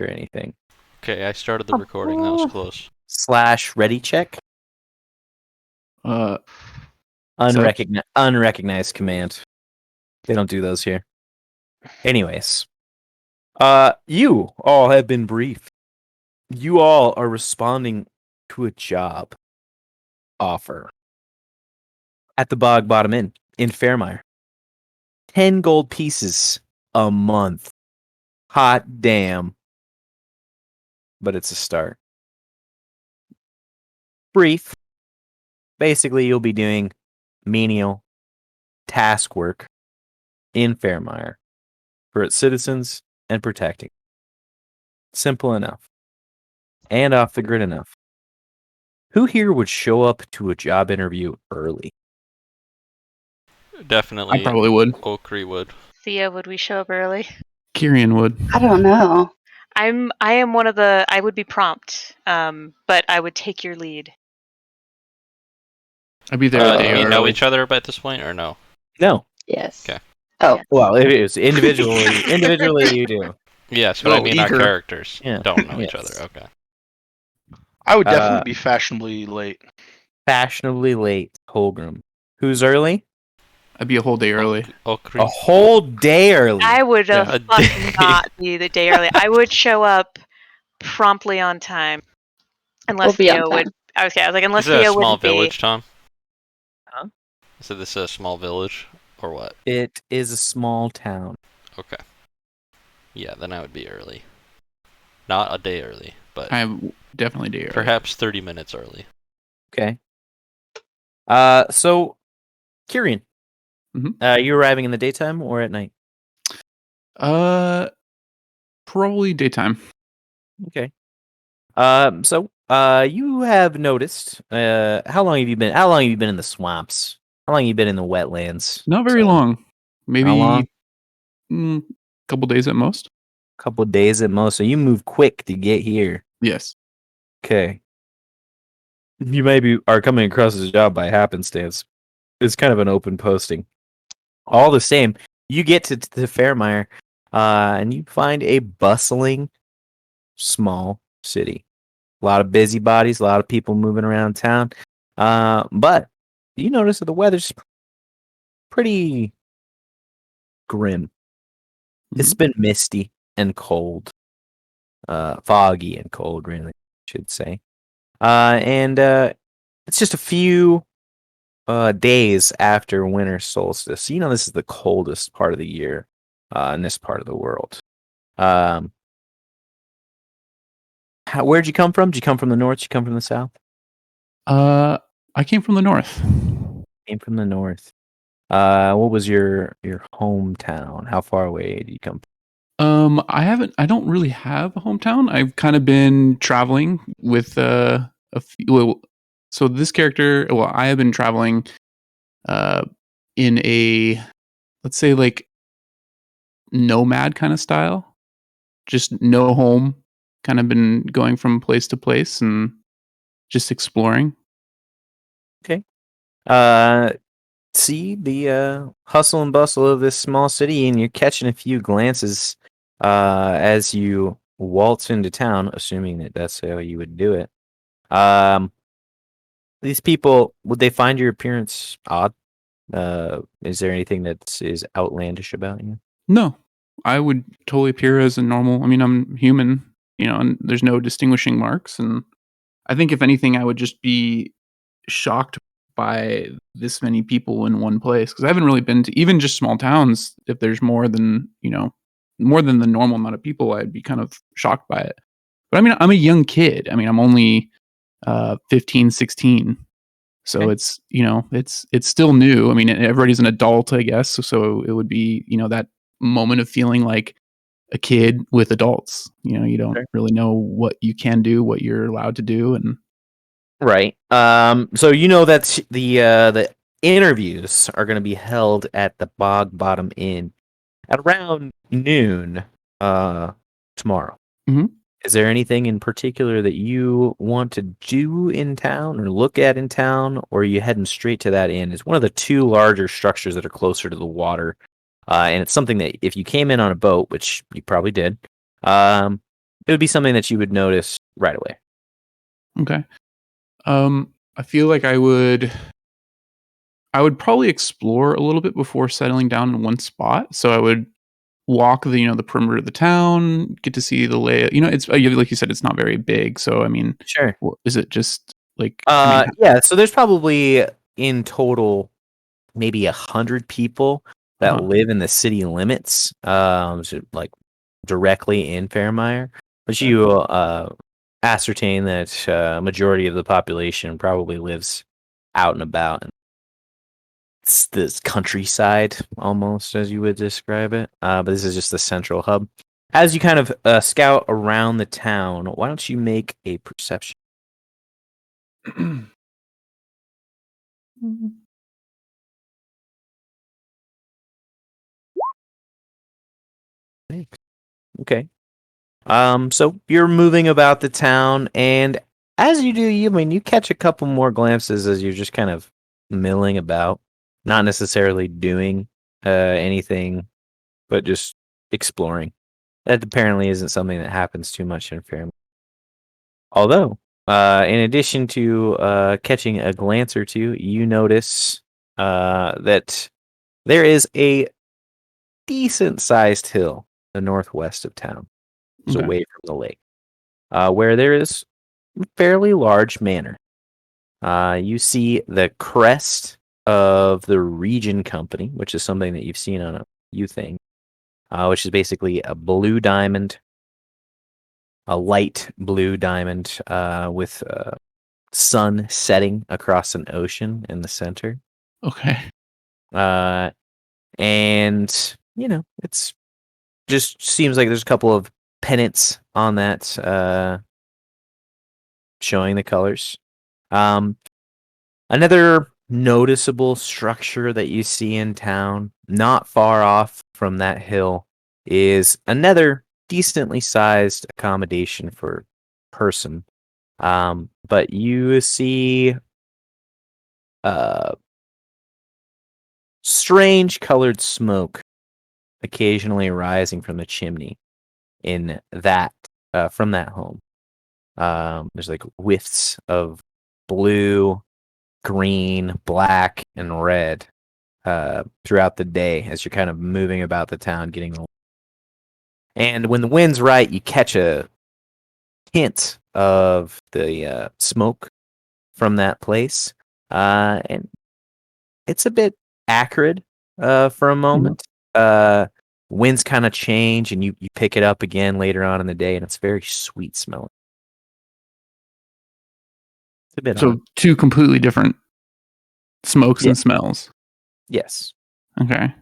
or anything. Okay, I started the recording. That was close. / ready check. Unrecognized command. They don't do those here. Anyways, you all have been briefed. You all are responding to a job offer at the Bog Bottom Inn in Fairmire. 10 gold pieces a month. Hot damn. But it's a start. Brief. Basically, you'll be doing menial task work in Fairmire for its citizens and protecting. Simple enough. And off the grid enough. Who here would show up to a job interview early? Definitely. I probably would. Okri would. Thea, would we show up early? Kyrian would. I don't know. I am one of the. I would be prompt, but I would take your lead. I'd be there a day Do we early. know each other at this point, or no? No. Yes. Okay. Oh. Well, it is individually you do. Yes, but I Oh, mean our eager. characters Yeah. don't know Yes. each other. Okay. I would definitely be fashionably late. Fashionably late, Holgram. Who's early? I'd be a whole day early. Okri. A whole day early. I would Yeah, a fucking day. not be the day early. I would show up promptly on time, unless We'll be on Theo would. time. I was like, unless Is it a Theo small would be. village, Tom? Huh? Is this a small village, or what? It is a small town. Okay. Yeah, then I would be early. Not a day early, but I'm definitely a day early. perhaps 30 minutes early. Okay. So, Kyrian, Mhm. you arriving in the daytime or at night? Probably daytime. Okay. So, you have noticed. How long have you been? How long have you been in the swamps? How long have you been in the wetlands? Not very long. Maybe How long? a couple days at most. Couple days at most. So you move quick to get here. Yes. Okay. You maybe are coming across this job by happenstance. It's kind of an open posting. All the same, you get to Fairmire, and you find a bustling, small city. A lot of busybodies, a lot of people moving around town. But you notice that the weather's pretty grim. It's been misty and cold. Foggy and cold, really, I should say. And it's just a few days after winter solstice. You know, this is the coldest part of the year in this part of the world. Where'd you come from? Did you come from the north? Did you come from the south? I came from the north. Came from the north. What was your hometown? How far away did you come from? I don't really have a hometown. I've kind of been traveling with a few. So this character, I have been traveling in a, let's say, like nomad kind of style. Just no home, kind of been going from place to place and just exploring. Okay. See the hustle and bustle of this small city, and you're catching a few glances as you waltz into town, assuming that that's how you would do it. These people, would they find your appearance odd? Is there anything that is outlandish about you? No, I would totally appear as a normal. I mean, I'm human, and there's no distinguishing marks. And I think if anything, I would just be shocked by this many people in one place, because I haven't really been to even just small towns. If there's more than the normal amount of people, I'd be kind of shocked by it. But I mean, I'm a young kid. I mean, I'm only 15, 16. So Okay. it's still new. I mean, everybody's an adult, I guess. So it would be, that moment of feeling like a kid with adults. You don't Okay. really know what you can do, what you're allowed to do. And Right. So you know that the interviews are going to be held at the Bog Bottom Inn at around noon tomorrow. Mhm. Is there anything in particular that you want to do in town or look at in town, or are you heading straight to that inn? It's one of the two larger structures that are closer to the water, and it's something that if you came in on a boat, which you probably did, it would be something that you would notice right away. Okay. I feel like I would probably explore a little bit before settling down in one spot. So I would walk the perimeter of the town, get to see the lay. It's like you said, it's not very big. So I mean, Sure. is it just like? I mean, Yeah. So there's probably in total maybe 100 people that Uh-huh. live in the city limits, so like directly in Fairmire. But Okay. you ascertain that a majority of the population probably lives out and about. It's this countryside, almost as you would describe it. But this is just the central hub. As you kind of scout around the town, why don't you make a perception? Okay. So you're moving about the town, and as you do, you catch a couple more glimpses as you're just kind of milling about, not necessarily doing anything, but just exploring. That apparently isn't something that happens too much in Fairmont. Although, in addition to catching a glance or two, you notice that there is a decent-sized hill the northwest of town. It's Okay. away from the lake, where there is a fairly large manor. You see the crest of the Region Company, which is something that you've seen on a few things, which is basically a blue diamond, a light blue diamond with sun setting across an ocean in the center. Okay. And, it's just seems like there's a couple of pennants on that showing the colors. Another noticeable structure that you see in town, not far off from that hill, is another decently sized accommodation for person. But you see strange colored smoke occasionally rising from the chimney in that from that home. There's like whiffs of blue, green, black, and red throughout the day as you're kind of moving about the town, getting along. And when the wind's right, you catch a hint of the smoke from that place, and it's a bit acrid for a moment. Winds kind of change, and you pick it up again later on in the day, and it's very sweet smelling. It's a bit So odd. two completely different smokes Yeah. and smells. Yes. Okay.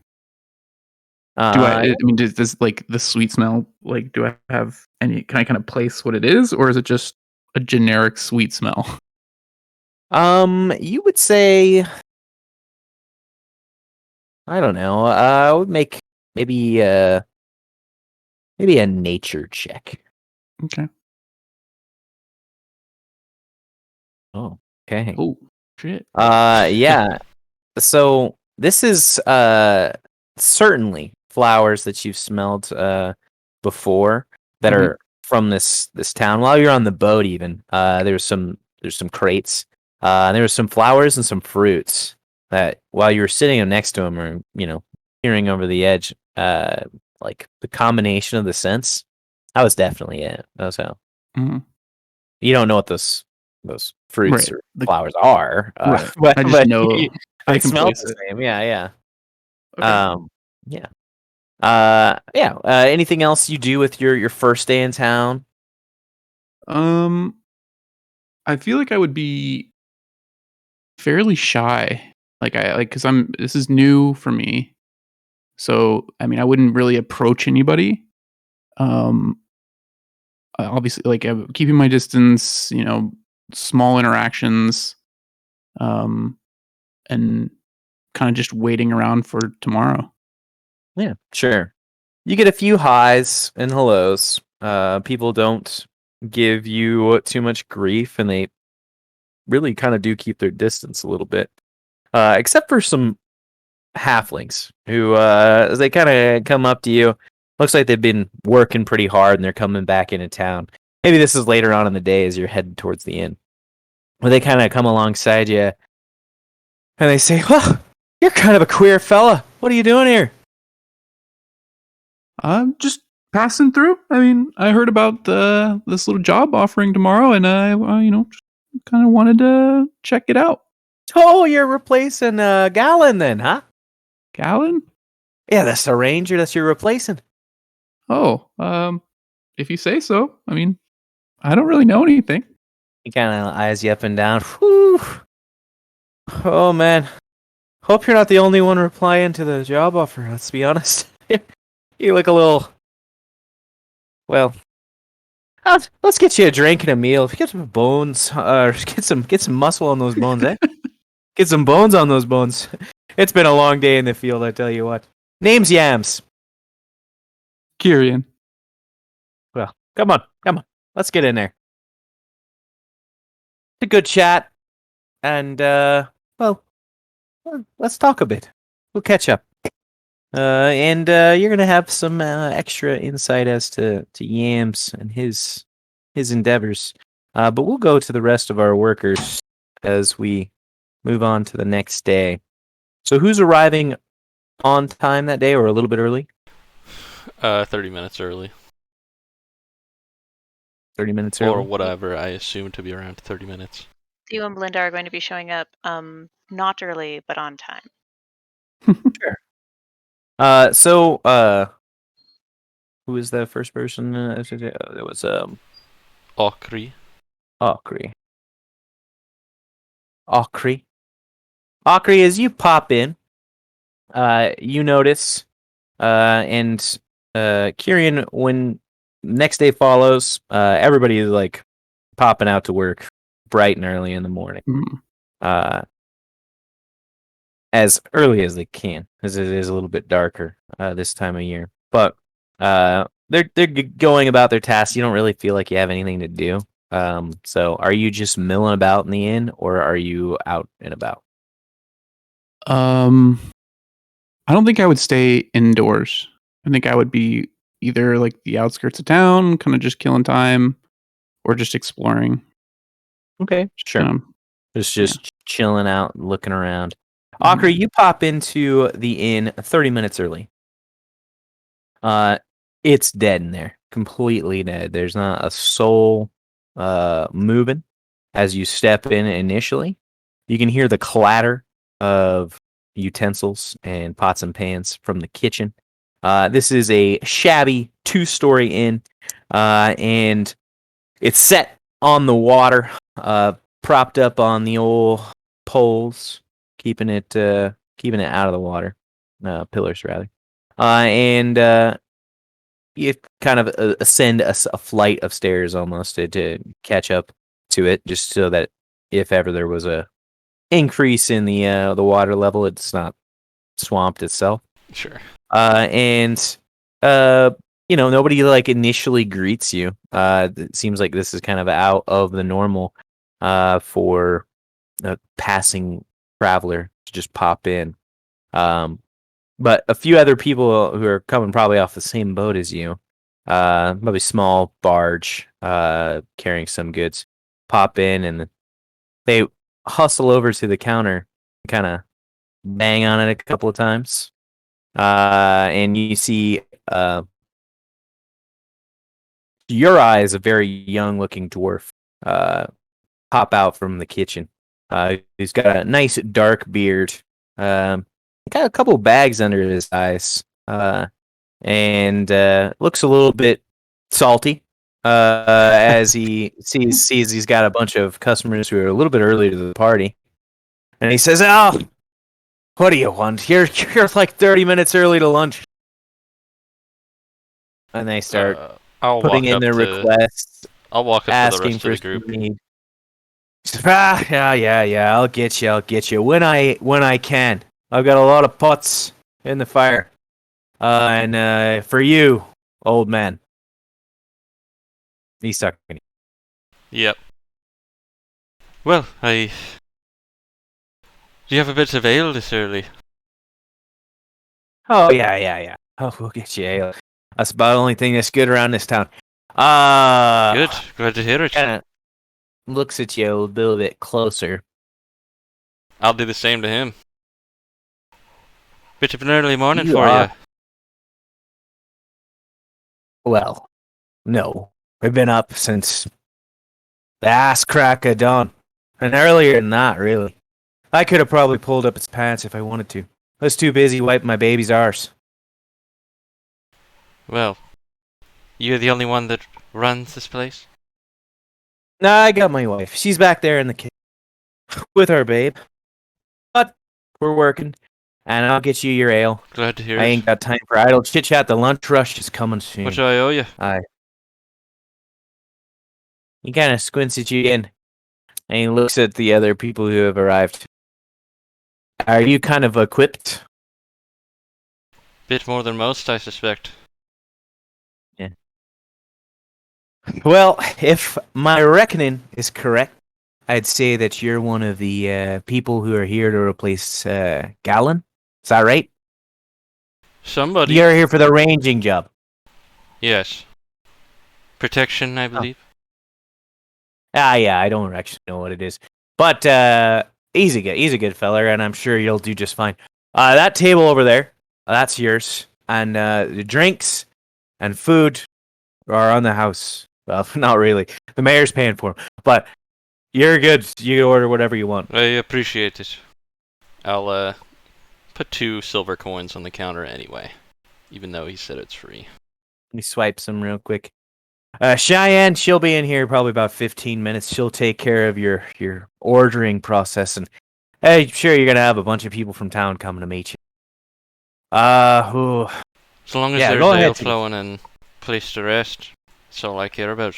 I mean, does like the sweet smell, like, do I have any, can I kind of place what it is, or is it just a generic sweet smell? You would say, I don't know. I would make maybe a nature check. Okay. Oh, okay. Oh, shit. Yeah. So this is certainly flowers that you've smelled before that Mhm. are from this town. While you're on the boat, even there's some crates. And there were some flowers and some fruits that while you were sitting next to them, or peering over the edge, like the combination of the scents, that was definitely it. That was how. Mhm. You don't know what those fruits Right. or flowers are, Right. but I just know they I can smell place the it. same. Yeah. Okay. Yeah. Yeah. Anything else you do with your first day in town? Um, I feel like I would be fairly shy. Because this is new for me. So, I mean, I wouldn't really approach anybody. Um, obviously, like, keeping my distance, small interactions, um, and kind of just waiting around for tomorrow. Yeah, sure. You get a few highs and hellos. People don't give you too much grief, and they really kind of do keep their distance a little bit. Except for some halflings who, as they kind of come up to you, Looks like they've been working pretty hard and they're coming back into town. Maybe this is later on in the day as you're headed towards the inn. Where they kind of come alongside you and they say, "Well, you're kind of a queer fella. What are you doing here?" I'm just passing through. I mean, I heard about this little job offering tomorrow, and I, just kind of wanted to check it out. "Oh, you're replacing Gallon then, huh?" Gallon? "Yeah, that's the ranger that you're replacing." Oh, if you say so. I mean, I don't really know anything. He kind of eyes you up and down. Whew. Oh, man. Hope you're not the only one replying to the job offer, let's be honest. You look a little... Well... let's get you a drink and a meal. Get some bones. Get some muscle on those bones, eh? Get some bones on those bones. It's been a long day in the field, I tell you what. Name's Yams. Kyrian. Well, come on. Let's get in there. It's a good chat. And, let's talk a bit. We'll catch up. And you're going to have some extra insight as to Yams and his endeavors. But we'll go to the rest of our workers as we move on to the next day. So who's arriving on time that day or a little bit early? 30 minutes early. 30 minutes early? Or whatever, I assume to be around 30 minutes. You and Belinda are going to be showing up not early, but on time. Sure. Who was the first person? It was Okri. Okri. Okri, as you pop in, you notice, and Kyrian, when next day follows, everybody is like popping out to work bright and early in the morning. As early as they can, as it is a little bit darker this time of year. But they're going about their tasks. You don't really feel like you have anything to do. So are you just milling about in the inn, or are you out and about? I don't think I would stay indoors. I think I would be either like the outskirts of town, kind of just killing time, or just exploring. Okay, sure. Just chilling out, looking around. Okri, you pop into the inn 30 minutes early. It's dead in there, completely dead. There's not a soul moving. As you step in initially, you can hear the clatter of utensils and pots and pans from the kitchen. This is a shabby 2-story inn, and it's set on the water, propped up on the old poles, keeping it out of the water, pillars rather, and you kind of ascend a flight of stairs almost to catch up to it, just so that if ever there was a increase in the water level, it's not swamped itself. Sure. And nobody like initially greets you. It seems like this is kind of out of the normal for a passing traveler to just pop in. But a few other people who are coming probably off the same boat as you, probably small barge carrying some goods, pop in and they hustle over to the counter, kind of bang on it a couple of times, and you see your eyes, a very young-looking dwarf, pop out from the kitchen. He's got a nice dark beard, got a couple bags under his eyes, and looks a little bit salty as he sees he's got a bunch of customers who are a little bit early to the party, and he says, "Oh, what do you want? You're like 30 minutes early to lunch." And they start putting in their requests. I'll walk up to the asking rest for of the group. need. Yeah. I'll get you when I can. I've got a lot of pots in the fire, and for you, old man. He's talking. Yep. Well, do you have a bit of ale this early? Oh yeah. Oh, we'll get you ale. That's about the only thing that's good around this town. Good. Glad to hear it. Kind of looks at you a little bit closer. I'll do the same to him. Bit of an early morning You for are- you. Well, no. We've been up since the ass crack of dawn. And earlier than that, really. I could have probably pulled up his pants if I wanted to. I was too busy wiping my baby's arse. Well, you're the only one that runs this place? Nah, I got my wife. She's back there in the kitchen with her babe. But we're working, and I'll get you your ale. Glad to hear I it. ain't got time for idle chit-chat. The lunch rush is coming soon. What do I owe you? He kind of squints at you again, and he looks at the other people who have arrived. Are you kind of equipped? Bit more than most, I suspect. Well, if my reckoning is correct, I'd say that you're one of the people who are here to replace Gallon. Is that right? Somebody. You're here for the ranging job. Yes. Protection, I believe. Yeah, I don't actually know what it is. But he's a good fella, and I'm sure you'll do just fine. That table over there, that's yours. And the drinks and food are on the house. Well, not really. The mayor's paying for them. But you're good. You can order whatever you want. I appreciate it. I'll put 2 silver coins on the counter anyway, even though he said it's free. He swipes them real quick. Cheyenne, she'll be in here probably about 15 minutes. She'll take care of your ordering process, and hey, sure you're gonna have a bunch of people from town coming to meet you. Ooh. As long as Yeah, there's go ahead, ale Tim. flowing and place to rest, that's all I care about.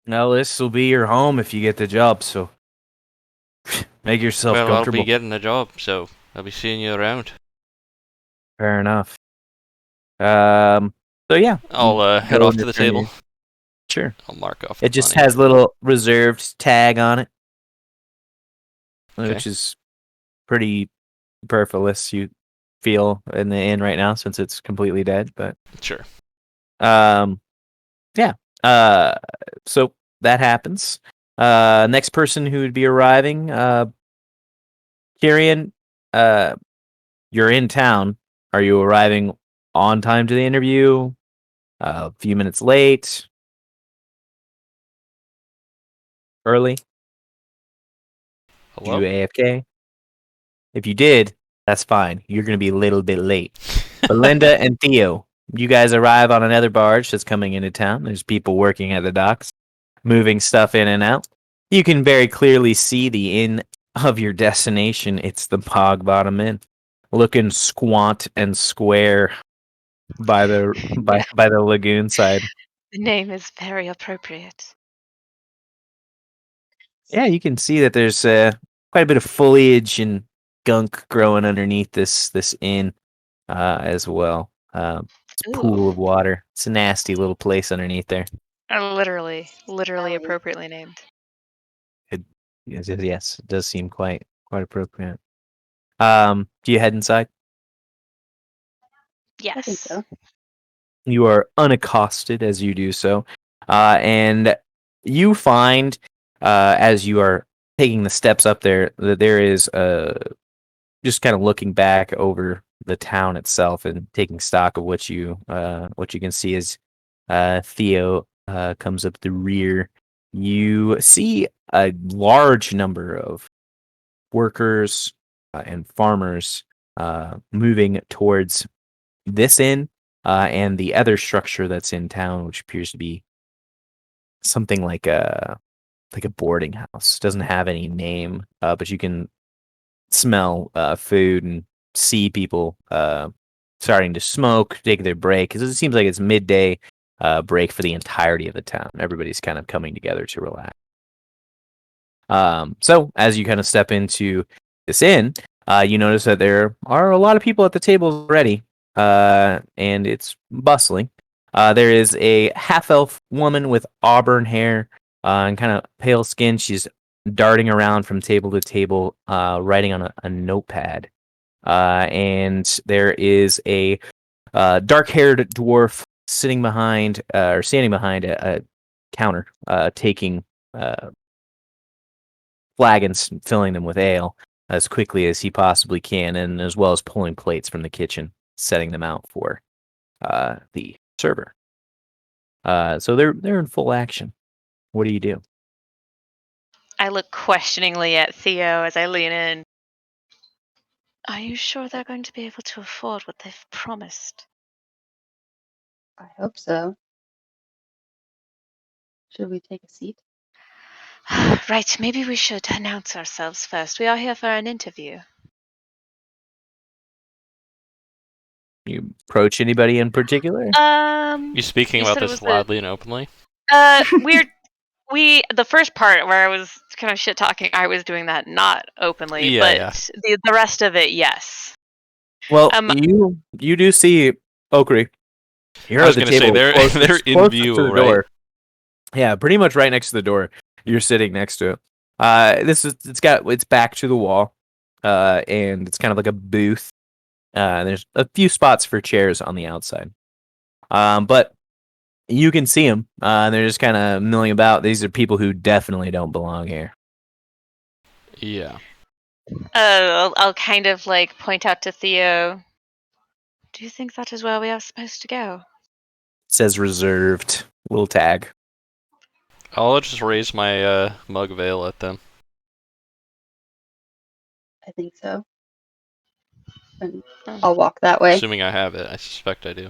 No, this will be your home if you get the job, so make yourself Well, I'll comfortable. be getting a job, so I'll be seeing you around. Fair enough. So yeah, I'll head go off in to the the front table. here. Sure. I'll mark off. It the just money. has little reserved tag on it, Okay. which is pretty superfluous. You feel in the inn right now since it's completely dead, but Sure. yeah. So that happens. Next person who would be arriving, Kyrian, you're in town. Are you arriving on time to the interview? A few minutes late? Early? Hello. You AFK? If you did, that's fine. You're going to be a little bit late. Belinda and Theo, you guys arrive on another barge that's coming into town. There's people working at the docks, moving stuff in and out. You can very clearly see the inn of your destination. It's the Pog Bottom Inn, looking squat and square by the by the lagoon side. The name is very appropriate. Yeah, you can see that there's quite a bit of foliage and gunk growing underneath this inn as well. It's a pool of water. It's a nasty little place underneath there. Literally appropriately named. Yes, it does seem quite appropriate. Do you head inside? Yes. so. You are unaccosted as you do so, and you find as you are taking the steps up there that there is just kind of looking back over the town itself and taking stock of what you can see as Theo comes up the rear. You see a large number of workers and farmers moving towards this inn and the other structure that's in town, which appears to be something like a boarding house. Doesn't have any name, but you can smell food and see people starting to smoke, take their break, because it seems like it's midday break for the entirety of the town. Everybody's kind of coming together to relax. So as you kind of step into this inn, you notice that there are a lot of people at the tables already, and it's bustling. There is a half-elf woman with auburn hair and kind of pale skin. She's darting around from table to table, writing on a notepad. And there is a dark-haired dwarf sitting behind or standing behind a counter, taking flagons, and filling them with ale as quickly as he possibly can, and as well as pulling plates from the kitchen, setting them out for the server. So they're in full action. What do you do? I look questioningly at Theo as I lean in. Are you sure they're going to be able to afford what they've promised? I hope so. Should we take a seat? Right, maybe we should announce ourselves first. We are here for an interview. You approach anybody in particular? You speaking You about said it this was the- loudly and openly? The first part where I was kind of shit talking, I was doing that not openly, Yeah, but yeah. the rest of it, yes. Well, Um, you do see Okri. You're I was at the gonna say, table, they're- closest, they're in closest view, to the right? door. Yeah, pretty much right next to the door. You're sitting next to it. It's back to the wall, and it's kind of like a booth. There's a few spots for chairs on the outside, but you can see them. They're just kind of milling about. These are people who definitely don't belong here. Yeah. I'll kind of like point out to Theo. Do you think that is where we are supposed to go? It says reserved. Little tag. I'll just raise my mug of ale at them. I think so. And Oh. I'll walk that way. Assuming I have it. I suspect I do.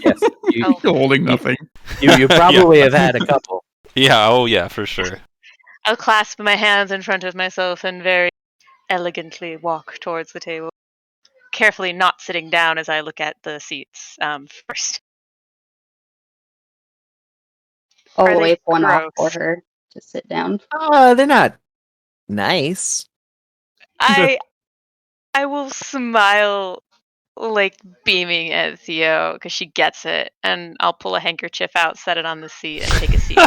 Yes, you, Oh. You're holding nothing. you probably have had a couple. Yeah, oh yeah, for sure. I'll clasp my hands in front of myself and very elegantly walk towards the table, carefully not sitting down as I look at the seats first. I'll Are they wipe one off for gross? her to sit down. They're not nice. I will smile, like beaming at Theo because she gets it, and I'll pull a handkerchief out, set it on the seat, and take a seat.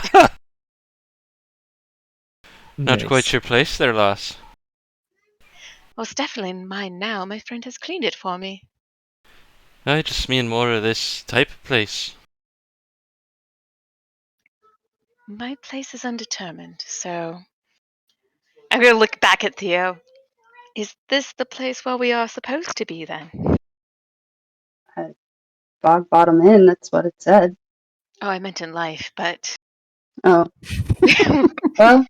Not Nice. quite your place there, lass. Well, it's definitely mine now. My friend has cleaned it for me. I just mean more of this type of place. My place is undetermined, so I'm gonna look back at Theo. Is this the place where we are supposed to be then? Bog bottom in, that's what it said. Oh, I meant in life, but Oh, well,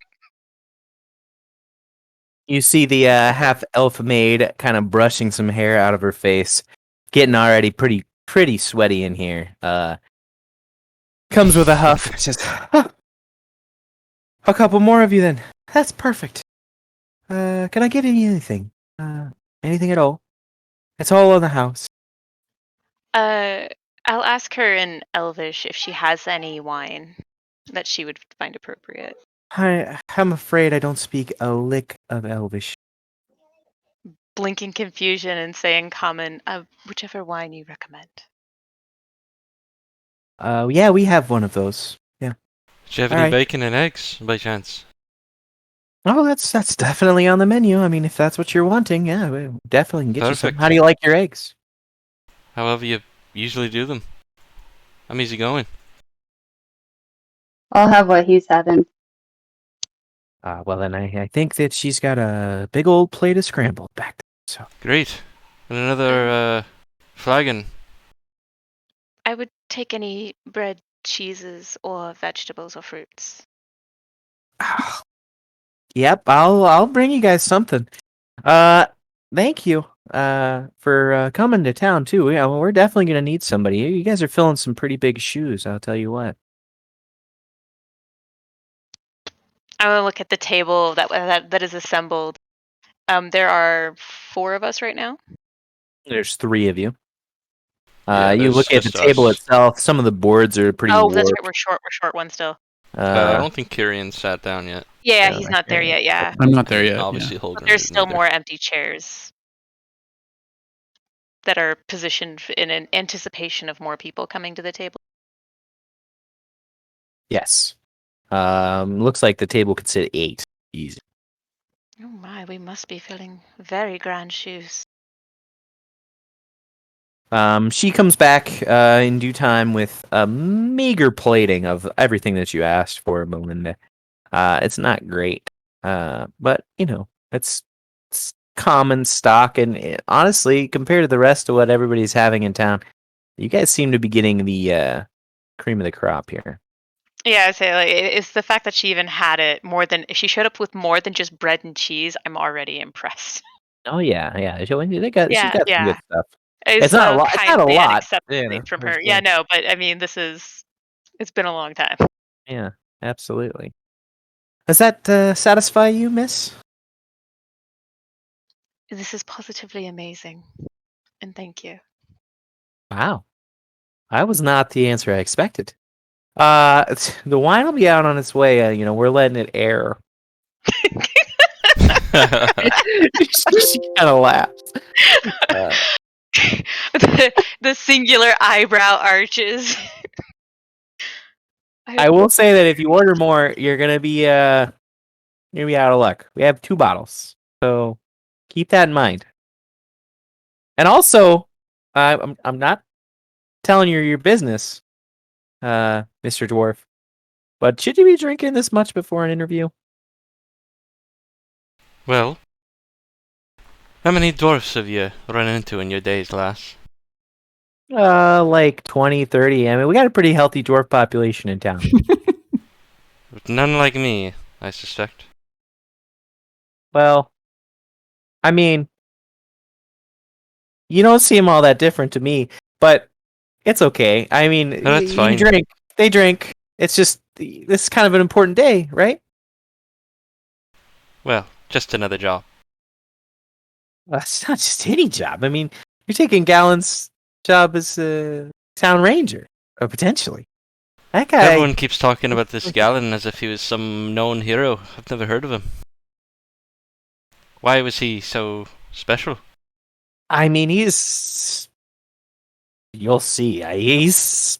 You see the half elf maid kind of brushing some hair out of her face, getting already pretty sweaty in here. Comes with a huff. Says, "Oh, a couple more of you then. That's perfect. Can I get anything? Anything at all? It's all on the house." I'll ask her in Elvish if she has any wine that she would find appropriate. I'm afraid I don't speak a lick of Elvish. Blinking confusion and saying common, whichever wine you recommend. Yeah, we have one of those. Yeah. Do you have All any right. bacon and eggs, by chance? Oh, that's definitely on the menu. I mean, if that's what you're wanting, yeah, we definitely can get you some. Perfect. How do you like your eggs? However you usually do them. I'm easy going. I'll have what he's having. Well, then I think that she's got a big old plate of scrambled back there. So Great. And another flagon. I would take any bread, cheeses, or vegetables or fruits. Yep, I'll bring you guys something. Thank you for coming to town too. Yeah, well, we're definitely gonna need somebody. You guys are filling some pretty big shoes, I'll tell you what. I'm gonna look at the table that is assembled. There are 4 of us right now. There's 3 of you. Yeah, You there's look at the just table us. itself. Some of the boards are pretty Oh, warped. that's right. We're short one still. I don't think Kyrian sat down yet. Yeah, Yeah, he's not there okay. yet. Yeah, I'm not there And yet. Obviously, Yeah. Holgren but there's isn't still either. more empty chairs that are positioned in an anticipation of more people coming to the table. Yes. Looks like the table could sit 8. Easy. Oh my, we must be filling very grand shoes. She comes back in due time with a meager plating of everything that you asked for, Melinda. It's not great, but it's common stock, and honestly, compared to the rest of what everybody's having in town, you guys seem to be getting the cream of the crop here. Yeah, I'd say like it's the fact that she even had it more than if she showed up with more than just bread and cheese. I'm already impressed. Oh yeah. She's Yeah, got some yeah. good stuff. It's It's not a so lot. It's not a kindly and lot. acceptably from There's her. Yeah, no, but I mean, it's been a long time. yeah, absolutely. Does that satisfy you, Miss? This is positively amazing, and thank you. Wow, that was not the answer I expected. The wine will be out on its way. We're letting it air. She kind of laughs. The singular eyebrow arches. I will say that if you order more, you're gonna be out of luck. We have 2 bottles, so keep that in mind. And also, I'm not telling you your business, Mr. Dwarf, but should you be drinking this much before an interview? Well, how many dwarfs have you run into in your days, lass? Like 20, 30. I mean, we got a pretty healthy dwarf population in town. None like me, I suspect. Well, I mean, you don't seem all that different to me, but it's okay. I mean, That's you fine. drink, they drink. It's just this is kind of an important day, right? Well, just another job. It's not just any job. I mean, you're taking Gallen's job as a town ranger, or potentially. That guy. Everyone keeps talking about this Gallon as if he was some known hero. I've never heard of him. Why was he so special? I mean, he's. You'll see. He's.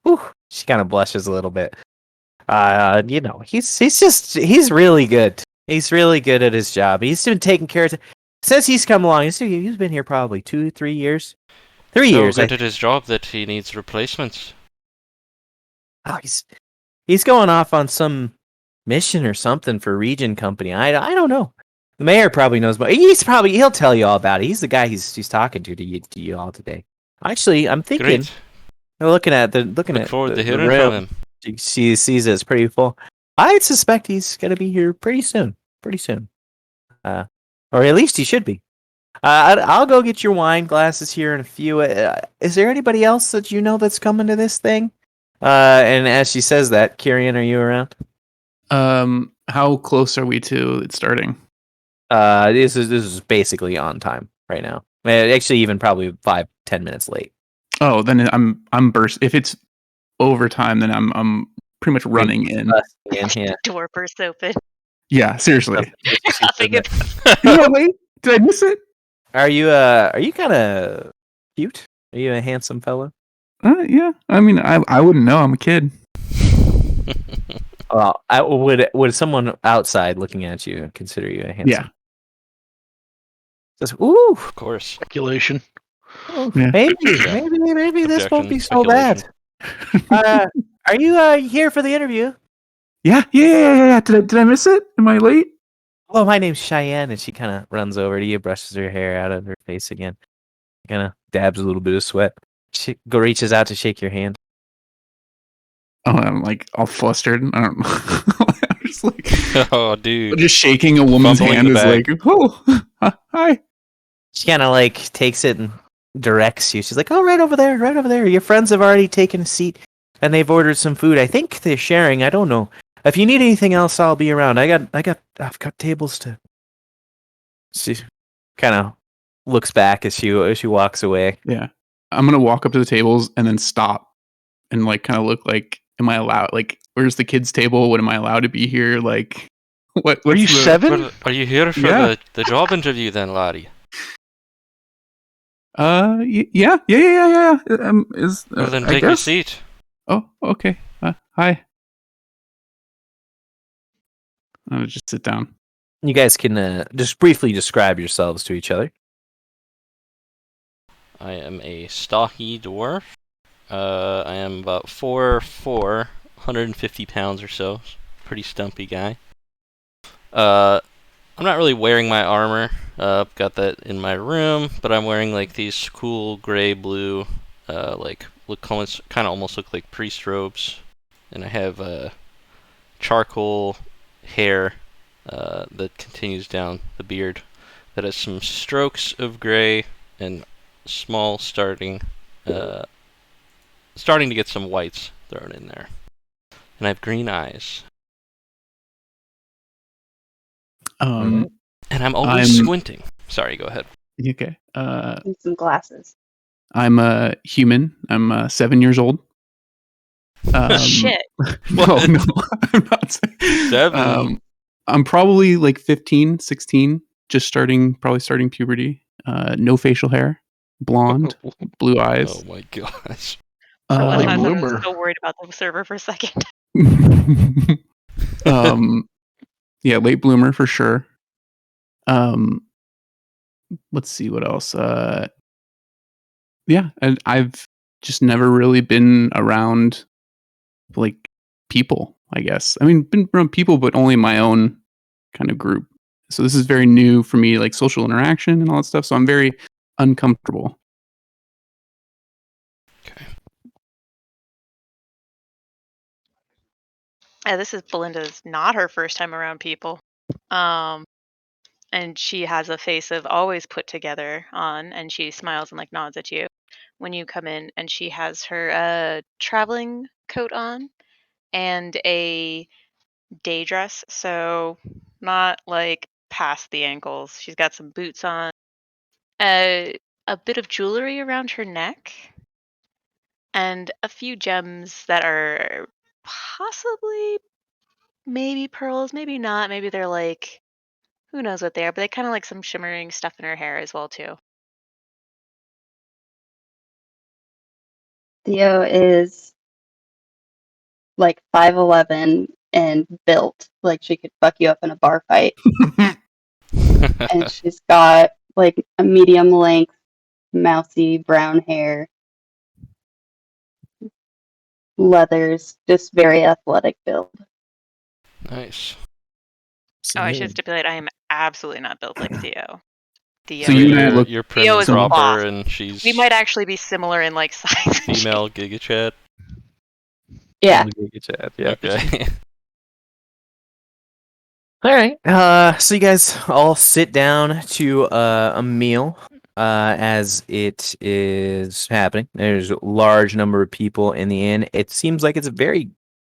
Whew, she kind of blushes a little bit. He's really good. He's really good at his job. He's been taking care of. Since he's come along, he's been here probably 2-3 years. 3 So years. good at his job that he needs replacements. Oh, he's going off on some mission or something for Region Company. I don't know. The mayor probably knows, but he'll tell you all about it. He's the guy he's talking to you all today. Actually, I'm thinking. Great. Looking at Look forward to the hearing room. from him. She sees it's pretty full. I suspect he's gonna be here pretty soon. Or at least he should be. I'll go get your wine glasses here in a few. Is there anybody else that you know that's coming to this thing? And as she says that, Kyrian, are you around? How close are we to it starting? This is basically on time right now. Actually, even probably 5-10 minutes late. Oh, then I'm burst. If it's overtime, then I'm pretty much running in. Yeah. Door bursts open. Yeah, seriously. Coughing it. Yeah, wait, did I miss it? Are you kind of cute? Are you a handsome fellow? Yeah. I mean, I wouldn't know. I'm a kid. Well, would someone outside looking at you consider you a handsome? Yeah. Says, ooh, Of course. Speculation. Yeah. maybe Yeah. this won't be Objection, so bad. Are you here for the interview? Yeah. Did I miss it? Am I late? Oh, my name's Cheyenne, and she kind of runs over to you, brushes her hair out of her face again, kind of dabs a little bit of sweat. She reaches out to shake your hand. Oh, I'm like all flustered. I don't know. I'm just like, Oh, dude. just shaking a woman's Fumbling hand the is bag. like, oh, hi. She kind of like takes it and directs you. She's like, "Oh, right over there. Your friends have already taken a seat, and they've ordered some food. I think they're sharing. I don't know. If you need anything else, I'll be around. I've got tables to." She kind of looks back as she walks away. Yeah. I'm gonna walk up to the tables and then stop and like kind of look like, am I allowed? Like, where's the kids' table? What am I allowed to be here? Like, what? Are you 7? Well, are you here for Yeah. the job interview then, laddie? Yeah. Well, then I take your guess. seat. Oh, okay. Hi. I'll just sit down. You guys can just briefly describe yourselves to each other. I am a stocky dwarf. I am about 4'4", 150 pounds or so. Pretty stumpy guy. I'm not really wearing my armor. Got that in my room, but I'm wearing like these cool gray blue, like kind of almost look like priest robes, and I have charcoal hair that continues down the beard that has some strokes of gray and small starting to get some whites thrown in there. And I have green eyes. Um, And I'm always squinting. Sorry, go ahead. Okay. And some glasses. I'm a human. I'm 7 years old. Shit. No, I'm not. 7? I'm probably like 15, 16, probably starting puberty. No facial hair, blonde, blue eyes. Oh my gosh. For the last Late time, I was bloomer. so worried about the server for a second. Yeah, late bloomer for sure. Let's see what else. Yeah, and I've just never really been around like people, I guess. I mean, been around people, but only my own kind of group. So this is very new for me, like social interaction and all that stuff. So I'm very uncomfortable. Okay. This is Belinda's not her first time around people. And she has a face of always put together on, and she smiles and like nods at you when you come in, and she has her traveling coat on and a day dress, so not like past the ankles. She's got some boots on, a bit of jewelry around her neck, and a few gems that are possibly maybe pearls, maybe not. Maybe they're like, who knows what they are, but they kind of like some shimmering stuff in her hair as well too. Theo is like 5'11" and built like she could fuck you up in a bar fight. And she's got like a medium length, mousy brown hair, leathers, just very athletic build. Nice. Oh, I should stipulate I am absolutely not built like Theo. Theo, So you and I you're, look you're prim Theo and is a proper, boss. and she's We might actually be similar in like size. and shape. female Giga Chad. Yeah. Yeah. Okay. All right. So you guys all sit down to a meal as it is happening. There's a large number of people in the inn. It seems like it's a very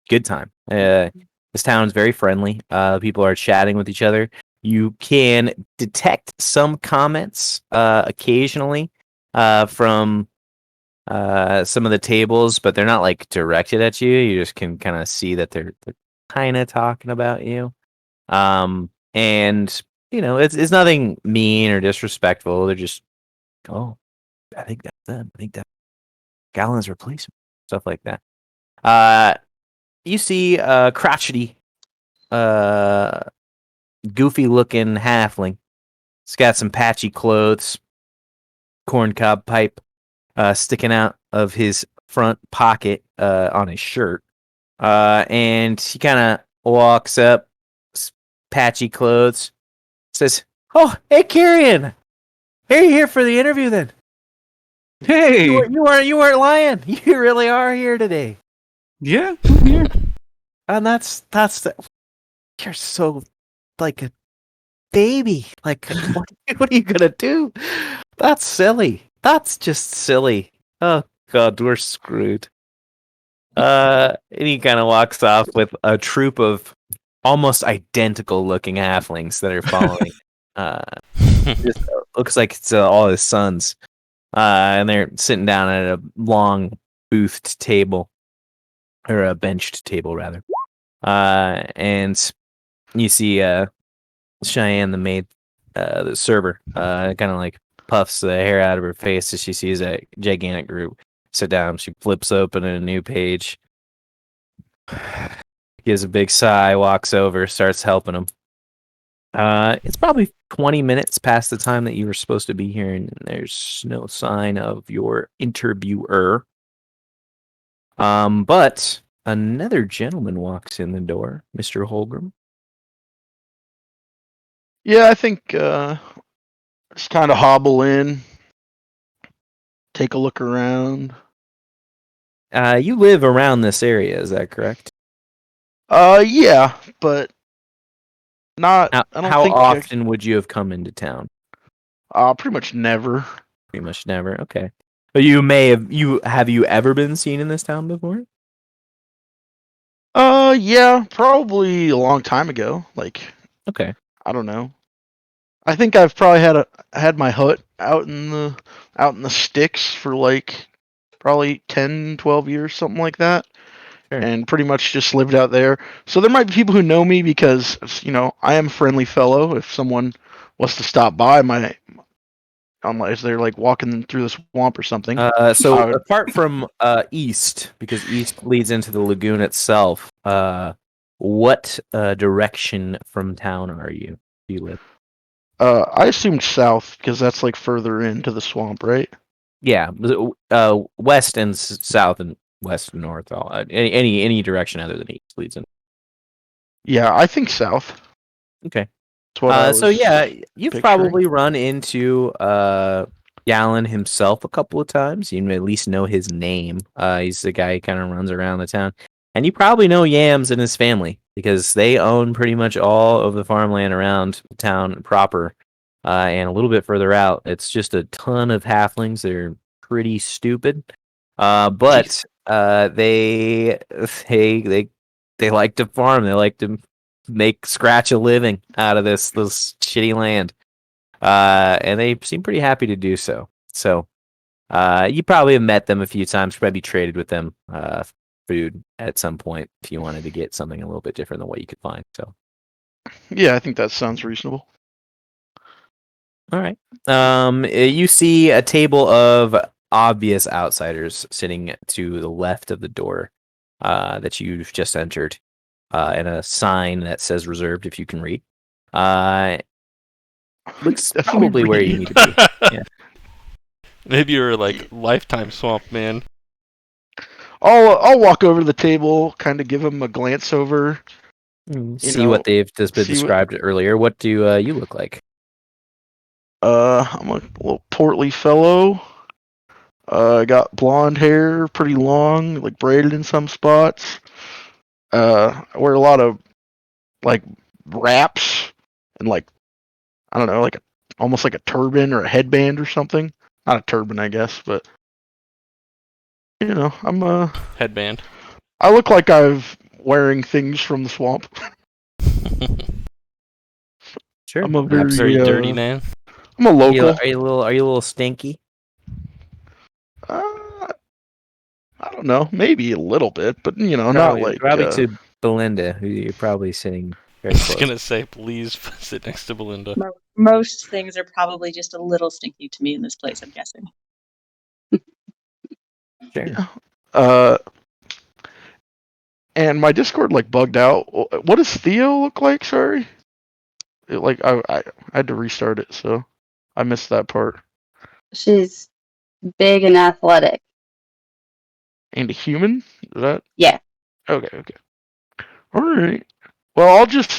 good time. This town is very friendly. People are chatting with each other. You can detect some comments occasionally from some of the tables, but they're not like directed at you. You just can kind of see that they're kind of talking about you. And you know, it's nothing mean or disrespectful. They're just, oh, I think that's them. I think that Gallon's replacement, stuff like that. You see a crotchety, goofy looking halfling. He's got some patchy clothes, corncob pipe, sticking out of his front pocket, on his shirt. And he kind of walks up, patchy clothes, says, "Oh, hey, Kyrian, are you here for the interview then? Hey, You weren't lying. You really are here today." yeah, I'm here. And that's you're so like a baby. Like, what are you gonna do? That's silly. That's just silly. Oh God, we're screwed. And he kind of walks off with a troop of almost identical looking halflings that are following. Just looks like it's all his sons. And they're sitting down at a long boothed table, or a benched table rather. And you see Cheyenne, the maid, the server, kind of like puffs the hair out of her face as she sees a gigantic group sit down. She flips open a new page, gives a big sigh, walks over, starts helping them. It's probably 20 minutes past the time that you were supposed to be here, and there's no sign of your interviewer. But another gentleman walks in the door, Mr. Holgram. Yeah, I think just kind of hobble in, take a look around. You live around this area, is that correct? Yeah, but not. I don't How think. often would you have come into town? Pretty much never. Pretty much never. Okay. But you may have you ever been seen in this town before? Yeah, probably a long time ago. Like, Okay. I don't know. I think I've probably had my hut out in the sticks for like probably 10, 12 years, something like that. Sure. And pretty much just lived out there. So there might be people who know me because I am a friendly fellow. If someone was to stop by as they're like walking through the swamp or something. So I would- apart from east, because east leads into the lagoon itself, what direction from town are you? Do you live? I assumed south because that's like further into the swamp, right? Yeah, west and south and west and north. All any direction other than east leads in. Yeah, I think south. Okay. That's what I was. So yeah, you've picturing. probably run into Gallon himself a couple of times. You at least know his name. He's the guy who kind of runs around the town, and you probably know Yams and his family because they own pretty much all of the farmland around the town proper, and a little bit further out. It's just a ton of halflings. They're pretty stupid, but they like to farm. They like to scratch a living out of this shitty land. And they seem pretty happy to do so. So, you probably have met them a few times, probably traded with them food at some point if you wanted to get something a little bit different than what you could find. So, Yeah, I think that sounds reasonable. all right. You see a table of obvious outsiders sitting to the left of the door that you've just entered, and a sign that says "reserved" if you can read. Looks Definitely probably where you read. need to be. Yeah. Maybe you're like lifetime swamp man. I'll walk over to the table, kind of give him a glance over. See what they've just been described earlier. What do you look like? I'm a little portly fellow. I got blonde hair, pretty long, like braided in some spots. I wear a lot of like wraps and like I don't know, like almost like a turban or a headband or something. Not a turban, I guess, but I'm Headband. I look like I'm wearing things from the swamp. Sure. I'm a very Dirty man. I'm a local. Are you a little stinky? I don't know, maybe a little bit, but not like probably to Belinda, who you're probably sitting very I was close. gonna say, please sit next to Belinda. Most things are probably just a little stinky to me in this place, I'm guessing. Sure. And my Discord like bugged out. What does Theo look like? Sorry, I had to restart it, so I missed that part. She's big and athletic. And a human? Is that? Yeah. Okay. All right. Well, I'll just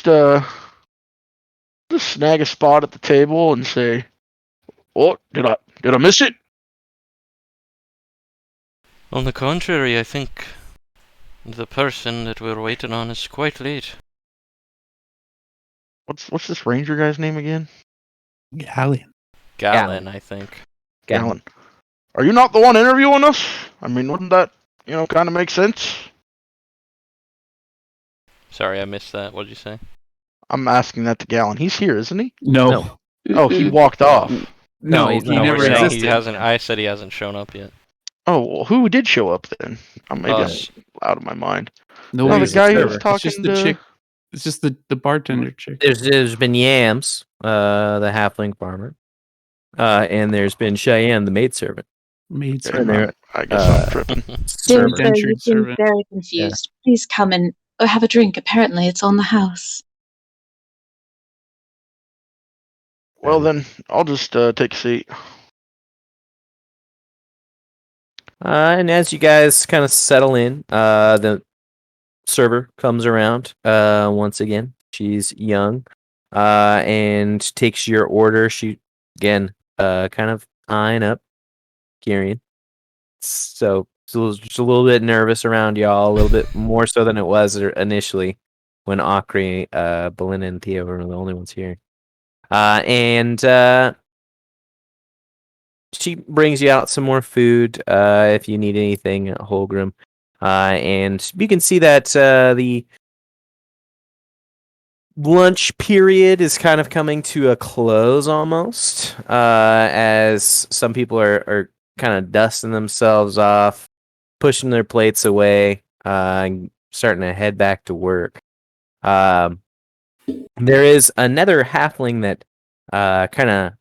snag a spot at the table and say, "What did I miss it?" On the contrary, I think the person that we're waiting on is quite late. What's this ranger guy's name again? Gallon, I think. Gallon. Are you not the one interviewing us? I mean, wouldn't that kind of make sense? Sorry, I missed that. What did you say? I'm asking that to Gallon. He's here, isn't he? No. Oh, he Mm-mm. walked off. No, No, he's he not. never We're saying existed. He hasn't. I said he hasn't shown up yet. Oh, well, who did show up then? Maybe Us. I'm out of my mind. No, No, the it's guy who server. was it's talking just the to. chick. It's just the bartender chick. There's been Yams, the halfling farmer, and there's been Cheyenne, the maidservant. Maid Okay, servant. I guess I'm tripping. Dear Server. sir, you Indentured seem servant. very confused. Please come and have a drink. Apparently, it's on the house. Well, then I'll just take a seat. And as you guys kind of settle in, the server comes around once again. She's young and takes your order. She, again, kind of eyeing up Kieran. So just a little bit nervous around y'all, a little bit more so than it was initially when Akri, Belinda, and Theo were the only ones here. And she brings you out some more food if you need anything at Holgrim. And you can see that the lunch period is kind of coming to a close almost, as some people are kind of dusting themselves off, pushing their plates away, and starting to head back to work. There is another halfling that kind of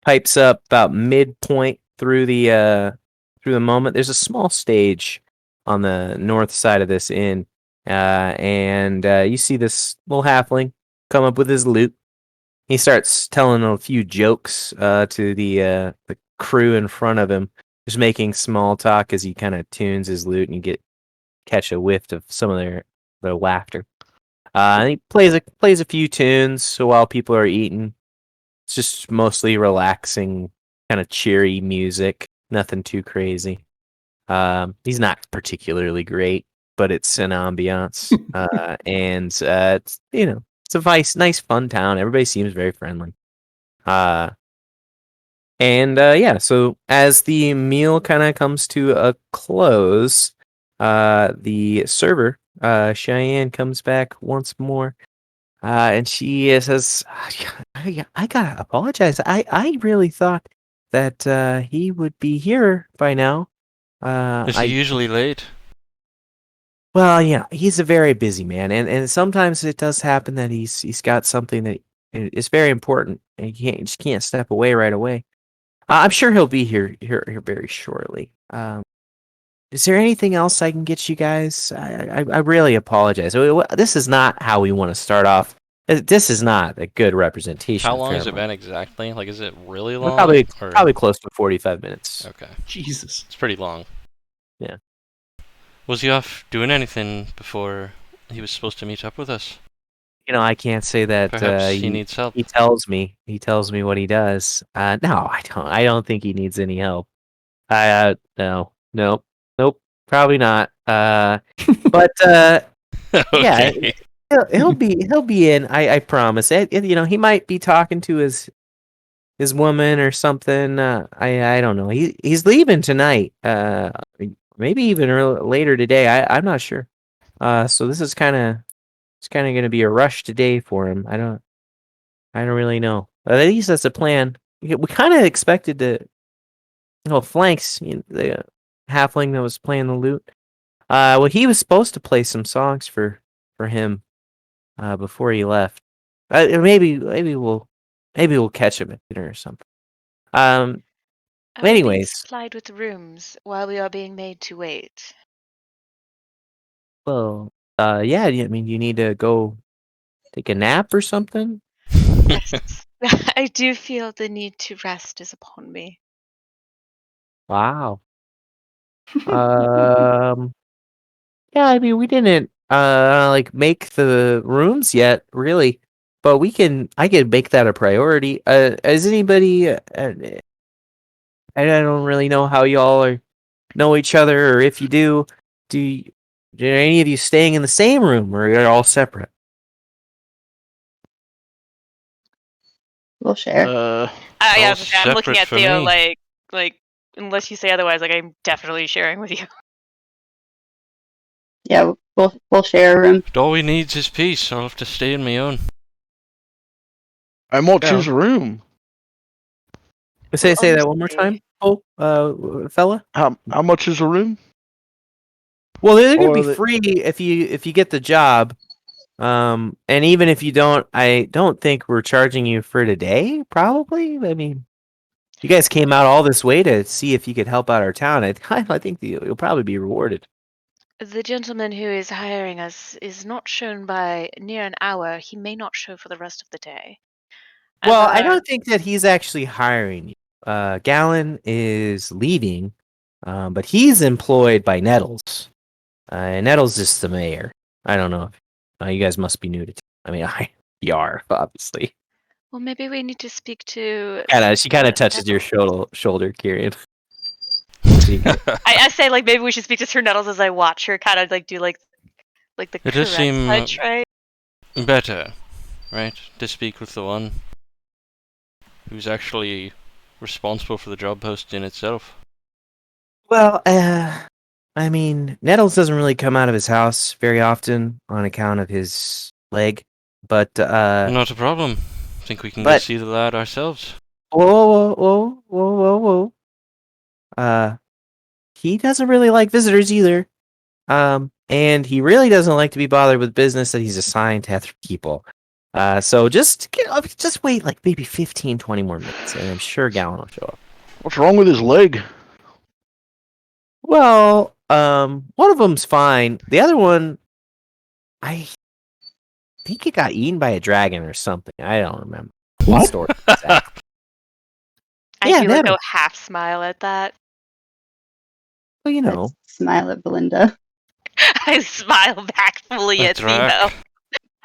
pipes up about midpoint through the moment. There's a small stage on the north side of this inn, and you see this little halfling come up with his lute. He starts telling a few jokes to the crew in front of him, just making small talk as he kind of tunes his lute, and you catch a whiff of some of their laughter. And he plays a few tunes so while people are eating. It's just mostly relaxing, kind of cheery music. Nothing too crazy. He's not particularly great, but it's an ambiance, and it's it's a nice, fun town. Everybody seems very friendly. Yeah. So as the meal kind of comes to a close, the server, Cheyenne, comes back once more. And she says, I gotta apologize. I really thought that he would be here by now. Is he usually late? Well, yeah, he's a very busy man, and sometimes it does happen that he's got something that is very important, and he just can't step away right away. I'm sure he'll be here very shortly. Is there anything else I can get you guys? I really apologize. This is not how we want to start off. This is not a good representation. How of long has it Fairmont. been exactly? Like, is it really long? Probably close to 45 minutes. Okay. Jesus. It's pretty long. Yeah. Was he off doing anything before he was supposed to meet up with us? I can't say that. Perhaps he needs help. He tells me what he does. No, I don't. I don't think he needs any help. No, nope, probably not. But yeah, Okay. he'll be in. I promise. He might be talking to his woman or something. I don't know. He's leaving tonight. Maybe even later today. I'm not sure. So this is kind of going to be a rush today for him. I don't really know. At least that's the plan. We kind of expected to. Flanks, the halfling that was playing the lute. Well, he was supposed to play some songs for him before he left. Maybe we'll catch him at dinner or something. Are we being Anyways, supplied with rooms while we are being made to wait? well, yeah. I mean, you need to go take a nap or something. Yes, I do feel the need to rest is upon me. Wow. Yeah. I mean, we didn't make the rooms yet, really, but I could make that a priority. Is anybody? I don't really know how y'all know each other, or if you do, are any of you staying in the same room, or you're all separate? We'll share. Yeah, all I was gonna say, I'm looking separate at for Theo me. like unless you say otherwise, like I'm definitely sharing with you. Yeah, we'll share a room. But all he needs is peace. I'll have to stay in my own. I won't Yeah. choose a room. Say that one more Honestly, time, fella. How much is a room? Well, they're gonna Or be the- free if you get the job. And even if you don't, I don't think we're charging you for today. Probably. I mean, you guys came out all this way to see if you could help out our town. I think you'll probably be rewarded. the gentleman who is hiring us is not shown by near an hour. He may not show for the rest of the day. Well, I a- don't think that he's actually hiring you. Gallon is leaving, but he's employed by Nettles. And Nettles is the mayor. I don't know. You guys must be new to. I mean, you are obviously. Well, maybe we need to speak to. She kind of touches your shoulder, Kieran. So you kinda- I say like maybe we should speak to Sir Nettles as I watch her kind of like do like the It does caress seem touch, right? better, right, to speak with the one who's actually responsible for the job post in itself. Well, I mean, Nettles doesn't really come out of his house very often on account of his leg, but Not a problem. Think we can go but- see the lad ourselves. whoa. He doesn't really like visitors either. And he really doesn't like to be bothered with business that he's assigned to other people. So just wait like maybe 15, 20 more minutes, and I'm sure Gallon will show up. What's wrong with his leg? Well, one of them's fine. The other one, I think it got eaten by a dragon or something. I don't remember. What? Story exactly. I Yeah, do like Nettles. go half smile at that. Well, you know. Let's smile at Belinda. I smile back fully A at Zeno. drac.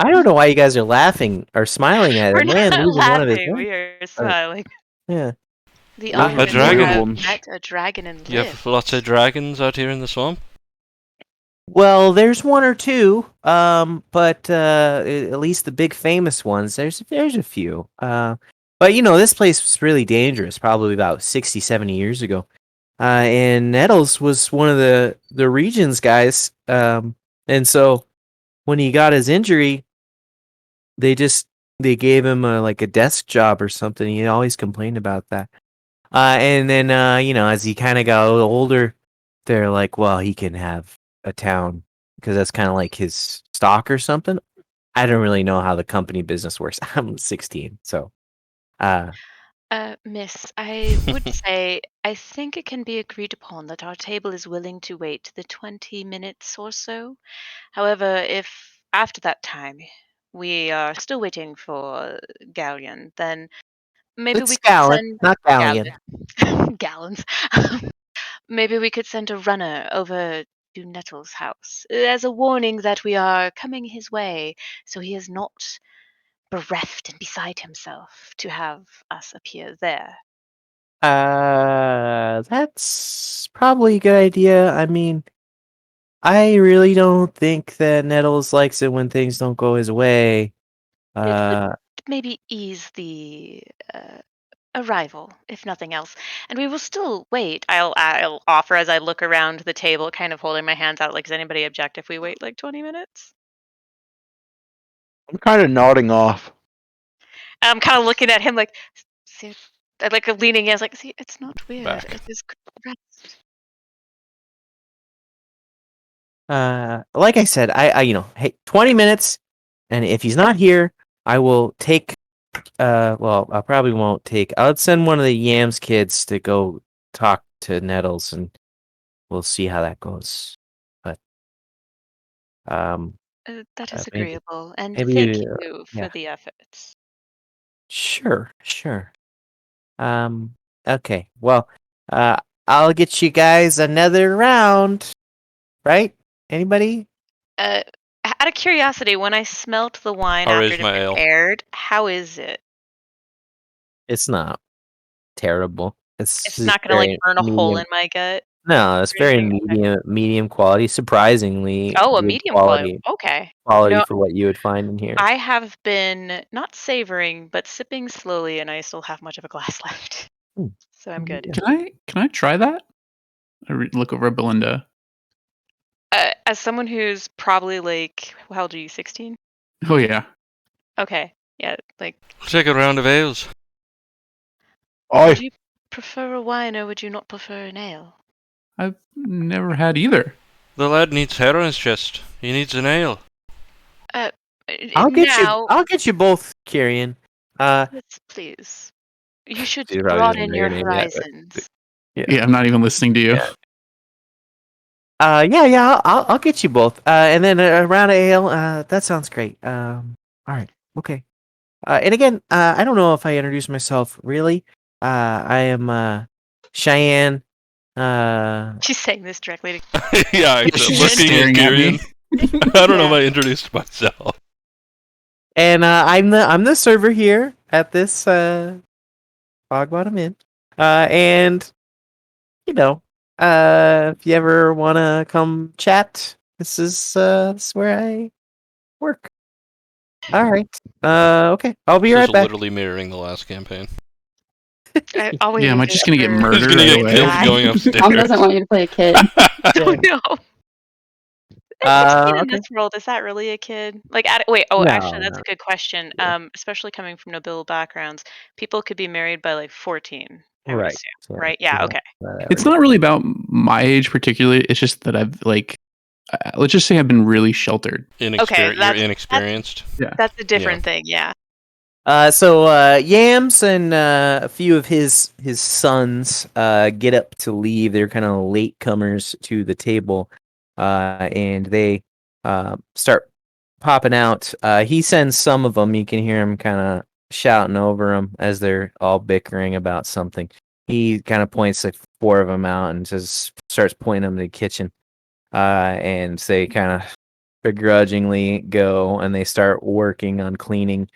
I don't know why you guys are laughing or smiling at We're a man not losing one of his laughing. legs. We are smiling. Yeah. The A honor dragon. to have Ones. met a dragon and You lived. have lots of dragons out here in the swamp? Well, there's one or two, but at least the big famous ones. There's a few. But you know, this place was really dangerous. Probably about 60, 70 years ago. And Nettles was one of the region's guys. And so when he got his injury, they gave him like a desk job or something. He always complained about that. And then you know, as he kind of got a little older, they're like, well, he can have a town because that's kind of like his stock or something. I don't really know how the company business works. I'm 16, so Miss, I would say I think it can be agreed upon that our table is willing to wait the 20 minutes or so. However, if after that time we are still waiting for Galleon, then maybe it's we could Gallon, send not Galleon. gallons. Maybe we could send a runner over to Nettle's house as a warning that we are coming his way, so he is not bereft and beside himself to have us appear there. That's probably a good idea. I mean, I really don't think that Nettles likes it when things don't go his way. It would maybe ease the arrival, if nothing else. And we will still wait. I'll offer as I look around the table, kind of holding my hands out. Like, does anybody object if we wait like 20 minutes? I'm kind of nodding off. I'm kind of looking at him like, see, like leaning in. I was like, see, it's not weird. Back. It is correct. Like I said, I you know, hey, 20 minutes, and if he's not here, I will take. Well, I probably won't take. I'll send one of the Yams kids to go talk to Nettles, and we'll see how that goes. But That is maybe- agreeable. And maybe, thank you for yeah. the efforts. Sure. Okay. Well, I'll get you guys another round. Right? Anybody? Out of curiosity, when I smelt the wine How after is it my had ale? prepared, how is it? It's not terrible. It's just not going to like very burn a hole medium. in my gut. No, it's or very anything? Okay. medium quality. Surprisingly, Oh, a good medium quality. Okay. quality No, for what you would find in here. I have been not savoring, but sipping slowly, and I still have much of a glass left. Hmm. So I'm good. Yeah. Can I try that? Look over at Belinda. As someone who's probably like, how old are you? 16? Oh yeah. Okay. Yeah. Like, We'll take a round of ales. Oi, would you prefer a wine or would you not prefer an ale? I've never had either. The lad needs hair on his chest. He needs an ale. I'll get now, you. I'll get you both, Kyrian. yes, please. You should Dude, probably doesn't broaden know your your name yet, but- horizons. Yeah, I'm not even listening to you. Yeah. Yeah. I'll get you both. And then a round of ale. That sounds great. All right. Okay. And again, I don't know if I introduced myself really. I am Cheyenne. She's saying this directly to. Yeah, She's except just looking at staring at me. Garion. I don't know if Yeah. I introduced myself. And I'm the server here at this Fog Bottom Inn. And you know, if you ever want to come chat, this is where I work. All right. Okay. I'll be This right is back. literally mirroring the last campaign. Always Yeah, am I do just that gonna get for- murdered He's gonna right get away? killed Die. going upstairs. Mom doesn't want you to play a kid. Oh no. A kid in Okay. this world, is that really a kid? Like, wait, No, actually, that's no. a good question. Yeah. Especially coming from noble backgrounds, people could be married by like 14, I would Right. assume, Right. right? Yeah, okay. Whatever. It's not really about my age particularly. It's just that I've let's just say I've been really sheltered. Okay, You're that's inexperienced. a different thing, yeah. So Yams and a few of his sons get up to leave. They're kind of latecomers to the table, and they start popping out. He sends some of them. You can hear him kind of shouting over them as they're all bickering about something. He kind of points like 4 of them out and just starts pointing them to the kitchen. And they kind of begrudgingly go and they start working on cleaning.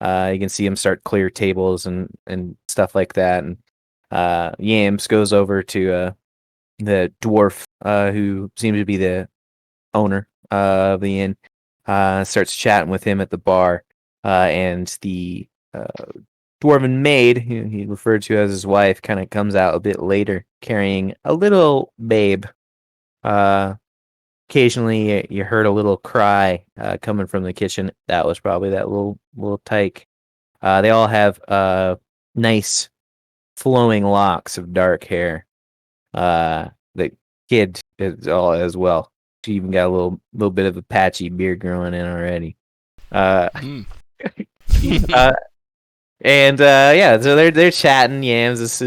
You can see him start clear tables and stuff like that. And Yams goes over to the dwarf who seems to be the owner of the inn. Starts chatting with him at the bar. And the dwarven maid, who he referred to as his wife, kind of comes out a bit later carrying a little babe. Occasionally, you heard a little cry coming from the kitchen. That was probably that little tyke. They all have nice flowing locks of dark hair. The kid is all as well. She even got a little bit of a patchy beard growing in already. Mm. Yeah, so they're chatting. Yams is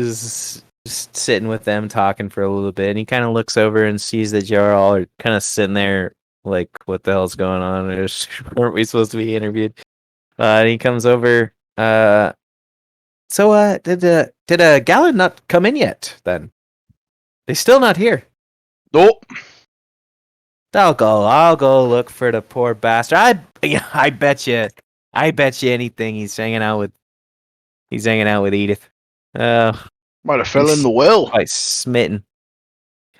just sitting with them, talking for a little bit, and he kind of looks over and sees that y'all all are kind of sitting there, like, what the hell's going on? Weren't we supposed to be interviewed? And he comes over. So did Gallon not come in yet? Then they still not here. Nope. I'll go look for the poor bastard. I bet you anything he's hanging out with Edith. Might have fell in the well. Quite smitten.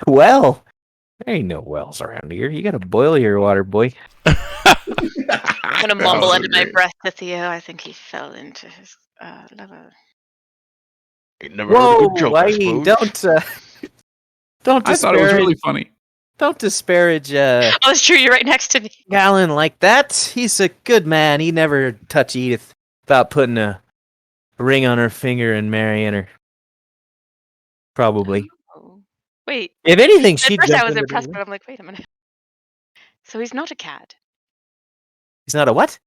Well, there ain't no wells around here. You gotta boil your water, boy. I'm gonna mumble Oh, under my great. breath to Theo. I think he fell into his lover. Ain't never heard a Whoa, good joke, I suppose. don't I thought it was disparage really funny. don't disparage Oh, it's true. You're right next to me. Gallon like that. He's a good man. He never touch Edith without putting a ring on her finger and marrying her. Probably. Oh. Wait. If anything, At she'd first, I jump was into impressed, the- but I'm like, wait a minute. So he's not a cad. He's not a what?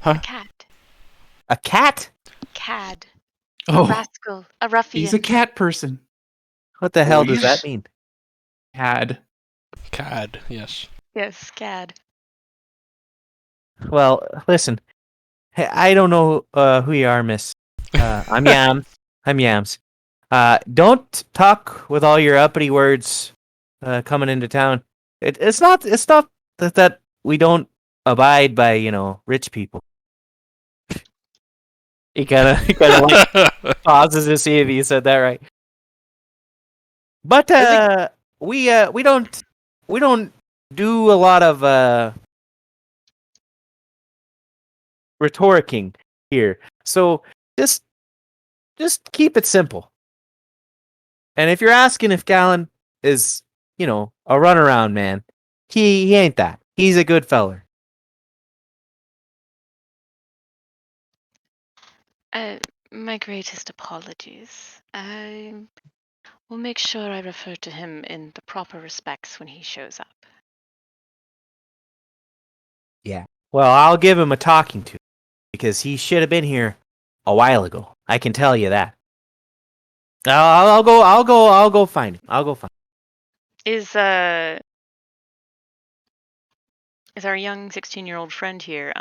A cat. A cat? Cad. Oh, A rascal. A ruffian. he's a cat person. What the hell does Please? that mean? Cad. CAD, yes. Yes, cad. Well, listen. Hey, I don't know who you are, miss. I'm Yams. I'm Yams. Don't talk with all your uppity words coming into town. It's not that we don't abide by, rich people. He kind of like pauses to see if he said that right. But we don't do a lot of rhetoricing here. So just keep it simple. And if you're asking if Gallon is, a runaround man, he ain't that. He's a good feller. My greatest apologies. I will make sure I refer to him in the proper respects when he shows up. Yeah. Well, I'll give him a talking to because he should have been here a while ago. I can tell you that. I'll go find him. I'll go find him. Is our young 16-year-old friend here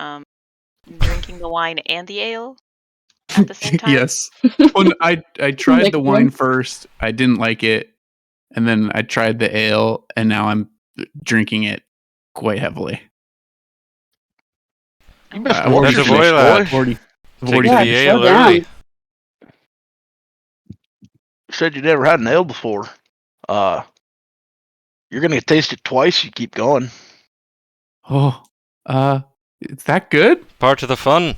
drinking the wine and the ale at the same time? Yes. When I tried the Mixed wine one. first, I didn't like it, and then I tried the ale, and now I'm drinking it quite heavily. You missed Oh, the what's That's your a face, boy, boy. lad. 40, Take 40 the Yeah, fish. ale slow down. early. You said you never had an ale before. You're gonna taste it twice. You keep going. Oh, is that good? Part of the fun.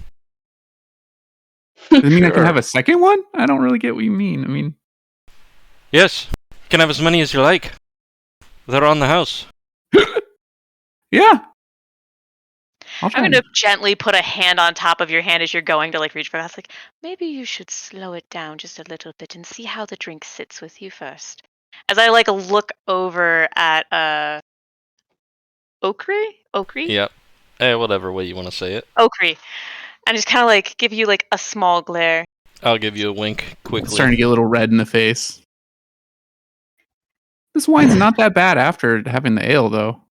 Does it mean I can Sure. have a second one? I don't really get what you mean. I mean, Yes. You can have as many as you like. They're on the house. yeah. I'll try. I'm gonna gently put a hand on top of your hand as you're going to like reach for us. Like, maybe you should slow it down just a little bit and see how the drink sits with you first. As I like look over at Okri, Yep. Whatever way you want to say it. Okri, and just kind of like give you like a small glare. I'll give you a wink It's quickly. starting to get a little red in the face. This wine's not that bad after having the ale, though.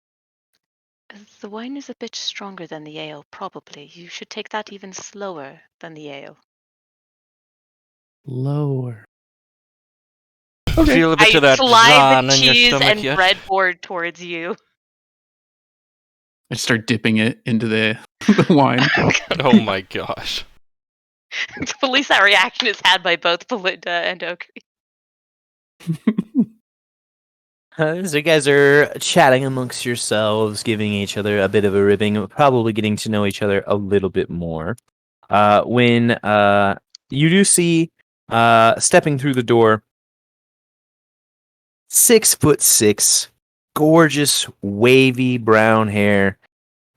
The wine is a bit stronger than the ale, probably. You should take that even slower than the ale. Lower. Okay. Feel a bit I of that slide zan the in your cheese stomach and yet? breadboard towards you. I start dipping it into the wine. Oh my gosh. At least that reaction is had by both Belinda and Okri. So you guys are chatting amongst yourselves, giving each other a bit of a ribbing, probably getting to know each other a little bit more. When you do see stepping through the door, 6'6", gorgeous, wavy brown hair,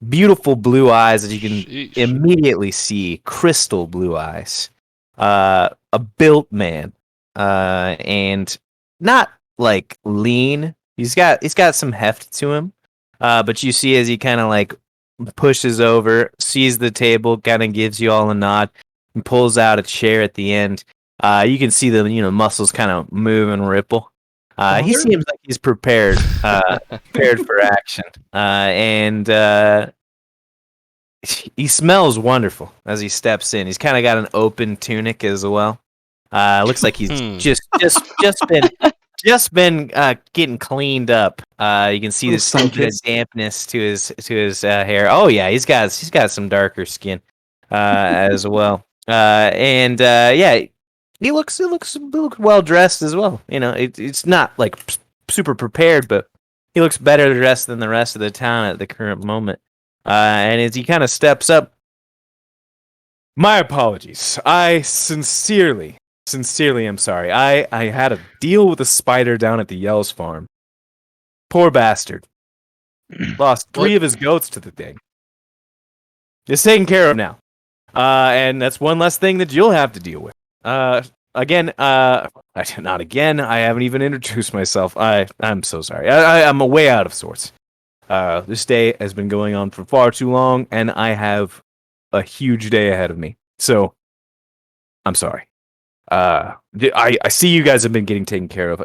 beautiful blue eyes that you can Sheesh. immediately see, crystal blue eyes. A built man, and not like lean. He's got some heft to him, but you see as he kind of like pushes over, sees the table, kind of gives you all a nod, and pulls out a chair at the end. You can see the muscles kind of move and ripple. He Father? seems like he's prepared for action, and he smells wonderful as he steps in. He's kind of got an open tunic as well. Looks like he's just been getting cleaned up. You can see Little there's still a bit of sun-kissed. dampness to his hair. Oh yeah, he's got some darker skin as well. Yeah, he looks well dressed as well. It's not like super prepared, but he looks better dressed than the rest of the town at the current moment. And as he kind of steps up, my apologies. I sincerely am sorry. I had a deal with a spider down at the Yells farm. Poor bastard. Lost 3 of his goats to the thing. It's taken care of now. And that's one less thing that you'll have to deal with. Not again. I haven't even introduced myself. I'm so sorry. I'm way out of sorts. This day has been going on for far too long, and I have a huge day ahead of me. So, I'm sorry. I see you guys have been getting taken care of.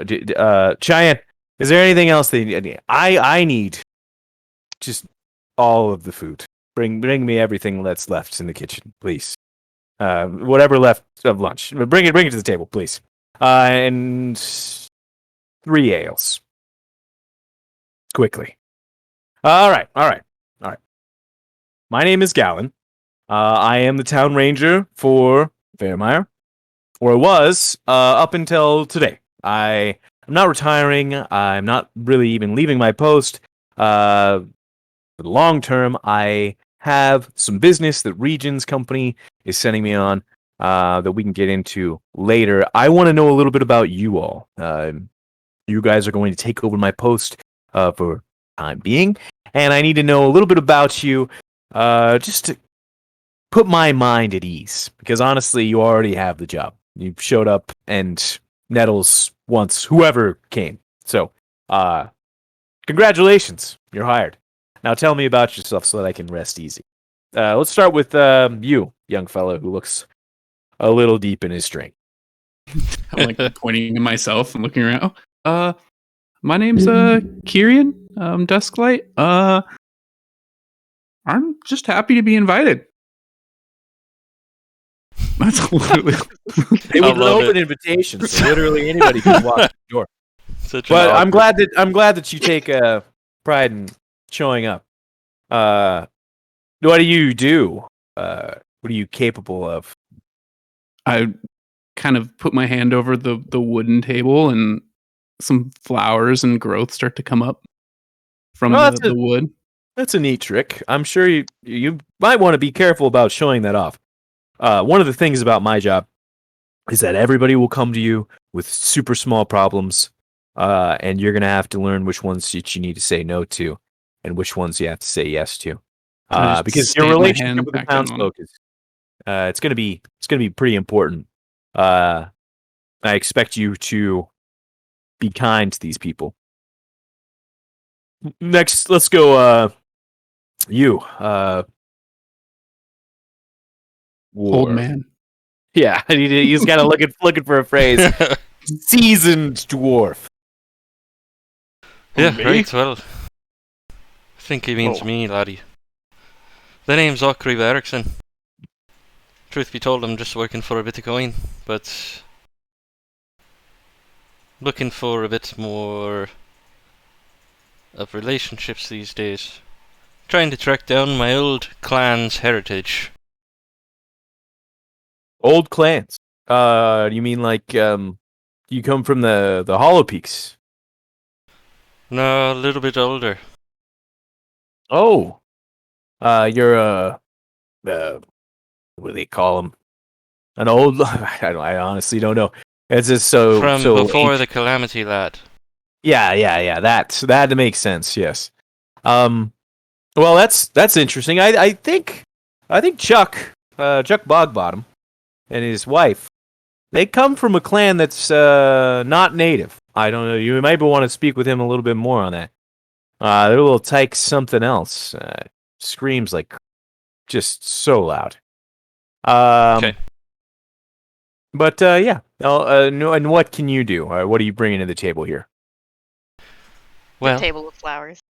Cheyenne, is there anything else that you need? I need just all of the food. Bring me everything that's left in the kitchen, please. Whatever left of lunch. Bring it to the table, please. And 3 ales. Quickly. All right. My name is Gallon. I am the town ranger for Fairmire, or was up until today. I'm not retiring. I'm not really even leaving my post. For the long term, I have some business that Regions Company is sending me on that we can get into later. I want to know a little bit about you all. You guys are going to take over my post for time being, and I need to know a little bit about you just to put my mind at ease, because honestly, you already have the job. You showed up and Nettles wants whoever came. So, congratulations, you're hired. Now tell me about yourself so that I can rest easy. Let's start with you, young fellow who looks a little deep in his drink. I'm like pointing to myself and looking around. My name's Kyrian, Dusklight. I'm just happy to be invited. That's literally. It was an love open it. invitation, so literally anybody could walk through the door. Such an But I'm awkward- glad that you take pride in showing up. What do you do? What are you capable of? I kind of put my hand over the wooden table, and some flowers and growth start to come up from Oh, the wood. That's a neat trick. I'm sure you might want to be careful about showing that off. One of the things about my job is that everybody will come to you with super small problems, and you're gonna have to learn which ones that you need to say no to, and which ones you have to say yes to. I just Because your stamp my relationship hand with the back down on it. townsfolk is it's gonna be pretty important. I expect you to be kind to these people. Next, let's go. You, Old war. man. Yeah, he's kind of looking for a phrase. Seasoned dwarf. yeah, me? right. Well, I think he means Oh. me, laddie. The name's Ochriva Eriksson. Truth be told, I'm just working for a bit of coin, but looking for a bit more of relationships these days. Trying to track down my old clan's heritage. Old clans. You mean like you come from the Hollow Peaks? No, a little bit older. Oh, you're what do they call them? An old. I honestly don't know. It's just From so before ancient. the calamity, lad. Yeah. That makes sense. Yes. Well, that's interesting. I think Chuck Bogbottom and his wife, they come from a clan that's not native. I don't know. You might want to speak with him a little bit more on that. Their little tyke's something else. Screams like just so loud. Okay. But yeah. No, and what can you do? What are you bringing to the table here? Well, A table of flowers.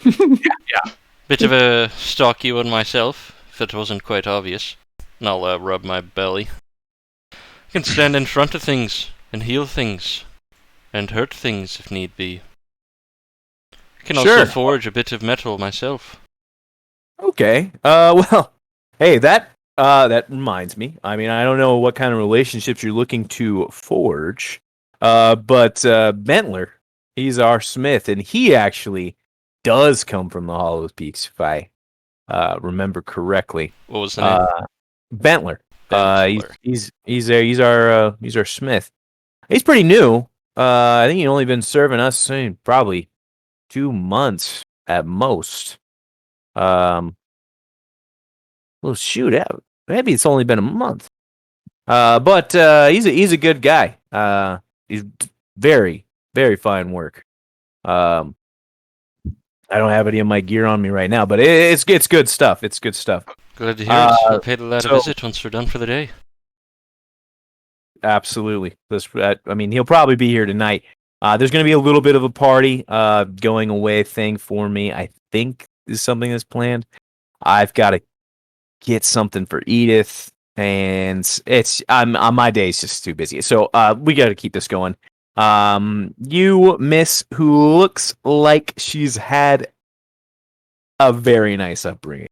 bit of a stocky one myself, if it wasn't quite obvious. And I'll rub my belly. I can stand in front of things, and heal things, and hurt things if need be. I can also Sure. forge a bit of metal myself. Okay. Well, hey, that reminds me. I mean, I don't know what kind of relationships you're looking to forge, but Bentler, he's our smith, and he actually does come from the Hollow Peaks, if I remember correctly. What was the name? Bentler. Bentler. He's our smith. He's pretty new. I think he's only been serving us probably 2 months at most. Well, shoot, maybe it's only been a month. But he's a good guy. He's very, very fine work. I don't have any of my gear on me right now, but it's good stuff. It's good stuff. Glad to hear it. I'll pay the lad a so- visit once we're done for the day. Absolutely. I mean, he'll probably be here tonight. There's going to be a little bit of a party, going away thing for me. I think is something that's planned. I've got to get something for Edith, and my day's just too busy. So we got to keep this going. You miss who looks like she's had a very nice upbringing.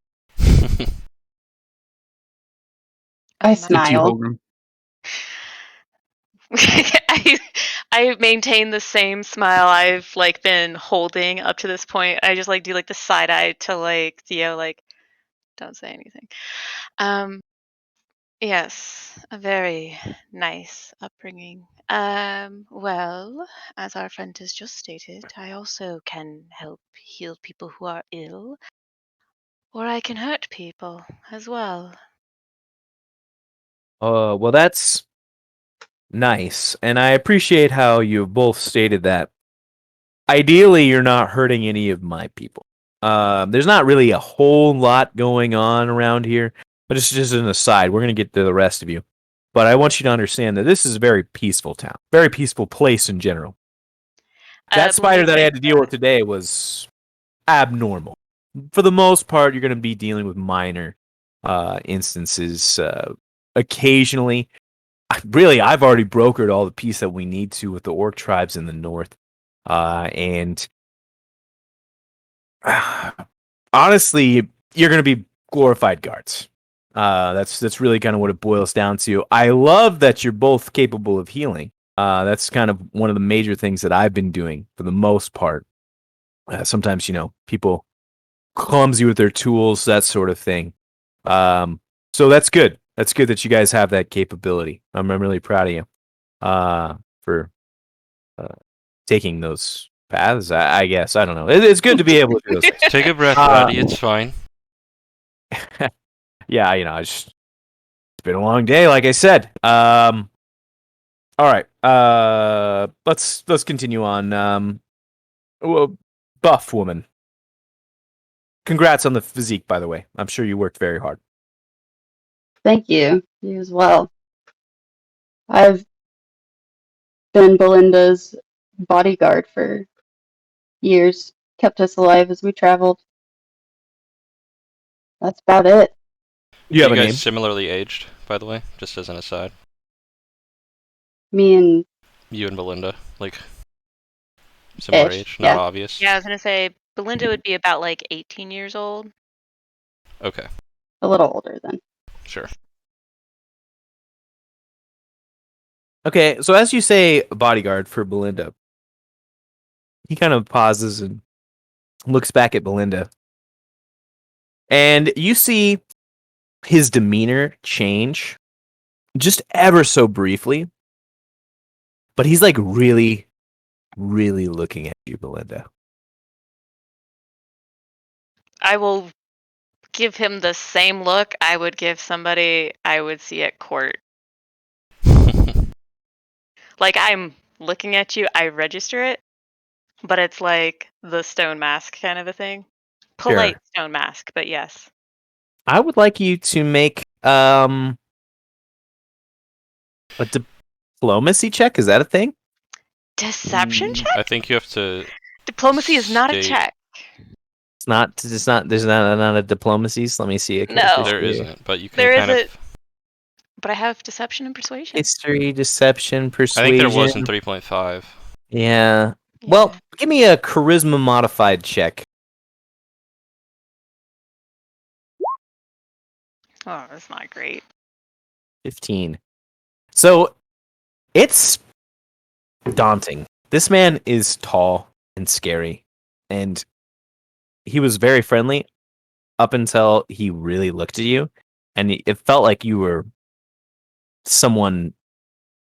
I It's you, smile. Holgrim. I maintain the same smile I've been holding up to this point. I just do the side eye to Theo, don't say anything. Yes, a very nice upbringing. Well, as our friend has just stated, I also can help heal people who are ill, or I can hurt people as well. Well, that's nice, and I appreciate how you both stated that. Ideally, you're not hurting any of my people. There's not really a whole lot going on around here, but it's just an aside. We're going to get to the rest of you. But I want you to understand that this is a very peaceful town, very peaceful place in general. That spider that I had to deal with today was abnormal. For the most part, you're going to be dealing with minor instances occasionally. Really, I've already brokered all the peace that we need to with the orc tribes in the north. And honestly, you're going to be glorified guards. That's really kind of what it boils down to. I love that you're both capable of healing. That's kind of one of the major things that I've been doing for the most part. Sometimes, people clumsy with their tools, that sort of thing. So that's good. That's good that you guys have that capability. I'm really proud of you for taking those paths. I guess I don't know. It's good to be able to do those things. Take a breath, buddy. It's fine. Yeah, it's been a long day, like I said. All right. Let's continue on. Well, buff woman. Congrats on the physique, by the way. I'm sure you worked very hard. Thank you. You as well. I've been Belinda's bodyguard for years, kept us alive as we traveled. That's about it. You have you a guys name? similarly aged, by the way, just as an aside. Me and You and Belinda, like similar Ish, age, not yeah. obvious. Yeah, I was gonna say Belinda would be about like 18 years old. Okay, a little older than. sure. Okay, so as you say bodyguard for Belinda, he kind of pauses and looks back at Belinda. And you see his demeanor change just ever so briefly. But he's like really, really looking at you, Belinda. I will give him the same look I would give somebody I would see at court. Like, I'm looking at you, I register it, but it's like the stone mask kind of a thing. Polite stone mask, but yes. I would like you to make a diplomacy check. Is that a thing? Deception check? I think you have to. Diplomacy is not a state- check. It's not. It's not. There's not a diplomacy. So let me see. No. There isn't, but you can There kind of. isn't. But I have deception and persuasion. History, deception, I persuasion. think there was in 3.5. Yeah. Well, give me a charisma modified check. Oh, that's not great. 15. So it's daunting. This man is tall and scary, and he was very friendly up until he really looked at you, and it felt like you were someone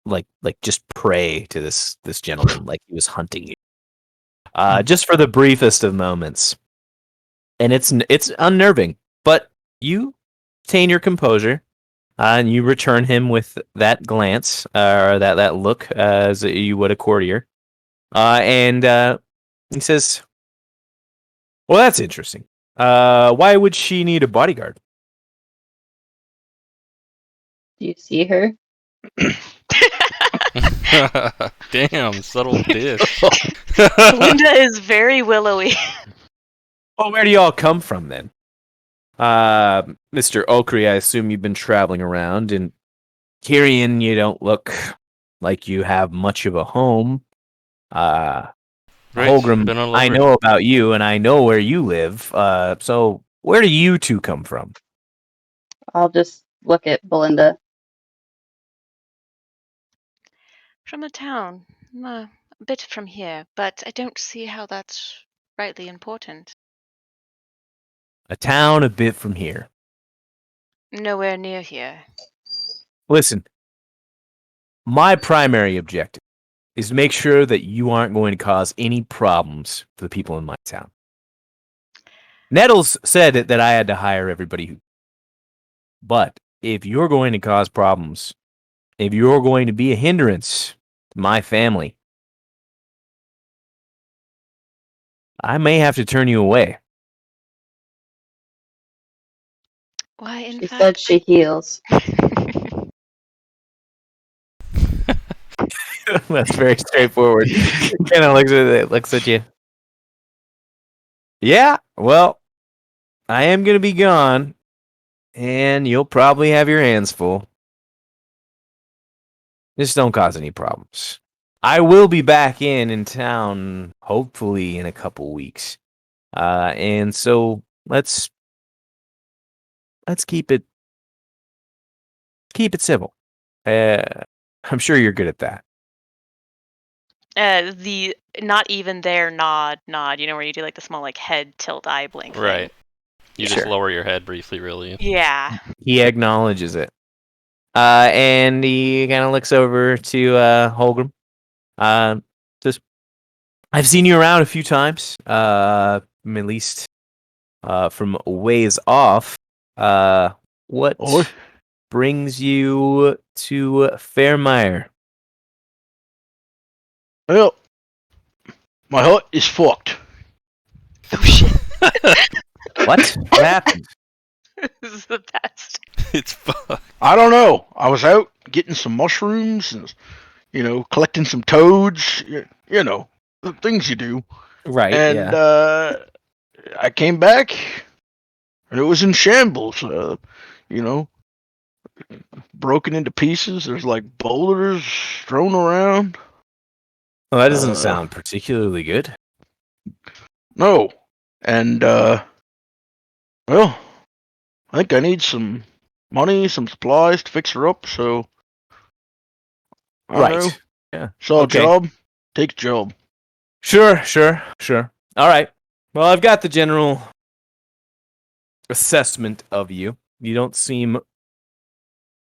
like just prey to this gentleman, like he was hunting you. Just for the briefest of moments, and it's unnerving, but you retain your composure. And you return him with that glance, or that look, as you would a courtier. And he says, "Well, that's interesting. Why would she need a bodyguard?" Do you see her? Damn, subtle diss. Linda is very willowy. Well, where do y'all come from then? Mr. Okri, I assume you've been traveling around, and Tyrion, you don't look like you have much of a home. Right, Holgrim, been all I over. know about you, and I know where you live. So where do you two come from? I'll just look at Belinda. From a town. A bit from here, but I don't see how that's rightly important. A town a bit from here. Nowhere near here. Listen, my primary objective is to make sure that you aren't going to cause any problems for the people in my town. Nettles said that I had to hire everybody who. But if you're going to cause problems, if you're going to be a hindrance to my family, I may have to turn you away. Why, in She fact. said she heals. That's very straightforward. Kind of looks at you. Yeah, well, I am going to be gone, and you'll probably have your hands full. Just don't cause any problems. I will be back in town, hopefully in a couple weeks. And so let's keep it civil. I'm sure you're good at that. The not even there nod. You know where you do like the small like head tilt eye blink thing. Right. You just Sure. lower your head briefly, really. Yeah. He acknowledges it. And he kind of looks over to Holgram. Just, I've seen you around a few times. At least from ways off. What Oi. brings you to Fairmire? Well, my hut is fucked. Oh shit. What happened? This is the best. It's fucked. I don't know. I was out getting some mushrooms and, collecting some toads. The things you do. Right. And I came back, and it was in shambles. Broken into pieces. There's like boulders thrown around. Well, that doesn't sound particularly good. No. And, well, I think I need some money, some supplies to fix her up, so. I don't know. Yeah. Saw Okay. a job, take a job. Sure. All right. Well, I've got the general assessment of you. You don't seem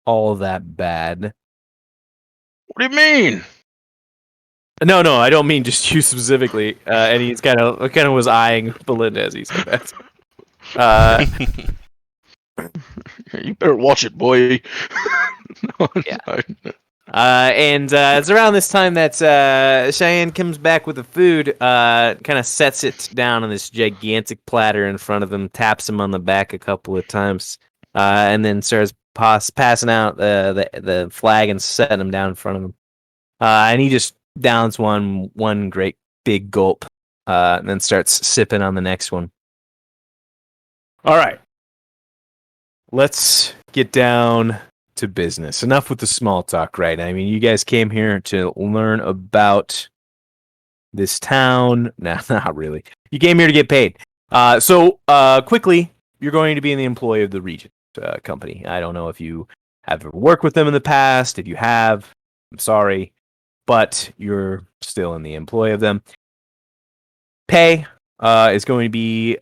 all that bad. What do you mean? No, I don't mean just you specifically. And he's kind of was eyeing Belinda as he said that. You better watch it, boy. No, Yeah. I- And it's around this time that Cheyenne comes back with the food, kind of sets it down on this gigantic platter in front of him, taps him on the back a couple of times, and then starts passing out the flag and setting him down in front of him. And he just downs one great big gulp, and then starts sipping on the next one. All right. Let's get down to business. Enough with the small talk, right? I mean, you guys came here to learn about this town. Nah, not really. You came here to get paid. So quickly, you're going to be in the employ of the Regent company. I don't know if you have ever worked with them in the past. If you have, I'm sorry, but you're still in the employ of them. Pay is going to be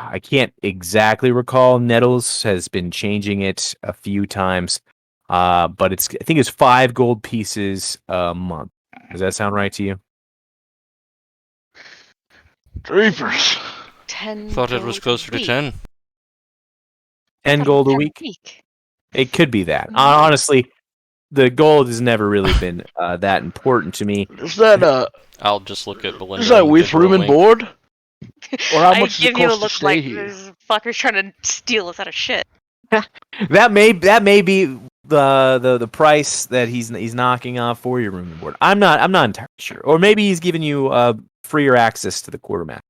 I can't exactly recall. Nettles has been changing it a few times, but I think it's 5 gold pieces a month. Does that sound right to you? Dreepers. 10. Thought it was gold closer a to week. 10. 10 Thought it gold a was 10 week? It could be that. Mhm. Honestly, the gold has never really been that important to me. Is that I'll just look at Belinda. is that and with give her a room and wink. board? Or how I much does it give you a cost to look stay like here? this fucker's trying to steal us out of shit. That may be the price that he's knocking off for your room and board. I'm not entirely sure. Or maybe he's giving you freer access to the quartermaster.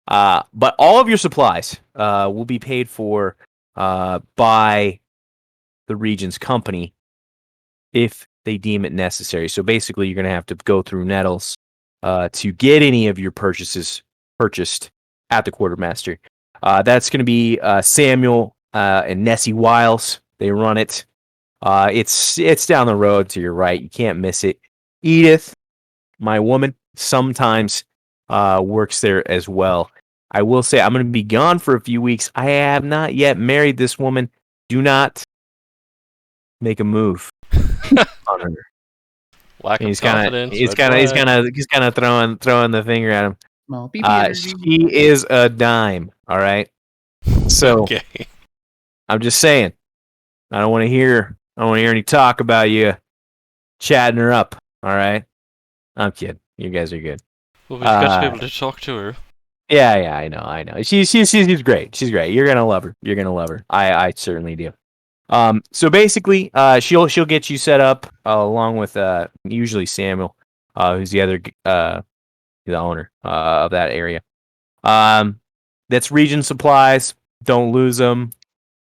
But all of your supplies will be paid for by the Regent's company if they deem it necessary. So basically, you're going to have to go through Nettles to get any of your purchases purchased at the quartermaster. That's going to be Samuel and Nessie Wiles. They run it. It's down the road to your right. You can't miss it. Edith, my woman, sometimes works there as well. I will say I'm going to be gone for a few weeks. I have not yet married this woman. Do not make a move on her. Lack And of confidence. he's kind of throwing the finger at him. Small BB energy. She is a dime. All right. So Okay. I'm just saying. I don't want to hear any talk about you chatting her up. All right. I'm kidding. You guys are good. Well, we've got to be able to talk to her. Yeah, I know. She's great. She's great. You're gonna love her. I certainly do. So basically, she'll get you set up along with usually Samuel, who's the other the owner of that area. That's Region supplies. Don't lose them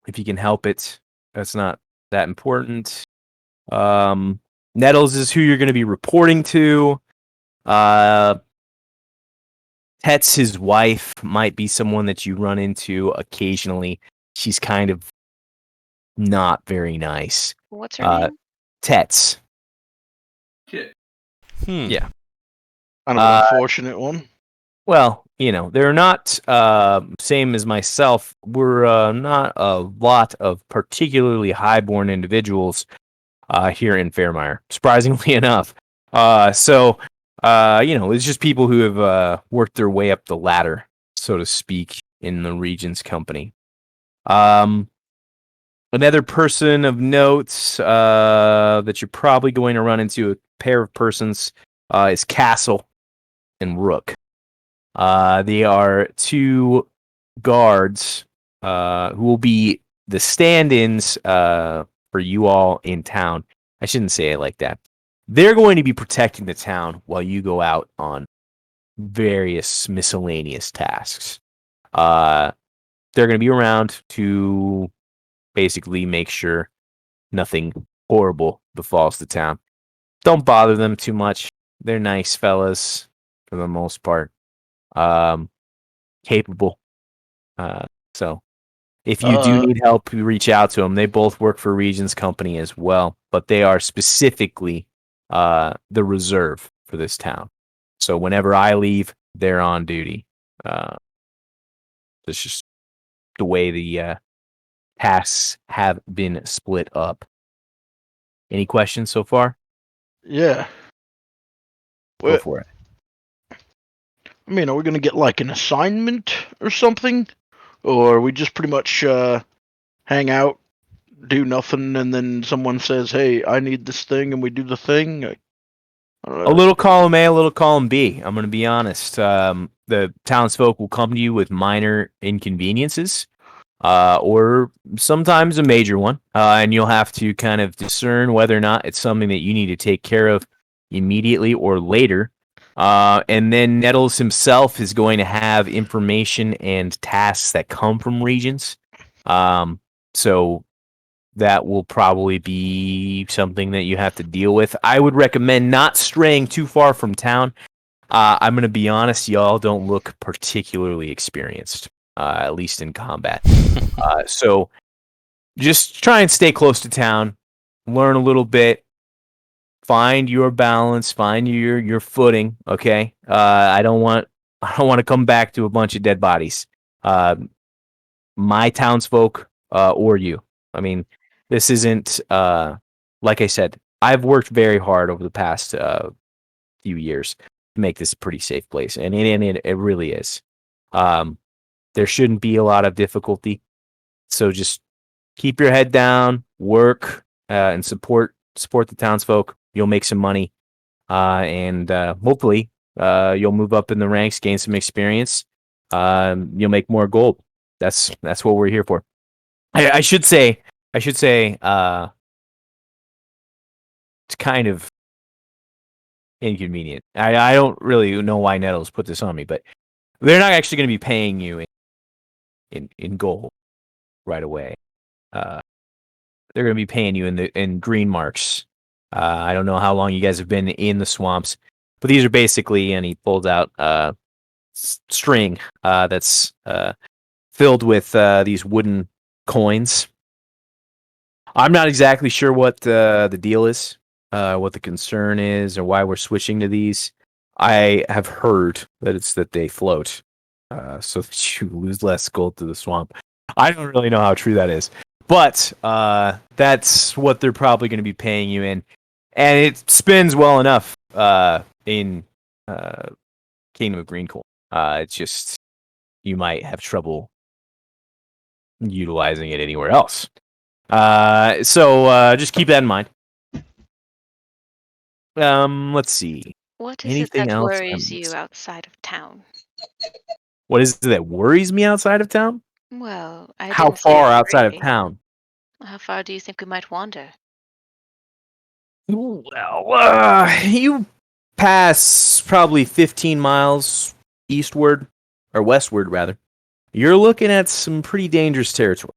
if you can help it. That's not that important. Nettles is who you're going to be reporting to. Tet's his wife might be someone that you run into occasionally. She's kind of not very nice. What's her name? Tets. Yeah. Kind of an unfortunate one. Well, they're not same as myself. We're not a lot of particularly highborn individuals here in Fairmire, surprisingly enough. So it's just people who have worked their way up the ladder, so to speak, in the Regent's company. Another person of note that you're probably going to run into, a pair of persons, is Castle and Rook. They are two guards who will be the stand-ins for you all in town. I shouldn't say it like that. They're going to be protecting the town while you go out on various miscellaneous tasks. They're going to be around to basically make sure nothing horrible befalls the town. Don't bother them too much. They're nice fellas for the most part. Capable. So if you do need help, you reach out to them. They both work for Regent's company as well, but they are specifically the reserve for this town. So whenever I leave, they're on duty. It's just the way the tasks have been split up. Any questions so far? Yeah. Go for it. I mean, are we going to get like an assignment or something? Or we just pretty much hang out, do nothing, and then someone says, hey, I need this thing, and we do the thing? I don't know. A little column A, a little column B. I'm going to be honest. The townsfolk will come to you with minor inconveniences, or sometimes a major one, and you'll have to kind of discern whether or not it's something that you need to take care of immediately or later. And then Nettles himself is going to have information and tasks that come from Regents. So that will probably be something that you have to deal with. I would recommend not straying too far from town. I'm going to be honest, y'all don't look particularly experienced, at least in combat. So just try and stay close to town, learn a little bit, find your balance, find your footing. Okay, I don't want to come back to a bunch of dead bodies. My townsfolk or you. I mean, this isn't like I said. I've worked very hard over the past few years to make this a pretty safe place, and it really is. There shouldn't be a lot of difficulty, so just keep your head down, work, and support the townsfolk. You'll make some money, and hopefully you'll move up in the ranks, gain some experience. You'll make more gold. That's what we're here for. I should say it's kind of inconvenient. I don't really know why Nettles put this on me, but they're not actually going to be paying you in gold right away. They're going to be paying you in green marks. I don't know how long you guys have been in the swamps, but these are basically, and he pulled out string that's filled with these wooden coins. I'm not exactly sure what the deal is, what the concern is, or why we're switching to these. I have heard that it's that they float, so that you lose less gold to the swamp. I don't really know how true that is, but that's what they're probably going to be paying you in, and it spins well enough in Kingdom of Greencoin. It's just you might have trouble utilizing it anywhere else. So just keep that in mind. Let's see. What is Anything it that else worries I'm you missing? outside of town? What is it that worries me outside of town? Well, I How didn't say far outside of afraid. town? How far do you think we might wander? Well, you pass probably 15 miles eastward, or westward rather. You're looking at some pretty dangerous territory.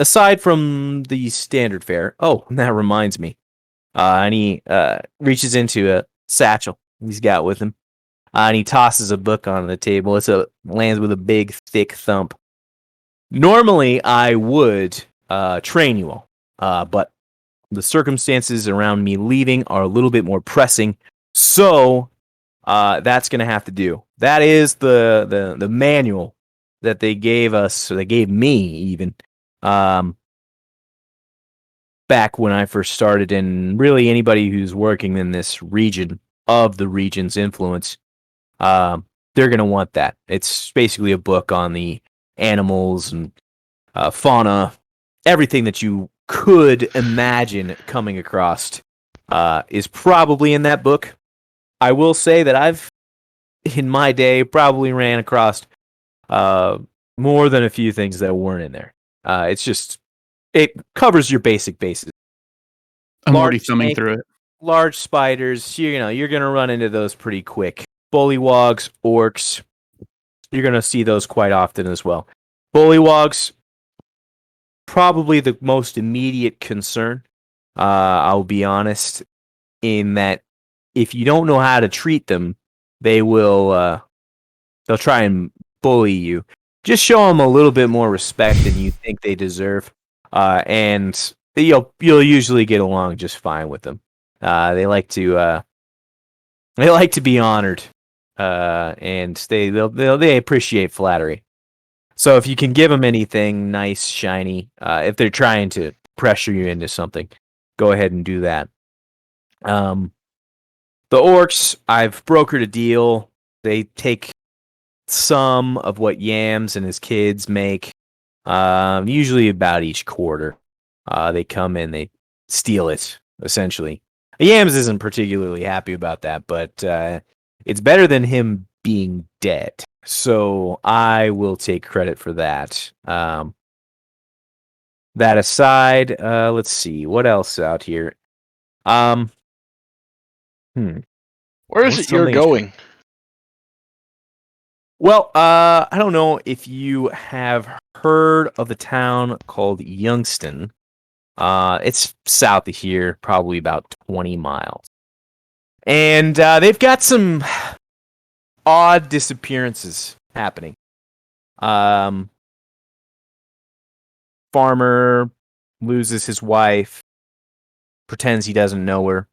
aside from the standard fare, that reminds me. And he reaches into a satchel he's got with him, and he tosses a book on the table. Lands with a big, thick thump. Normally, I would train you all, but the circumstances around me leaving are a little bit more pressing, so that's going to have to do. That is the manual that they gave us, or they gave me even, back when I first started, and really anybody who's working in this region of the region's influence, they're going to want that. It's basically a book on the animals and fauna, everything that you could imagine coming across is probably in that book. I will say that I've, in my day, probably ran across more than a few things that weren't in there. It covers your basic bases. I'm already Large thumbing snake, through it. Large spiders, you're going to run into those pretty quick. Bullywugs, orcs, you're going to see those quite often as well. Bullywugs, probably the most immediate concern. I'll be honest, in that if you don't know how to treat them, they'll try and bully you. Just show them a little bit more respect than you think they deserve, and you'll usually get along just fine with them. They like to be honored, and they appreciate flattery. So if you can give them anything nice, shiny, if they're trying to pressure you into something, go ahead and do that. The orcs, I've brokered a deal. They take some of what Yams and his kids make, usually about each quarter. They come in, they steal it, essentially. Yams isn't particularly happy about that, but it's better than him being dead. So I will take credit for that. That aside, let's see what else out here. Where is What's it you're something- going? Well, I don't know if you have heard of the town called Youngston. It's south of here, probably about 20 miles. And they've got some odd disappearances happening. Farmer loses his wife, pretends he doesn't know her.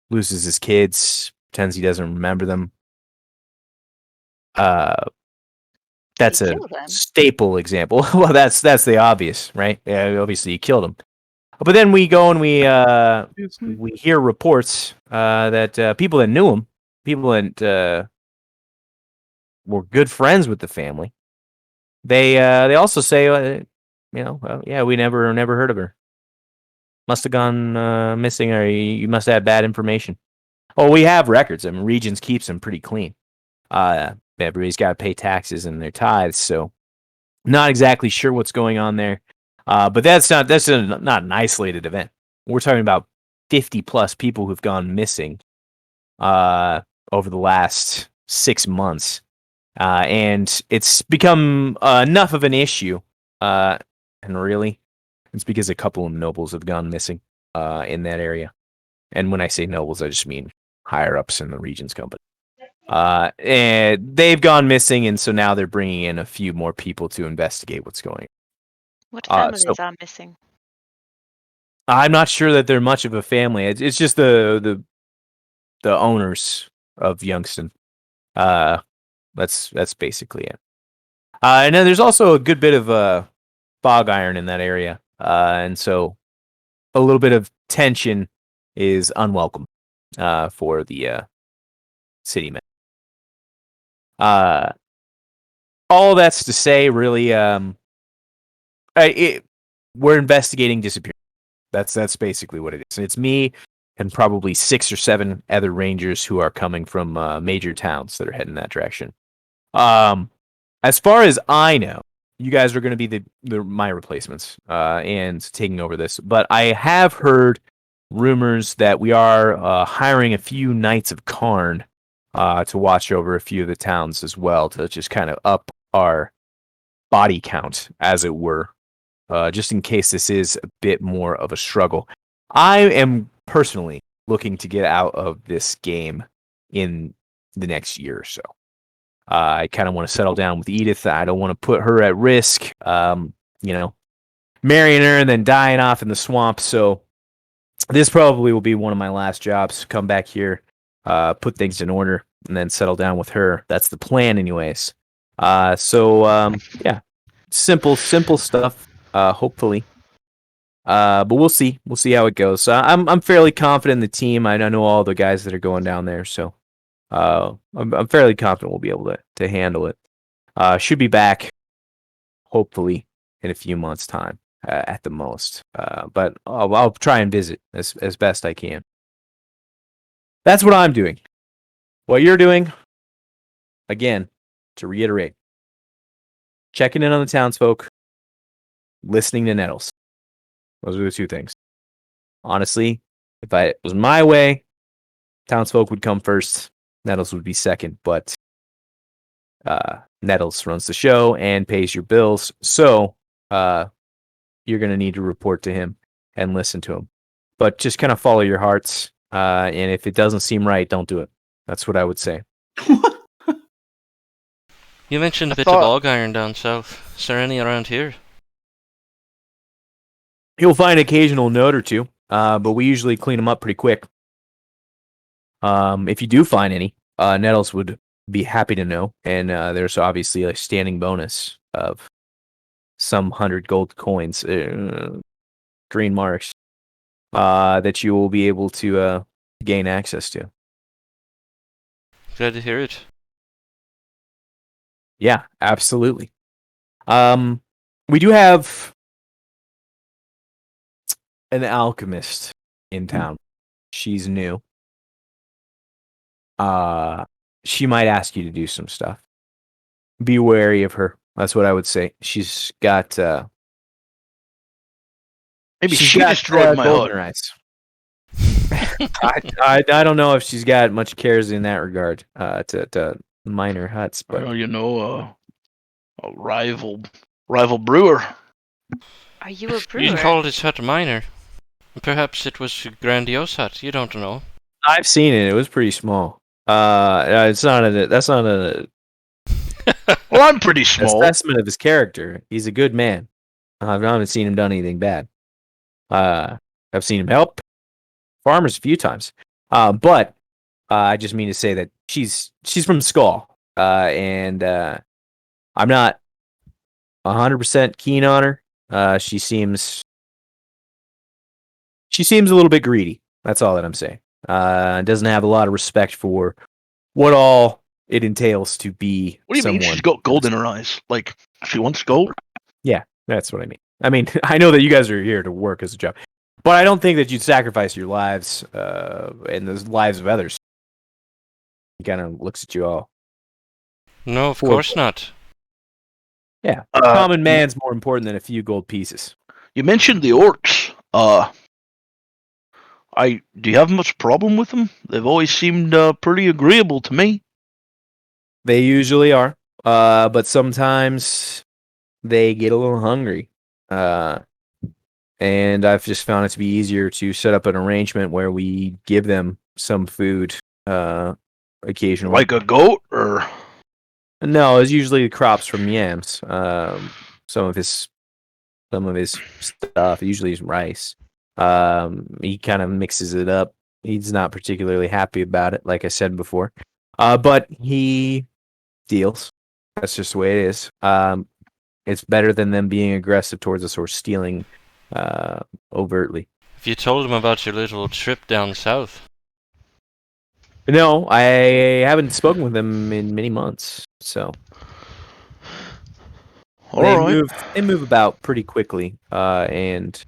Loses his kids, pretends he doesn't remember them. That's He a killed them. staple example. Well, that's the obvious, right? Yeah, obviously he killed him. But then we go and we hear reports that people that knew him, people that were good friends with the family, they also say, well, yeah, we never heard of her. Must have gone missing, or you must have had bad information. Oh, we have records. I mean, Regions keeps them pretty clean. Everybody's got to pay taxes and their tithes, so not exactly sure what's going on there. But that's not an isolated event. We're talking about 50 plus people who've gone missing over the last 6 months, and it's become enough of an issue. And really, it's because a couple of nobles have gone missing in that area. And when I say nobles, I just mean higher ups in the Regions company. And they've gone missing, and so now they're bringing in a few more people to investigate what's going on. What families so- are missing? I'm not sure that they're much of a family. It's just the owners of Youngston. That's basically it. And then there's also a good bit of fog iron in that area, and so a little bit of tension is unwelcome for the city men. All that's to say, really, we're investigating disappearance. That's basically what it is. It's me and probably 6 or 7 other rangers who are coming from major towns that are heading that direction. As far as I know, you guys are going to be my replacements and taking over this. But I have heard rumors that we are hiring a few Knights of Karn to watch over a few of the towns as well, to just kind of up our body count, as it were, just in case this is a bit more of a struggle. I am personally looking to get out of this game in the next year or so. I kind of want to settle down with Edith. I don't want to put her at risk, marrying her and then dying off in the swamp. So this probably will be one of my last jobs. Come back here, put things in order, and then settle down with her. That's the plan, anyways. Yeah, simple stuff. Hopefully, but we'll see. We'll see how it goes. I'm fairly confident in the team. I know all the guys that are going down there, so I'm fairly confident we'll be able to handle it. Should be back, hopefully, in a few months' time at the most. But I'll try and visit as best I can. That's what I'm doing. What you're doing, again, to reiterate, checking in on the townsfolk, listening to Nettles. Those are the two things. Honestly, if it was my way, townsfolk would come first, Nettles would be second, but Nettles runs the show and pays your bills, so you're going to need to report to him and listen to him. But just kind of follow your hearts, and if it doesn't seem right, don't do it. That's what I would say. You mentioned a bit of bog iron down south. Is there any around here? You'll find an occasional note or two, but we usually clean them up pretty quick. If you do find any, Nettles would be happy to know, and there's obviously a standing bonus of some 100 gold coins, green marks, that you will be able to gain access to. Glad to hear it. Yeah, absolutely. We do have an alchemist in town. She's new. She might ask you to do some stuff. Be wary of her. That's what I would say. She's got Maybe she's she got, destroyed my gold in hut. her eyes. I don't know if she's got much cares in that regard to minor huts, but Well, a rival brewer. Are you a brewer? You called his hut minor. Perhaps it was a grandiose hut. You don't know. I've seen it. It was pretty small. That's not a Well, I'm pretty small. assessment of his character. He's a good man. I haven't seen him done anything bad. I've seen him help farmers a few times. But I just mean to say that she's from Skull, and I'm not 100% keen on her. She seems a little bit greedy. That's all that I'm saying. Doesn't have a lot of respect for what all it entails to be What do you someone. mean she's got gold in her eyes? Like, she wants gold? Yeah, that's what I mean. I mean, I know that you guys are here to work as a job, but I don't think that you'd sacrifice your lives and the lives of others. He kind of looks at you all. No, of course not. Yeah, common man's more important than a few gold pieces. You mentioned the orcs. Do you have much problem with them? They've always seemed pretty agreeable to me. They usually are, but sometimes they get a little hungry. And I've just found it to be easier to set up an arrangement where we give them some food occasionally. Like a goat, or? No, it's usually crops from yams. Some of his stuff, usually is rice. He kind of mixes it up. He's not particularly happy about it, like I said before. But he deals. That's just the way it is. It's better than them being aggressive towards us or stealing overtly. Have you told him about your little trip down south? No, I haven't spoken with them in many months. So they move about pretty quickly, and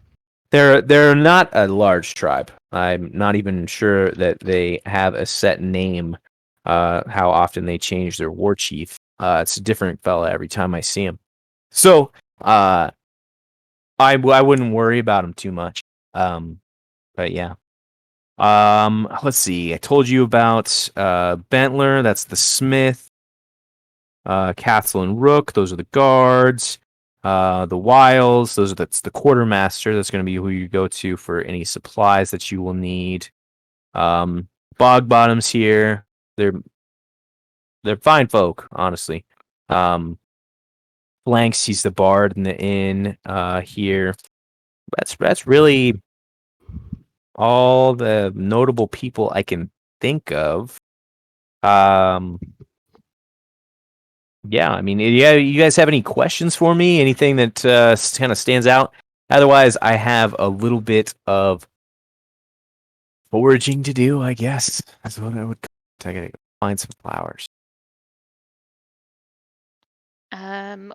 they're not a large tribe. I'm not even sure that they have a set name. How often they change their war chief? It's a different fella every time I see him. So I wouldn't worry about him too much. But yeah. Let's see. I told you about Bentler. That's the smith. Castle and Rook, those are the guards. The Wiles, that's the quartermaster. That's going to be who you go to for any supplies that you will need. Bog Bottoms here. They're fine folk, honestly. Blanks, he's the bard in the inn here. That's really all the notable people I can think of. Yeah, I mean, yeah, you guys have any questions for me? Anything that kind of stands out? Otherwise, I have a little bit of foraging to do, I guess. That's what I would. I gotta go find some flowers.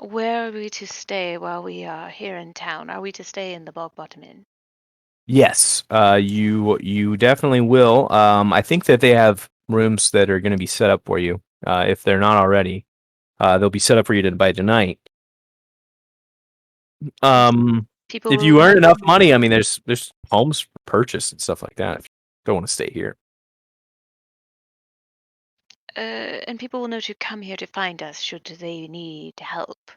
Where are we to stay while we are here in town? Are we to stay in the Bog Bottom Inn? Yes, you definitely will. I think that they have rooms that are going to be set up for you. If they're not already, they'll be set up for you by tonight. People If will you earn know- enough money, I mean, there's homes for purchase and stuff like that. If you don't want to stay here, and people will know to come here to find us should they need help.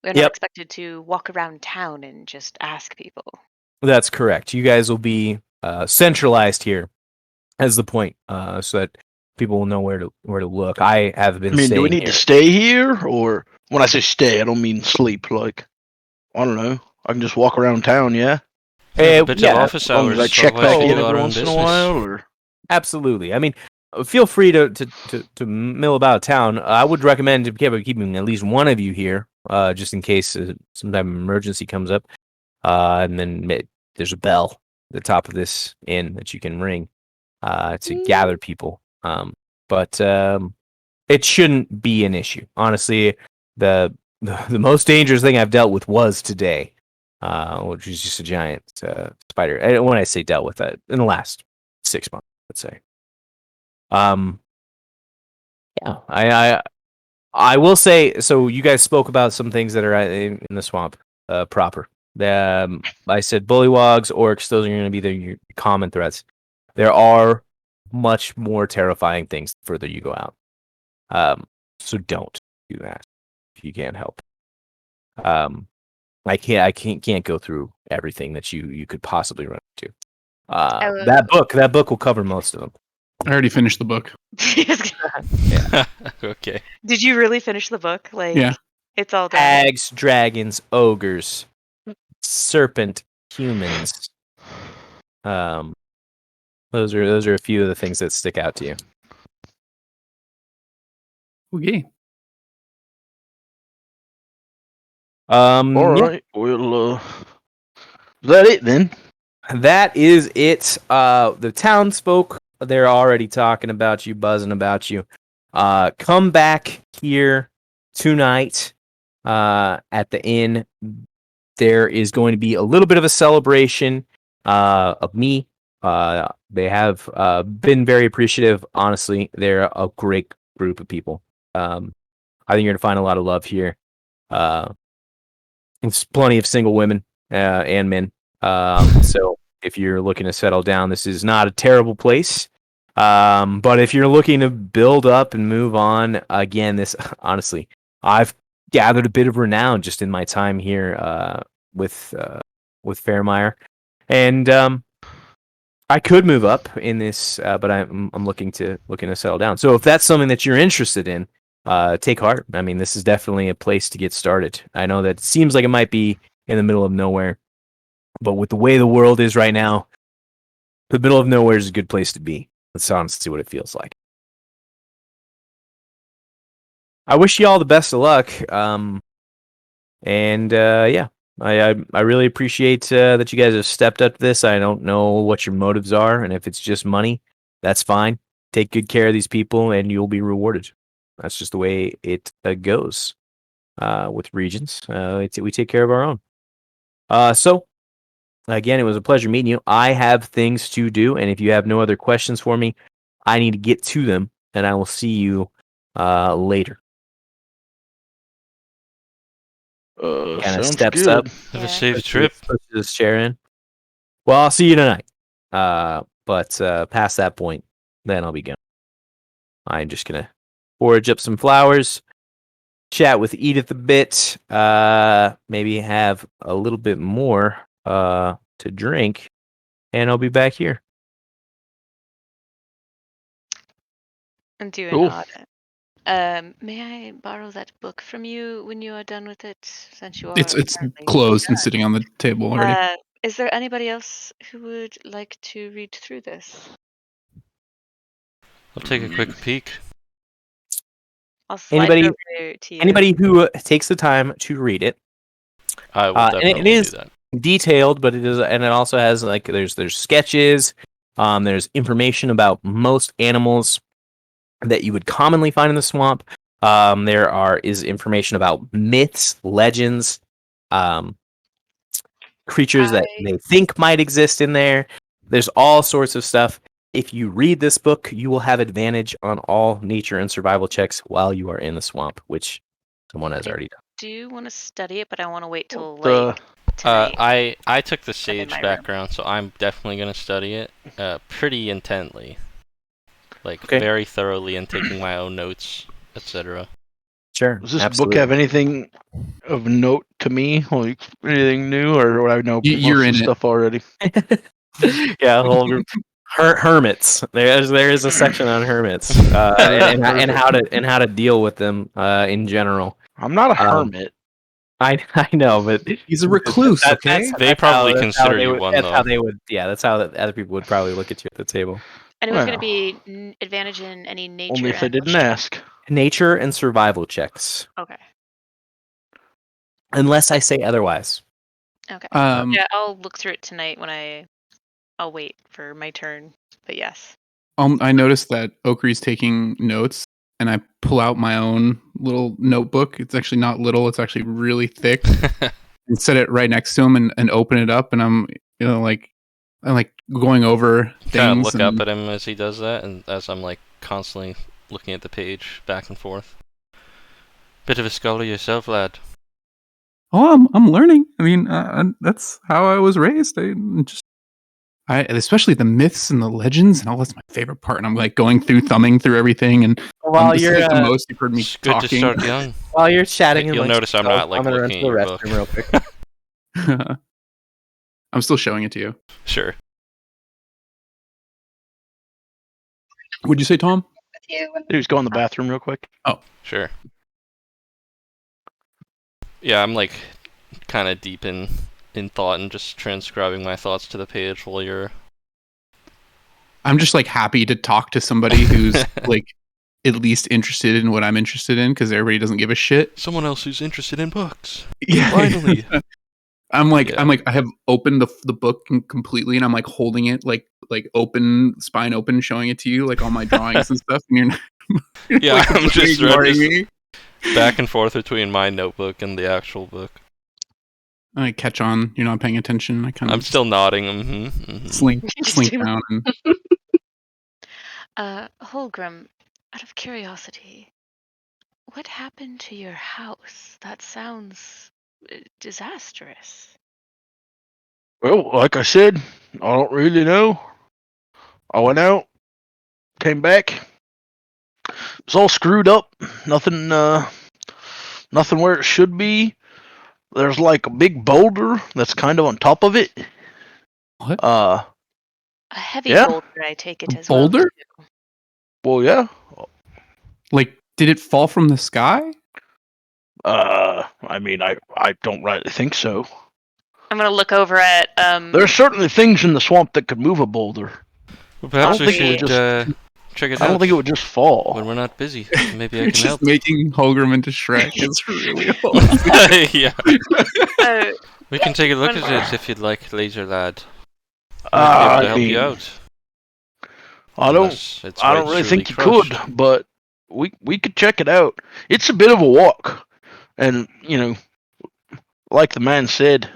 We're not Yep. expected to walk around town and just ask people. that's correct. You guys will be centralized here, as the point, so that people will know where to look. I have been. I mean, do we staying need here. to stay here, or when I say stay, I don't mean sleep. Like, I don't know. I can just walk around town, yeah. Yeah, a bit yeah, of office As long hours. as I check otherwise back we in go out every on once in a business. while, or Absolutely. I mean, feel free to mill about town. I would recommend keeping at least one of you here, just in case some type of emergency comes up. And then there's a bell at the top of this inn that you can ring to gather people. But it shouldn't be an issue. Honestly, the most dangerous thing I've dealt with was today, which is just a giant spider. And when I say dealt with that, in the last 6 months, let's say. Yeah, I will say. So you guys spoke about some things that are in the swamp proper. I said bullywogs, orcs. Those are going to be your common threats. There are much more terrifying things the further you go out. So don't do that if you can't help. I can't go through everything that you could possibly run into. That book will cover most of them. I already finished the book. Okay. Did you really finish the book? Like, Yeah. it's all done. Hags, dragons, ogres, serpent, humans. Those are a few of the things that stick out to you. Okay. all Yeah, right. Well, is that it then? that is it. The townsfolk, they're already talking about you, buzzing about you. Come back here tonight at the inn. There is going to be a little bit of a celebration of me. They have been very appreciative. Honestly, they're a great group of people. I think you're going to find a lot of love here. There's plenty of single women and men. So if you're looking to settle down, this is not a terrible place. But if you're looking to build up and move on, again, this honestly, I've gathered a bit of renown just in my time here with Fairmire, and I could move up in this, but I'm looking to settle down. So if that's something that you're interested in, take heart. I mean, this is definitely a place to get started. I know that it seems like it might be in the middle of nowhere, but with the way the world is right now, the middle of nowhere is a good place to be. Let's honestly see what it feels like. I wish you all the best of luck. Yeah, I really appreciate that you guys have stepped up to this. I don't know what your motives are, and if it's just money, that's fine. Take good care of these people, and you'll be rewarded. That's just the way it goes with regions. We take care of our own. So, again, it was a pleasure meeting you. I have things to do, and if you have no other questions for me, I need to get to them, and I will see you later. Kind of Sounds steps good. up. Have Yeah. a safe trip. Pushes his chair in. Well, I'll see you tonight. But past that point, then I'll be gone. I'm just gonna forage up some flowers, chat with Edith a bit, maybe have a little bit more to drink, and I'll be back here. And do an Cool. audit. May I borrow that book from you when you are done with it? Since you are It's apparently closed and done. sitting on the table already. Is there anybody else who would like to read through this? I'll take a quick peek. I'll slide it over to you. Anybody who takes the time to read it. I will And definitely it is do that. detailed, but it is, and it also has like there's sketches, there's information about most animals that you would commonly find in the swamp. Is information about myths, legends, creatures that they think might exist in there. There's all sorts of stuff. If you read this book, you will have advantage on all nature and survival checks while you are in the swamp, which someone has already done. Do you want to study it, but I want to wait till The- like tonight. I took the in sage my room. background, so I'm definitely gonna study it pretty intently, like Okay. very thoroughly, and taking my own notes, etc. Sure. Does this absolutely. book have anything of note to me? Like anything new, or would I know You're most of in the it. stuff already? Yeah, a whole group. Hermits. There is a section on hermits and how to deal with them in general. I'm not a hermit. I know, but He's a recluse, okay? They probably that's how consider they you would- one, That's how though. they would. Yeah, that's how other people would probably look at you at the table. And it was going to Well, be advantage in any nature. Only if I and didn't check. ask. Nature and survival checks, Okay. unless I say otherwise. Okay. Um, Yeah, I'll look through it tonight I'll wait for my turn. But yes. I noticed that Okri's taking notes, and I pull out my own little notebook. It's actually not little; it's actually really thick. And set it right next to him, and open it up, and I'm going over things. Kind of look and, up at him as he does that, and as I'm like constantly looking at the page back and forth. Bit of a scholar yourself, lad. Oh, I'm learning. I mean, that's how I was raised. Especially the myths and the legends and all. That's my favorite part. And I'm like thumbing through everything. And While this is you're like the most you've heard me It's good to talking. start young. while you're chatting, You'll notice I'm not, like, I'm gonna run looking to the at your restroom real quick. I'm still showing it to you. Sure. Would you say, Tom? With you. He was going to the bathroom real quick. Sure. Yeah, I'm like kind of deep in thought and just transcribing my thoughts to the page while you're. I'm just like happy to talk to somebody who's like at least interested in what I'm interested in, because everybody doesn't give a shit. Someone else who's interested in books. Yeah, Finally. I'm like Yeah. I have opened the book completely, and I'm like holding it like open, spine open, showing it to you, like all my drawings and stuff. And you're not, Yeah, like, I'm just ignoring me. back and forth between my notebook and the actual book. I catch on. You're not paying attention. I kind I'm of still nodding. Mm-hmm. slink down. And Holgrim, out of curiosity, what happened to your house? That sounds disastrous. Well, like I said, I don't really know. I went out, came back. It's all screwed up. Nothing where it should be. There's like a big boulder that's kind of on top of it. What? A heavy Yeah. boulder, I take it A as boulder? well. Well, yeah. like, did it fall from the sky? I mean, I don't rightly think so. I'm gonna look over at There's certainly things in the swamp that could move a boulder. Well, perhaps I we don't think it would should check it I out don't think it would just fall. when we're not busy. Maybe I You're can just help. making Holgrim into Shrek. It's really hard. Yeah. uh, We can take a look at it if you'd like, Laser Lad. Might be able to I help mean, you out. I don't Unless it's I don't right really truly think you crushed. could, but we could check it out. It's a bit of a walk, and like the man said,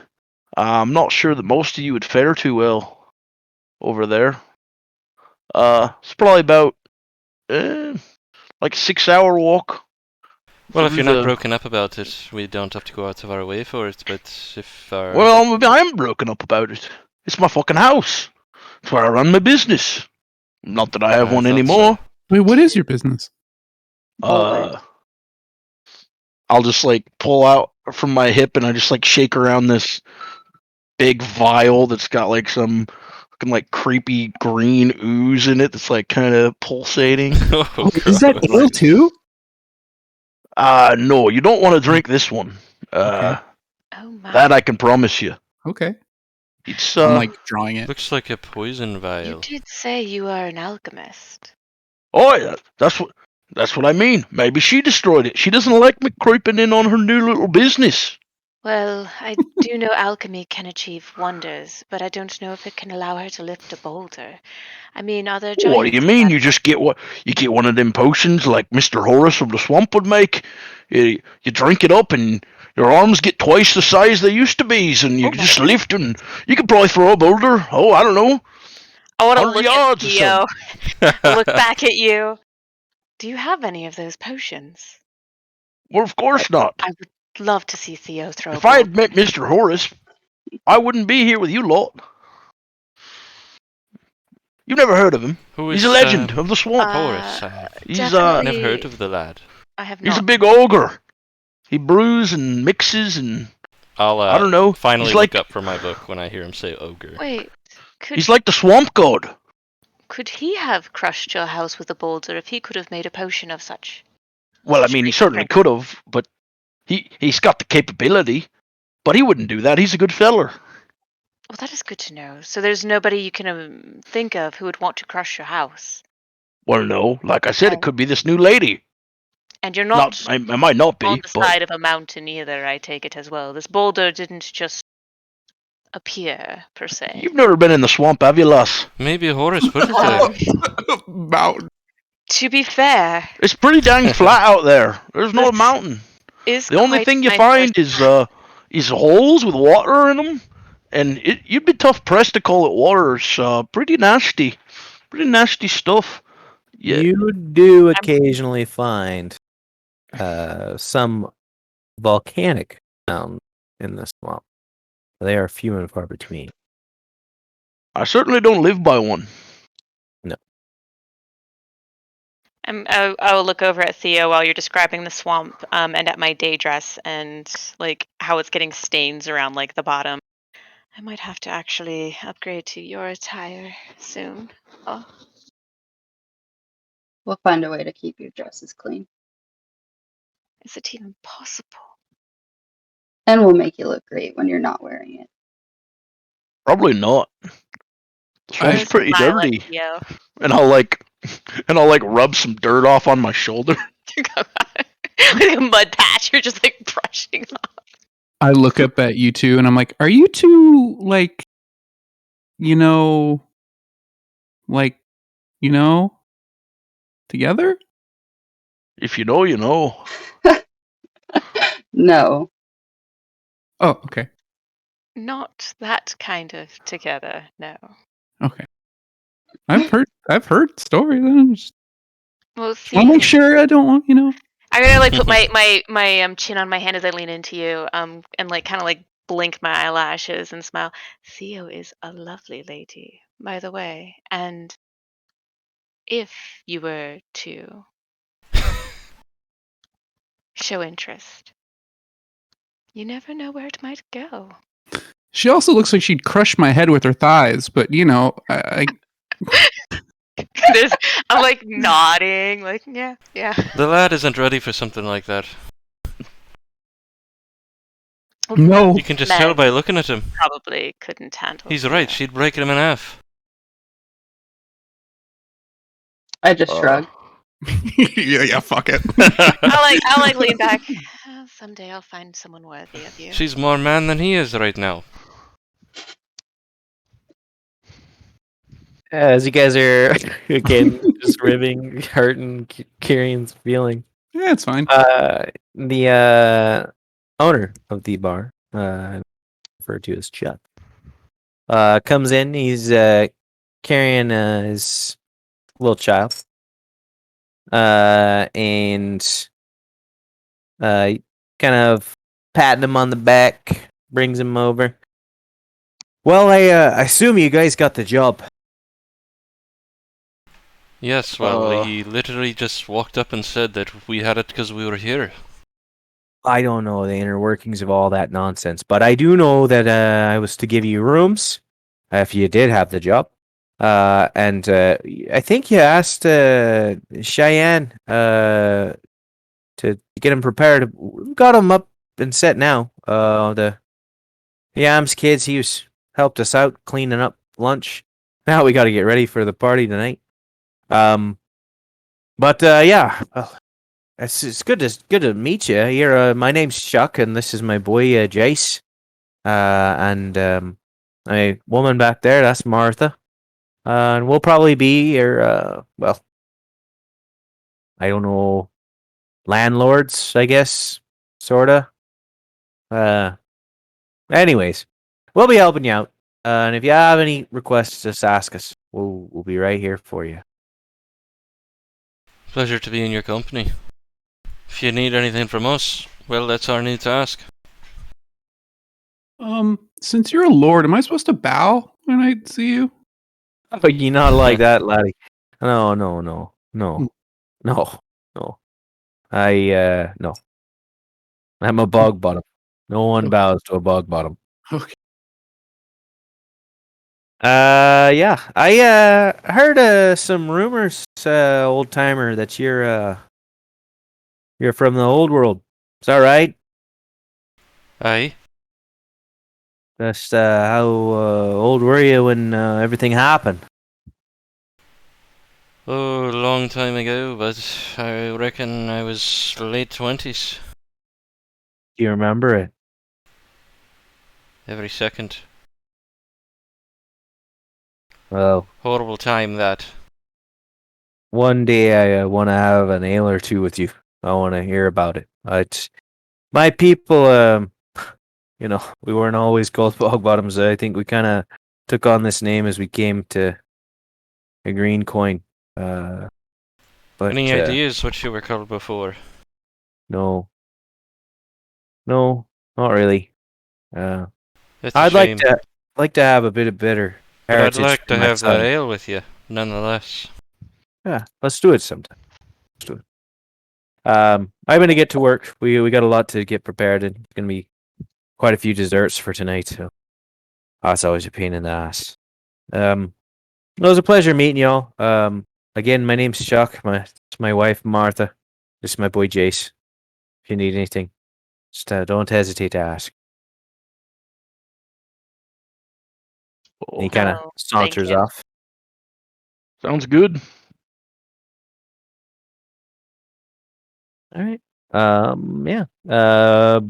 I'm not sure that most of you would fare too well over there. It's probably about like a 6-hour walk. Well, if through you're not the- broken up about it, we don't have to go out of our way for it. But if our Well, I'm broken up about it. It's my fucking house. It's where I run my business. Not that I have I one thought anymore. Wait, what is your business? Uh, I'll just like pull out from my hip and I just like shake around this big vial that's got like some fucking like creepy green ooze in it that's like kind of pulsating. Oh, Is that gross. ale too? No, you don't want to drink this one. Okay. Oh my. That I can promise you. Okay. It's I'm like drawing it. Looks like a poison You vial. did say you are an alchemist. oh yeah, that's what I mean. Maybe she destroyed it. She doesn't like me creeping in on her new little business. Well, I do know alchemy can achieve wonders, but I don't know if it can allow her to lift a boulder. I mean, are there giants? What do you mean? You just get one of them potions like Mr. Horace from the swamp would make. You drink it up and your arms get twice the size they used to be, and you Oh my just God. lift and you can probably throw a boulder. Oh, I don't know, I want to 100 look at yards or Theo. something. Look back at you. Do you have any of those potions? Well, of course not. I would love to see Theo throw If a I had boulder. met Mr. Horace, I wouldn't be here with you lot. You've never heard of him. Who He's is a legend of the swamp. Horace? I have He's never heard of the lad. I have he's not. a big ogre. He brews and mixes and I'll I don't know. finally He's look like up from my book when I hear him say ogre. Wait, he's like the swamp god. could he have crushed your house with a boulder if he could have made a potion of such? Well, I such mean, he great certainly strength? could have, but he's got the capability. But he wouldn't do that. He's a good feller. Well, that is good to know. So there's nobody you can think of who would want to crush your house. Well, no, like I said, Oh. it could be this new lady. And you're not I might not on be, the but side of a mountain either, I take it as well. This boulder didn't just appear, per se. you've never been in the swamp, have you, lass? Maybe Horace put it there. Mountain. To be fair, It's pretty dang flat out there. There's no That's- mountain. is The only quite thing you nice find person. is holes with water in them, and you'd be tough pressed to call it water. It's pretty nasty stuff. Yeah, You do occasionally find some volcanic mountains in the swamp. They are few and far between. I certainly don't live by one. I will look over at Theo while you're describing the swamp, and at my day dress and like how it's getting stains around like the bottom. I might have to actually upgrade to your attire soon. Oh, We'll find a way to keep your dresses clean. is it even possible? And we'll make you look great when you're not wearing it. Probably not. The swamp's Just pretty smile at dirty, Theo. and I'll like rub some dirt off on my shoulder. Like a mud patch, you're just like brushing off. I look up at you two and I'm like, are you two like, together? If you know, you know. No. Oh, okay. Not that kind of together, no. Okay. I've heard stories. I'm just Well, I'll make sure I don't want, I'm gonna like put my chin on my hand as I lean into you, and like kind of like blink my eyelashes and smile. Theo is a lovely lady, by the way, and if you were to show interest, you never know where it might go. She also looks like she'd crush my head with her thighs, but I I'm like nodding, like yeah. The lad isn't ready for something like that. no. You can just tell by looking at him. Probably couldn't handle. He's right. Theo. She'd break him in half. I just shrug. yeah, fuck it. I'll like lean back. Someday I'll find someone worthy of you. She's more man than he is right now. As you guys are again just ribbing, hurting Kieran's feeling. Yeah, it's fine. The owner of the bar, referred to as Chuck, comes in. He's carrying his little child, and kind of patting him on the back, brings him over. Well, I assume you guys got the job. Yes, well, he literally just walked up and said that we had it because we were here. I don't know the inner workings of all that nonsense, but I do know that I was to give you rooms if you did have the job. And I think you asked Cheyenne to get him prepared. We've got him up and set now. The Yams kids, he was helped us out cleaning up lunch. Now we got to get ready for the party tonight. But yeah, it's good to meet you. Here, my name's Chuck, and this is my boy Jace. And my woman back there, that's Martha. And we'll probably be your well, I don't know, landlords, I guess, sorta. Anyways, we'll be helping you out. And if you have any requests, just ask us. We'll be right here for you. Pleasure to be in your company. If you need anything from us, well, that's our need to ask. Since you're a lord, am I supposed to bow when I see you? Oh, you're not like that, laddie. No. No. No. I'm a bog bottom. No one bows to a bog bottom. Okay. Yeah. I heard some rumors, old timer, that you're from the old world. Is that right? Aye. Just how old were you when everything happened? Oh, a long time ago, but I reckon I was late 20s. Do you remember it? Every second. Well, Horrible time, that. one day I want to have an ale or two with you. I want to hear about it. It's my people. We weren't always called bog bottoms. I think we kind of took on this name as we came to a green coin. But Any ideas what you were called before? no, not really. It's a I'd shame. like to have a bit of bitter But I'd heritage like for to my have son. that ale with you, nonetheless. Yeah, let's do it sometime. Let's do it. I'm gonna get to work. We got a lot to get prepared, and it's gonna be quite a few desserts for tonight. So that's always a pain in the ass. It was a pleasure meeting y'all. Again, my name's Chuck. It's my wife Martha. This is my boy Jace. If you need anything, just don't hesitate to ask. And he kind of Oh, thank saunters you. off. Sounds good. All right. Yeah.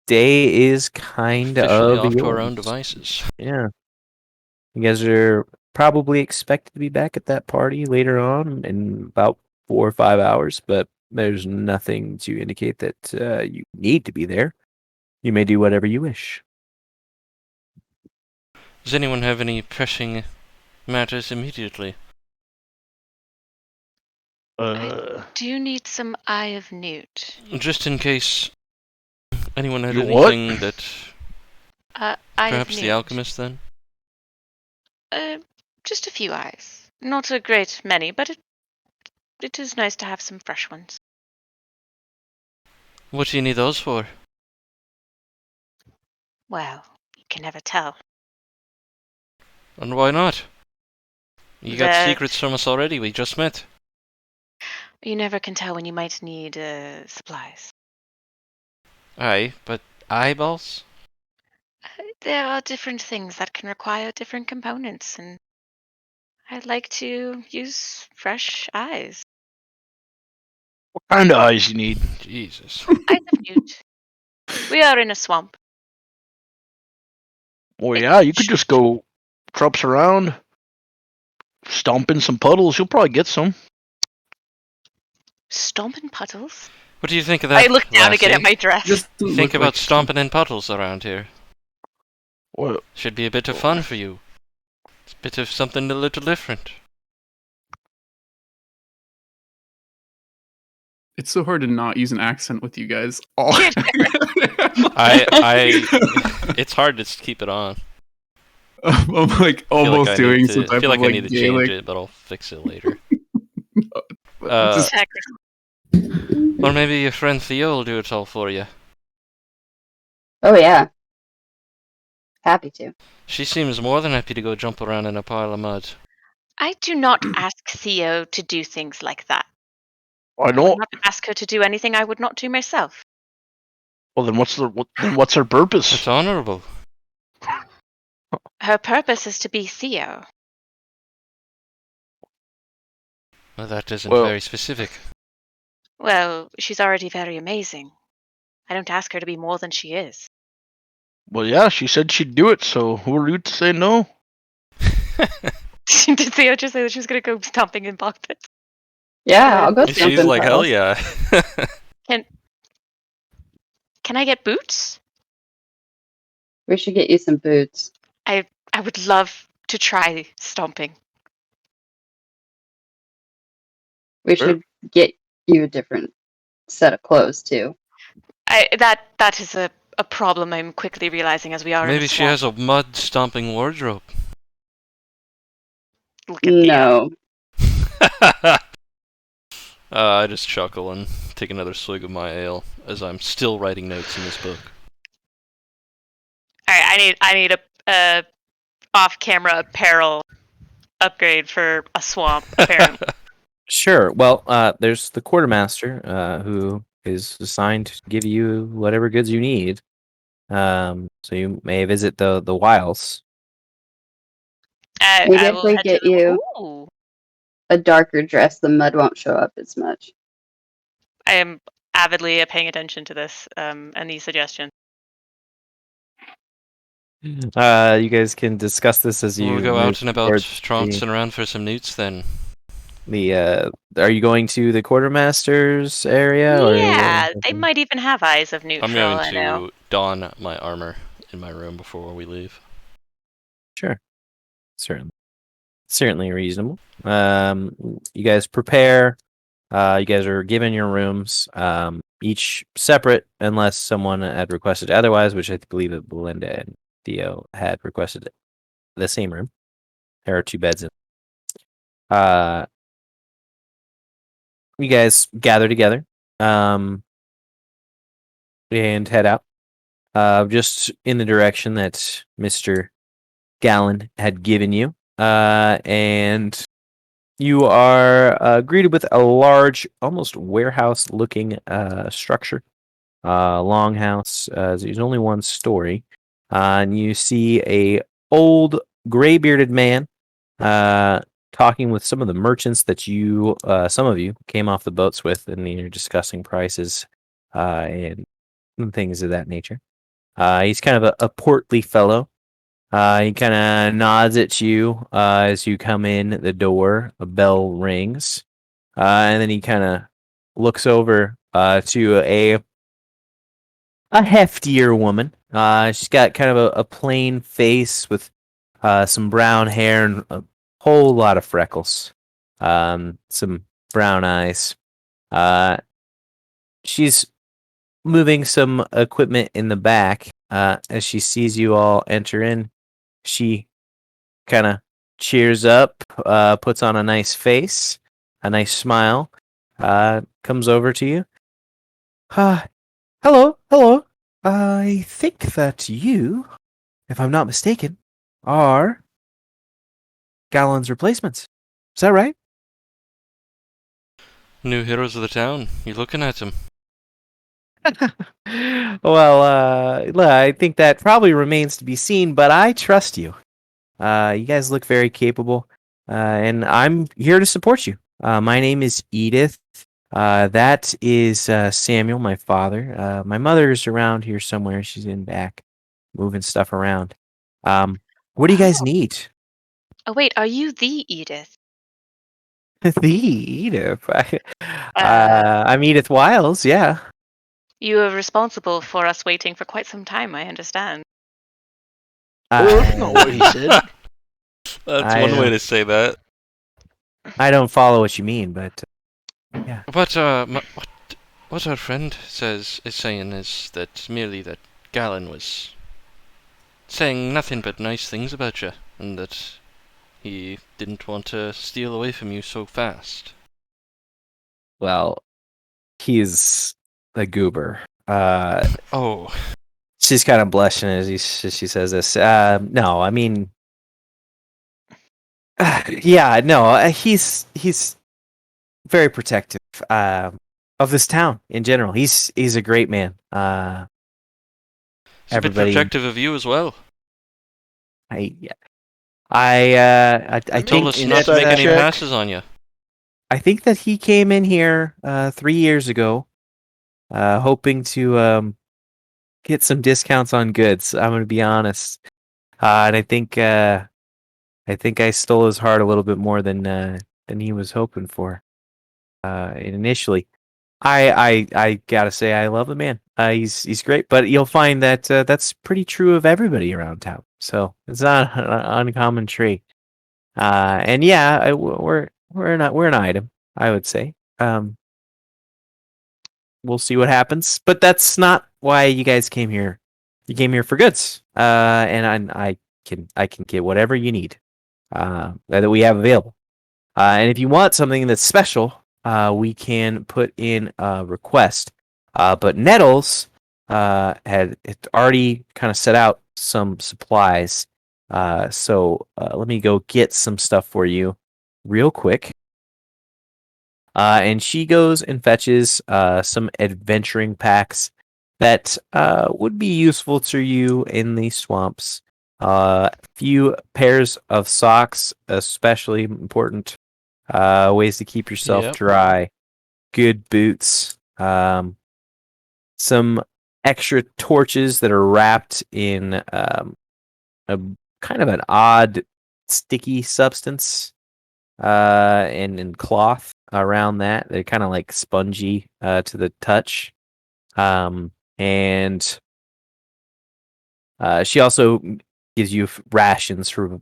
Day is kind Officially of off to our own yours. devices. Yeah. You guys are probably expected to be back at that party later on in about 4 or 5 hours, but there's nothing to indicate that you need to be there. You may do whatever you wish. Does anyone have any pressing matters immediately? I do need some Eye of Newt. Just in case anyone had You what? anything that... Eye of Perhaps Newt. the alchemist, then? Just a few eyes. Not a great many, but it is nice to have some fresh ones. What do you need those for? Well, you can never tell. And why not? You got That- secrets from us already, we just met. You never can tell when you might need supplies. Aye, but eyeballs? There are different things that can require different components, and I'd like to use fresh eyes. What kind of eyes you need? Jesus. Eyes of Newt. We are in a swamp. Well, yeah, you could just go trops around, stomp in some puddles. You'll probably get some. Stomping puddles? What do you think of that, I look down again at lassie? my dress. Just You think about stomping in puddles around here. What? Should be a bit of fun for you. It's a bit of something a little different. It's so hard to not use an accent with you guys. All. It's hard to keep it on. I'm like I feel almost like I doing need some to, type I feel like of I like need to Gaelic. change it, but I'll fix it later. Just- Heck, Or maybe your friend Theo will do it all for you. Oh yeah, happy to. She seems more than happy to go jump around in a pile of mud. I do not ask Theo to do things like that. I I would don't. not ask her to do anything I would not do myself. Well, then what's her purpose? It's honorable. Her purpose is to be Theo. Well, that isn't Well- very specific. Well, she's already very amazing. I don't ask her to be more than she is. Well, yeah, she said she'd do it. So who are you to say no? Did Theo just say that she was going to go stomping in bog pits? Yeah, I'll go And stomp she's in like, hell puddles. yeah. Can I get boots? We should get you some boots. I would love to try stomping. We Sure. should get you a different set of clothes too. That is a problem I'm quickly realizing as we are in Maybe a she swamp. has a mud stomping wardrobe. Look at Theo. No. I just chuckle and take another swig of my ale as I'm still writing notes in this book. Alright, I need a off-camera apparel upgrade for a swamp, apparently. Sure. Well, there's the quartermaster who is assigned to give you whatever goods you need. So you may visit the wilds. Maybe I if will we head get to the... you Ooh. a darker dress, the mud won't show up as much. I am avidly paying attention to this and these suggestions. You guys can discuss this as you We'll go move out and about towards trouncing around for some newts then. Are you going to the quartermaster's area? Or Yeah, they might even have eyes of newt I'm for all going I know. to don my armor in my room before we leave. Sure. Certainly reasonable. You guys prepare. You guys are given your rooms, each separate unless someone had requested otherwise, which I believe that Belinda and Theo had requested the same room. There are 2 beds in. You guys gather together, and head out, just in the direction that Mr. Gallon had given you, and you are greeted with a large, almost warehouse-looking structure, longhouse. There's only 1 story, and you see a old, gray-bearded man talking with some of the merchants that some of you came off the boats with, and you're discussing prices and things of that nature. He's kind of a portly fellow. He kind of nods at you as you come in the door. A bell rings, and then he kind of looks over to a heftier woman. She's got kind of a plain face with some brown hair and a whole lot of freckles. Some brown eyes. She's moving some equipment in the back. As she sees you all enter in, she kind of cheers up, puts on a nice face, a nice smile, comes over to you. Hello. I think that you, if I'm not mistaken, are Gallon's replacements. Is that right? New heroes of the town. You looking at them? Well, I think that probably remains to be seen, but I trust you. You guys look very capable, and I'm here to support you. My name is Edith. That is Samuel, my father. My mother is around here somewhere. She's in back, moving stuff around. What do you guys need? Oh, wait, are you the Edith? The Edith. I'm Edith Wiles, yeah. You were responsible for us waiting for quite some time, I understand. Well, that's not what he said. That's I one way to say that. I don't follow what you mean, but yeah. But what our friend is saying is that merely that Gallon was saying nothing but nice things about you, and that he didn't want to steal away from you so fast. Well, he's a goober. Oh, She's kind of blushing as she says this. No, I mean, yeah, no, he's very protective of this town in general. He's a great man. he's a bit Everybody, protective of you as well. I He told think us not to make any passes on you. I think that he came in here 3 years ago, hoping to get some discounts on goods. I'm going to be honest, and I think I stole his heart a little bit more than he was hoping for initially. I gotta say I love the man. He's great, but you'll find that that's pretty true of everybody around town. So it's not an uncommon trait. And yeah, we're an item, I would say. We'll see what happens, but that's not why you guys came here. You came here for goods, and I can get whatever you need that we have available. And if you want something that's special, we can put in a request. But Nettles had already kind of set out some supplies. So let me go get some stuff for you real quick. And she goes and fetches some adventuring packs that would be useful to you in the swamps. A few pairs of socks, especially important. Ways to keep yourself Yep. dry. Good boots. Some extra torches that are wrapped in a kind of an odd sticky substance. And cloth around that. They're kind of like spongy to the touch. And she also gives you rations for,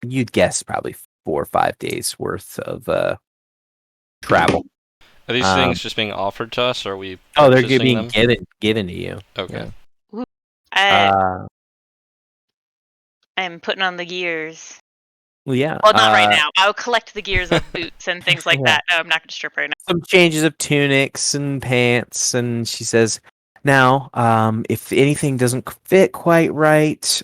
you'd guess, probably 4 or 5 days worth of travel. Are these things just being offered to us, or are we Oh, they're purchasing being them? given to you. Okay. Yeah. I'm putting on the gears. Well, yeah. Well, not right now. I'll collect the gears of boots and things like Yeah. that. No, I'm not going to strip right now. Some changes of tunics and pants, and she says, now, if anything doesn't fit quite right,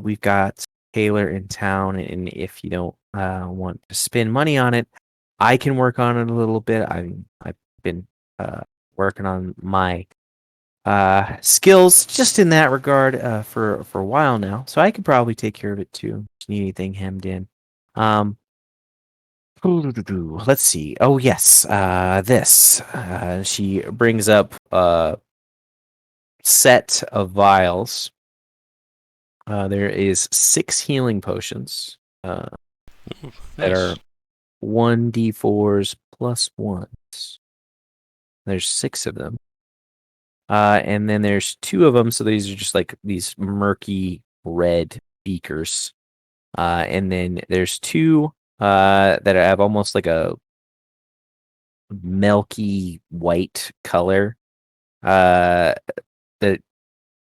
we've got Taylor in town, and if you don't want to spend money on it, I can work on it a little bit. I've been working on my skills just in that regard for a while now, so I could probably take care of it too. If you need anything hemmed in. Let's see. Oh yes, this. She brings up a set of vials. There is 6 healing potions that are 1d4s plus 1s. There's 6 of them. And then there's 2 of them, so these are just like these murky red beakers. And then there's 2 that have almost like a milky white color that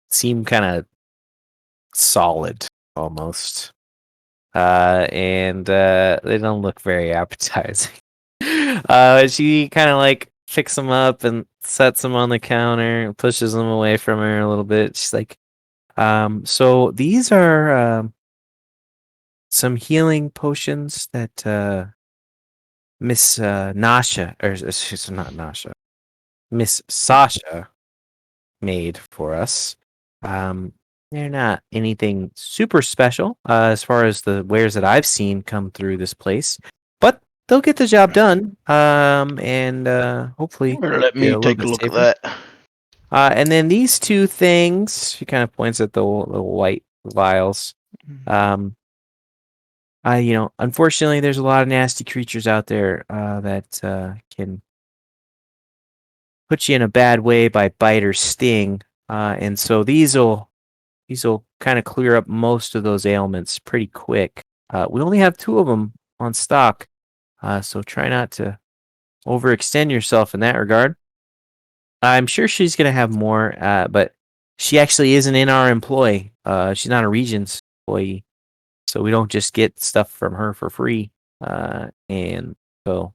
seem kind of solid almost. And they don't look very appetizing. She kind of like picks them up and sets them on the counter and pushes them away from her a little bit. She's like, so these are some healing potions that Miss Nasha, or she's not Nasha, Miss Sasha made for us. They're not anything super special as far as the wares that I've seen come through this place, but they'll get the job done. And hopefully, Let be me a little take a bit look safer. at that. And then these 2 things, she kind of points at the white vials. Unfortunately, there's a lot of nasty creatures out there that can put you in a bad way by bite or sting. And so these will kind of clear up most of those ailments pretty quick. We only have 2 of them on stock, so try not to overextend yourself in that regard. I'm sure she's going to have more, but she actually isn't in our employ. She's not a Regent's employee, so we don't just get stuff from her for free. And so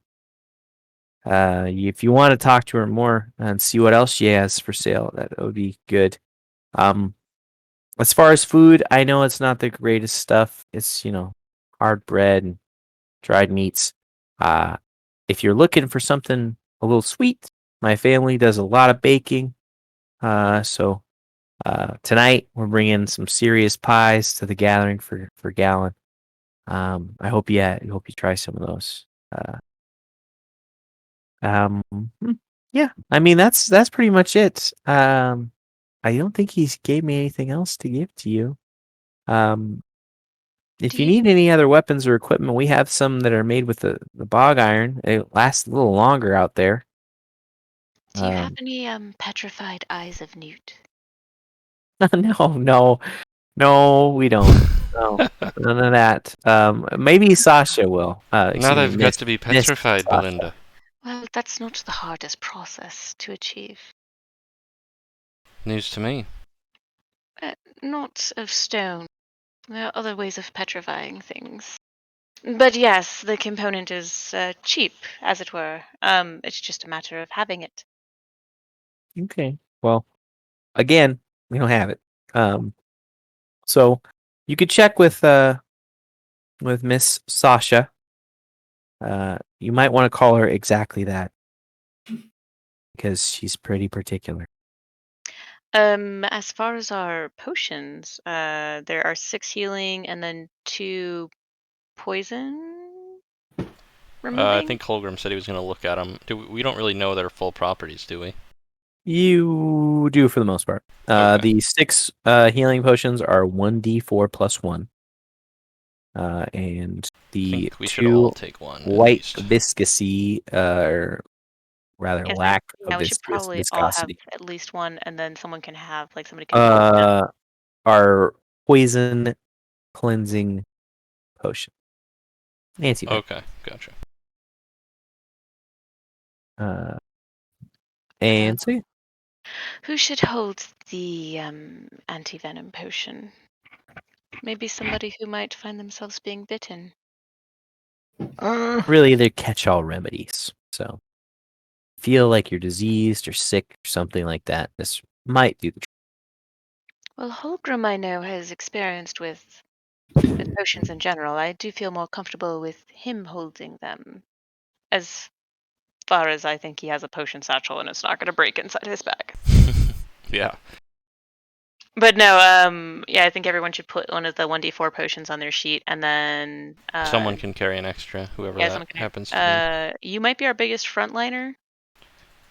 if you want to talk to her more and see what else she has for sale, that would be good. As far as food, I know it's not the greatest stuff. It's hard bread and dried meats. If you're looking for something a little sweet, my family does a lot of baking. So tonight we're bringing some serious pies to the gathering for Gallon. I hope you try some of those. Hmm, yeah, I mean that's pretty much it. I don't think he's gave me anything else to give to you. If Do you you need any other weapons or equipment, we have some that are made with the bog iron. It lasts a little longer out there. do you have Um, any petrified eyes of newt? no, we don't. No, none of that. Maybe Sasha will. Now Excuse me, they've got Miss to be Miss petrified, Sasha. Belinda. Well, that's not the hardest process to achieve. News to me. Not of stone. There are other ways of petrifying things. But yes, the component is cheap, as it were. It's just a matter of having it. Okay. Well, again, we don't have it. So you could check with Miss Sasha. You might want to call her exactly that because she's pretty particular. As far as our potions, there are 6 healing and then 2 poison I removing. think Holgrim said he was going to look at them. We don't really know their full properties, do we? You do for the most part. Okay. The 6 healing potions are 1d4 plus 1. And I the think we should all 2 take one, at white least. viscosity, or rather Yes, lack yeah, of we should probably all have viscosity, at least one, and then somebody can hold them. are poison cleansing potion. Anti Okay, gotcha. and so yeah. Who should hold the anti-venom potion? Maybe somebody who might find themselves being bitten. Really they're catch-all remedies. So feel like you're diseased or sick or something like that, this might do the trick. Well, Holgrim, I know, has experienced with potions in general. I do feel more comfortable with him holding them, as far as I think he has a potion satchel and it's not going to break inside his bag. Yeah. But no, yeah, I think everyone should put one of the 1d4 potions on their sheet, and then Someone can carry an extra, whoever yeah, that someone can. happens to You might be our biggest frontliner. be.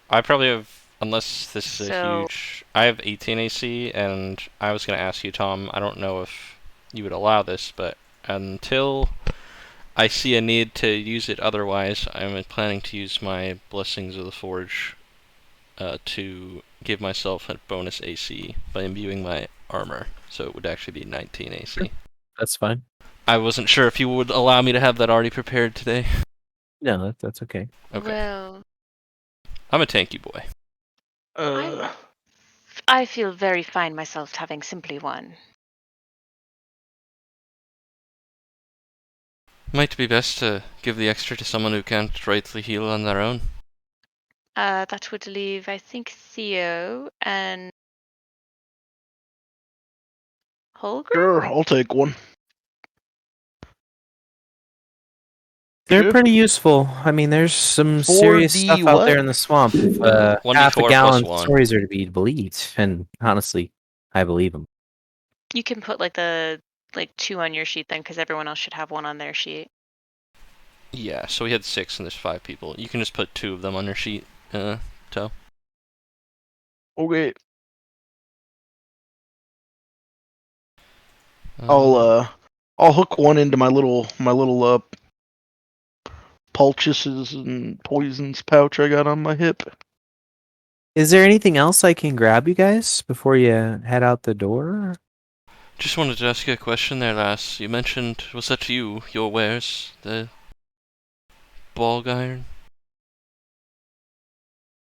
I probably have, unless this is a So- huge... I have 18 AC, and I was going to ask you, Tom, I don't know if you would allow this, but until I see a need to use it otherwise, I'm planning to use my Blessings of the Forge to give myself a bonus AC by imbuing my armor, so it would actually be 19 AC. That's fine. I wasn't sure if you would allow me to have that already prepared today. No, that's okay. Okay. Well, I'm a tanky boy. I feel very fine myself having simply one. Might be best to give the extra to someone who can't rightly heal on their own. That would leave, I think, Theo and Holgrim. Sure, I'll take one. They're Yeah. pretty useful. I mean, there's some serious 4D stuff out there what? in the swamp. If 1d4 half a plus gallon 1. stories are to be believed, and honestly, I believe them. You can put like 2 on your sheet then, because everyone else should have one on their sheet. Yeah, so we had 6 and there's 5 people. You can just put 2 of them on your sheet, Toe. Okay. I'll hook one into my little pulchuses and poisons pouch I got on my hip. Is there anything else I can grab you guys before you head out the door? Just wanted to ask you a question there, lass. You mentioned, was that you, your wares, the bog iron?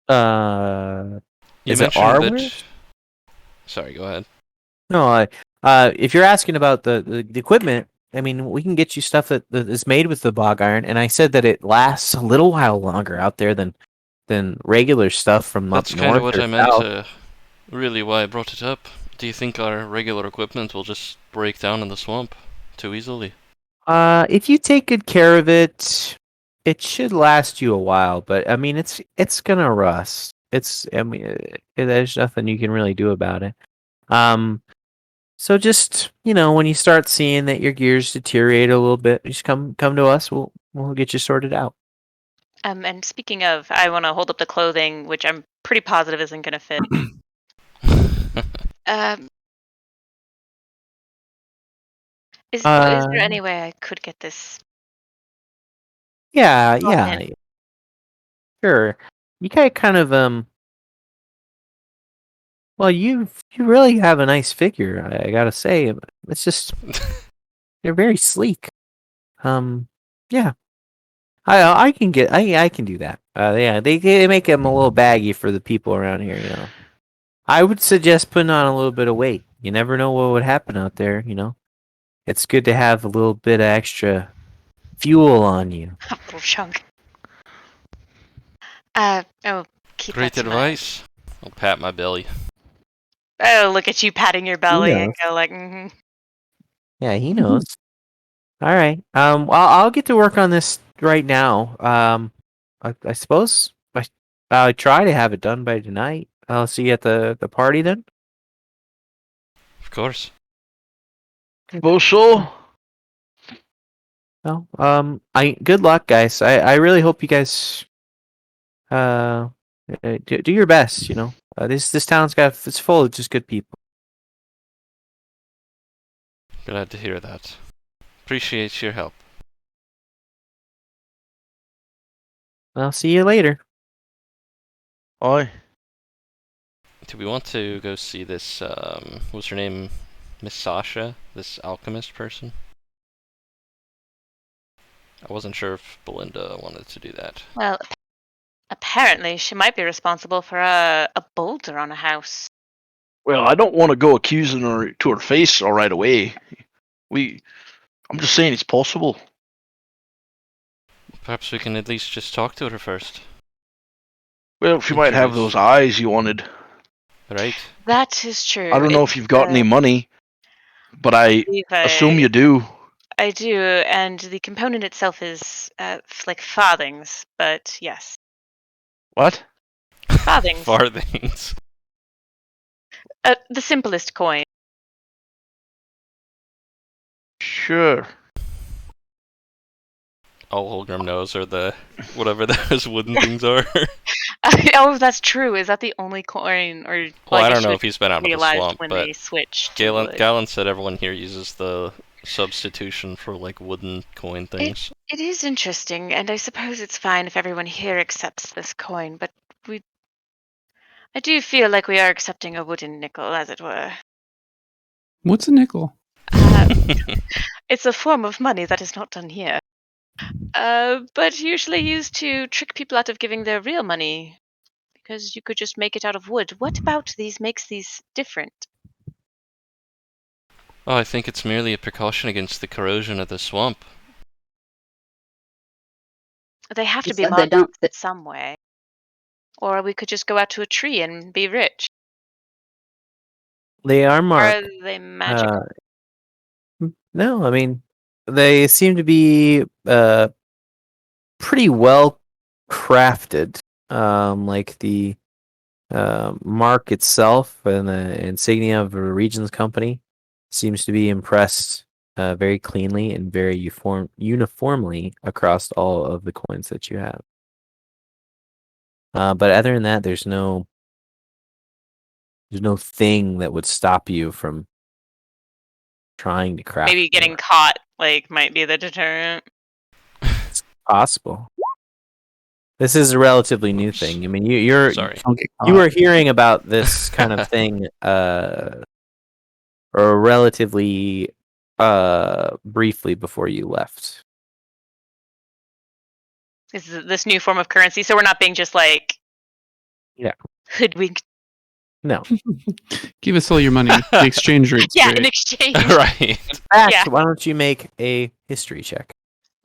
You You is it mentioned our that... wares? Sorry, go ahead. No, if you're asking about the equipment, I mean, we can get you stuff that is made with the bog iron, and I said that it lasts a little while longer out there than regular stuff from up That's kind of north what or I meant. south. Really, why I brought it up. Do you think our regular equipment will just break down in the swamp too easily? If you take good care of it, it should last you a while. But I mean, it's gonna rust. I mean, there's nothing you can really do about it. So just when you start seeing that your gears deteriorate a little bit, just come to us. We'll get you sorted out. And speaking of, I want to hold up the clothing, which I'm pretty positive isn't going to fit. Um, is there any way I could get this? Yeah, in? yeah, sure. You guys kind of well, you really have a nice figure. I gotta say, it's just you're very sleek. Yeah, I can get I can do that. Yeah, they make them a little baggy for the people around here. I would suggest putting on a little bit of weight. You never know what would happen out there. It's good to have a little bit of extra fuel on you. A little chunk. Keep Great that to advice. I'll pat my belly. Oh, look at you patting your belly and knows? go like, mm-hmm. Yeah, he knows. All right. Well, I'll get to work on this right now. I suppose I'll try to have it done by tonight. I'll see you at the party then. Of course. Bushel. Well, good luck, guys. I really hope you guys do your best. This town's it's full of just good people. Glad to hear that. Appreciate your help. I'll see you later. Aye. Do we want to go see this, what's her name? Miss Sasha? This alchemist person? I wasn't sure if Belinda wanted to do that. Well, apparently she might be responsible for a boulder on a house. Well, I don't want to go accusing her to her face all right away. I'm just saying it's possible. Perhaps we can at least just talk to her first. Well, she might have those eyes you wanted. Right? That is true. I don't know if you've got any money, but I assume you do. I do, and the component itself is like farthings, but yes. What? Farthings. Farthings. The simplest coin. Sure. All Holgrim knows are the whatever those wooden things are. Oh, that's true. Is that the only coin? Or Well, I don't know if he's been out of the swamp, when but they switched. Galen said everyone here uses the substitution for like wooden coin things. It is interesting, and I suppose it's fine if everyone here accepts this coin, but I do feel like we are accepting a wooden nickel, as it were. What's a nickel? It's a form of money that is not done here. But usually used to trick people out of giving their real money, because you could just make it out of wood. What about these makes these different? Oh, I think it's merely a precaution against the corrosion of the swamp. They have You to be said they marked don't fit. some way. Or we could just go out to a tree and be rich. They are Or marked. are they magical? No, I mean they seem to be pretty well crafted. Like the mark itself and the insignia of a region's company seems to be impressed very cleanly and very uniformly across all of the coins that you have. But other than that, there's no thing that would stop you from trying to craft. Maybe getting caught might be the deterrent. It's possible. This is a relatively new thing. I mean, you're Sorry. you were hearing about this kind of thing or relatively briefly before you left. This new form of currency, so we're not being just Yeah. hoodwinked. No. Give us all your money. The exchange rate's Yeah, great. in exchange. Right. In fact, Yeah. why don't you make a history check?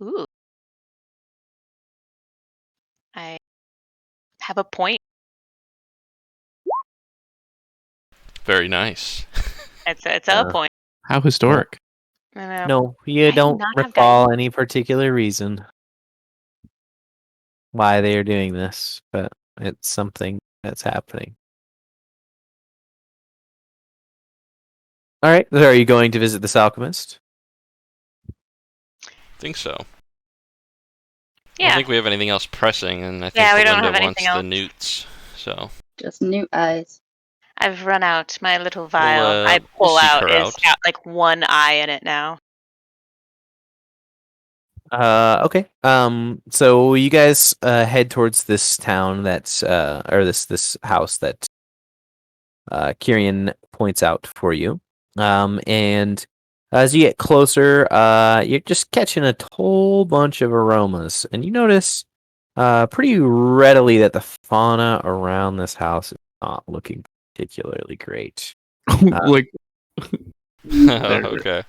Ooh. I have a point. Very nice. It's a Uh, point. How historic. I know. No, you I do don't not have recall any particular reason why they are doing this, but it's something that's happening. All right, so are you going to visit this alchemist? Think so. I Yeah. don't think we have anything else pressing, and I think Yeah, we don't Belinda have wants anything the else. newts. So Just new eyes. I've run out. My little vial I we'll pull seek out her is out. got like one eye in it now. Okay. So you guys head towards this town that's or this house that Kyrian points out for you. And as you get closer, you're just catching a whole bunch of aromas, and you notice pretty readily that the fauna around this house is not looking particularly great. Like, Okay.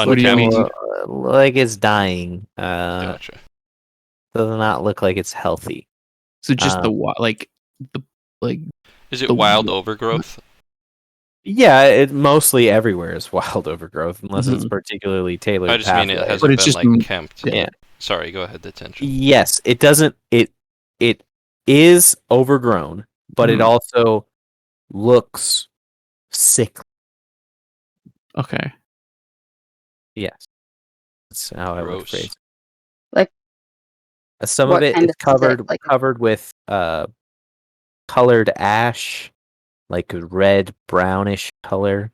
what do you Unkept. mean? Like it's dying. Gotcha. Does not look like it's healthy. So just the like Is it The- wild overgrowth? Yeah, it mostly everywhere is wild overgrowth, unless it's Mhm. particularly tailored. I just mean it pathways. hasn't But it's been just like kempt. Yeah. Sorry, go ahead. Detention. Yes, it doesn't. It is overgrown, but it Mhm. also looks sick. Okay. Yes, that's how I would Gross. phrase. Like, Some what of it kind is of sick? covered Like, covered with colored ash, like a red brownish color.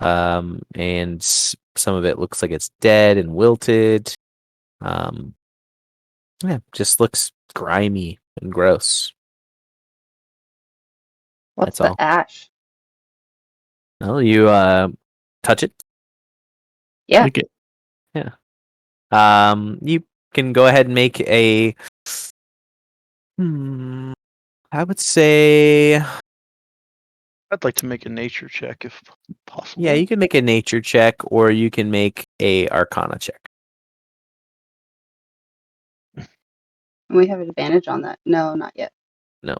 And some of it looks like it's dead and wilted. Yeah, just looks grimy and gross. what's That's all. the ash? Well, you touch it. Yeah. Like it. You can go ahead and make a. I would say, I'd like to make a nature check if possible. yeah, you can make a nature check, or you can make a Arcana check. We have advantage on that. No, not yet. No.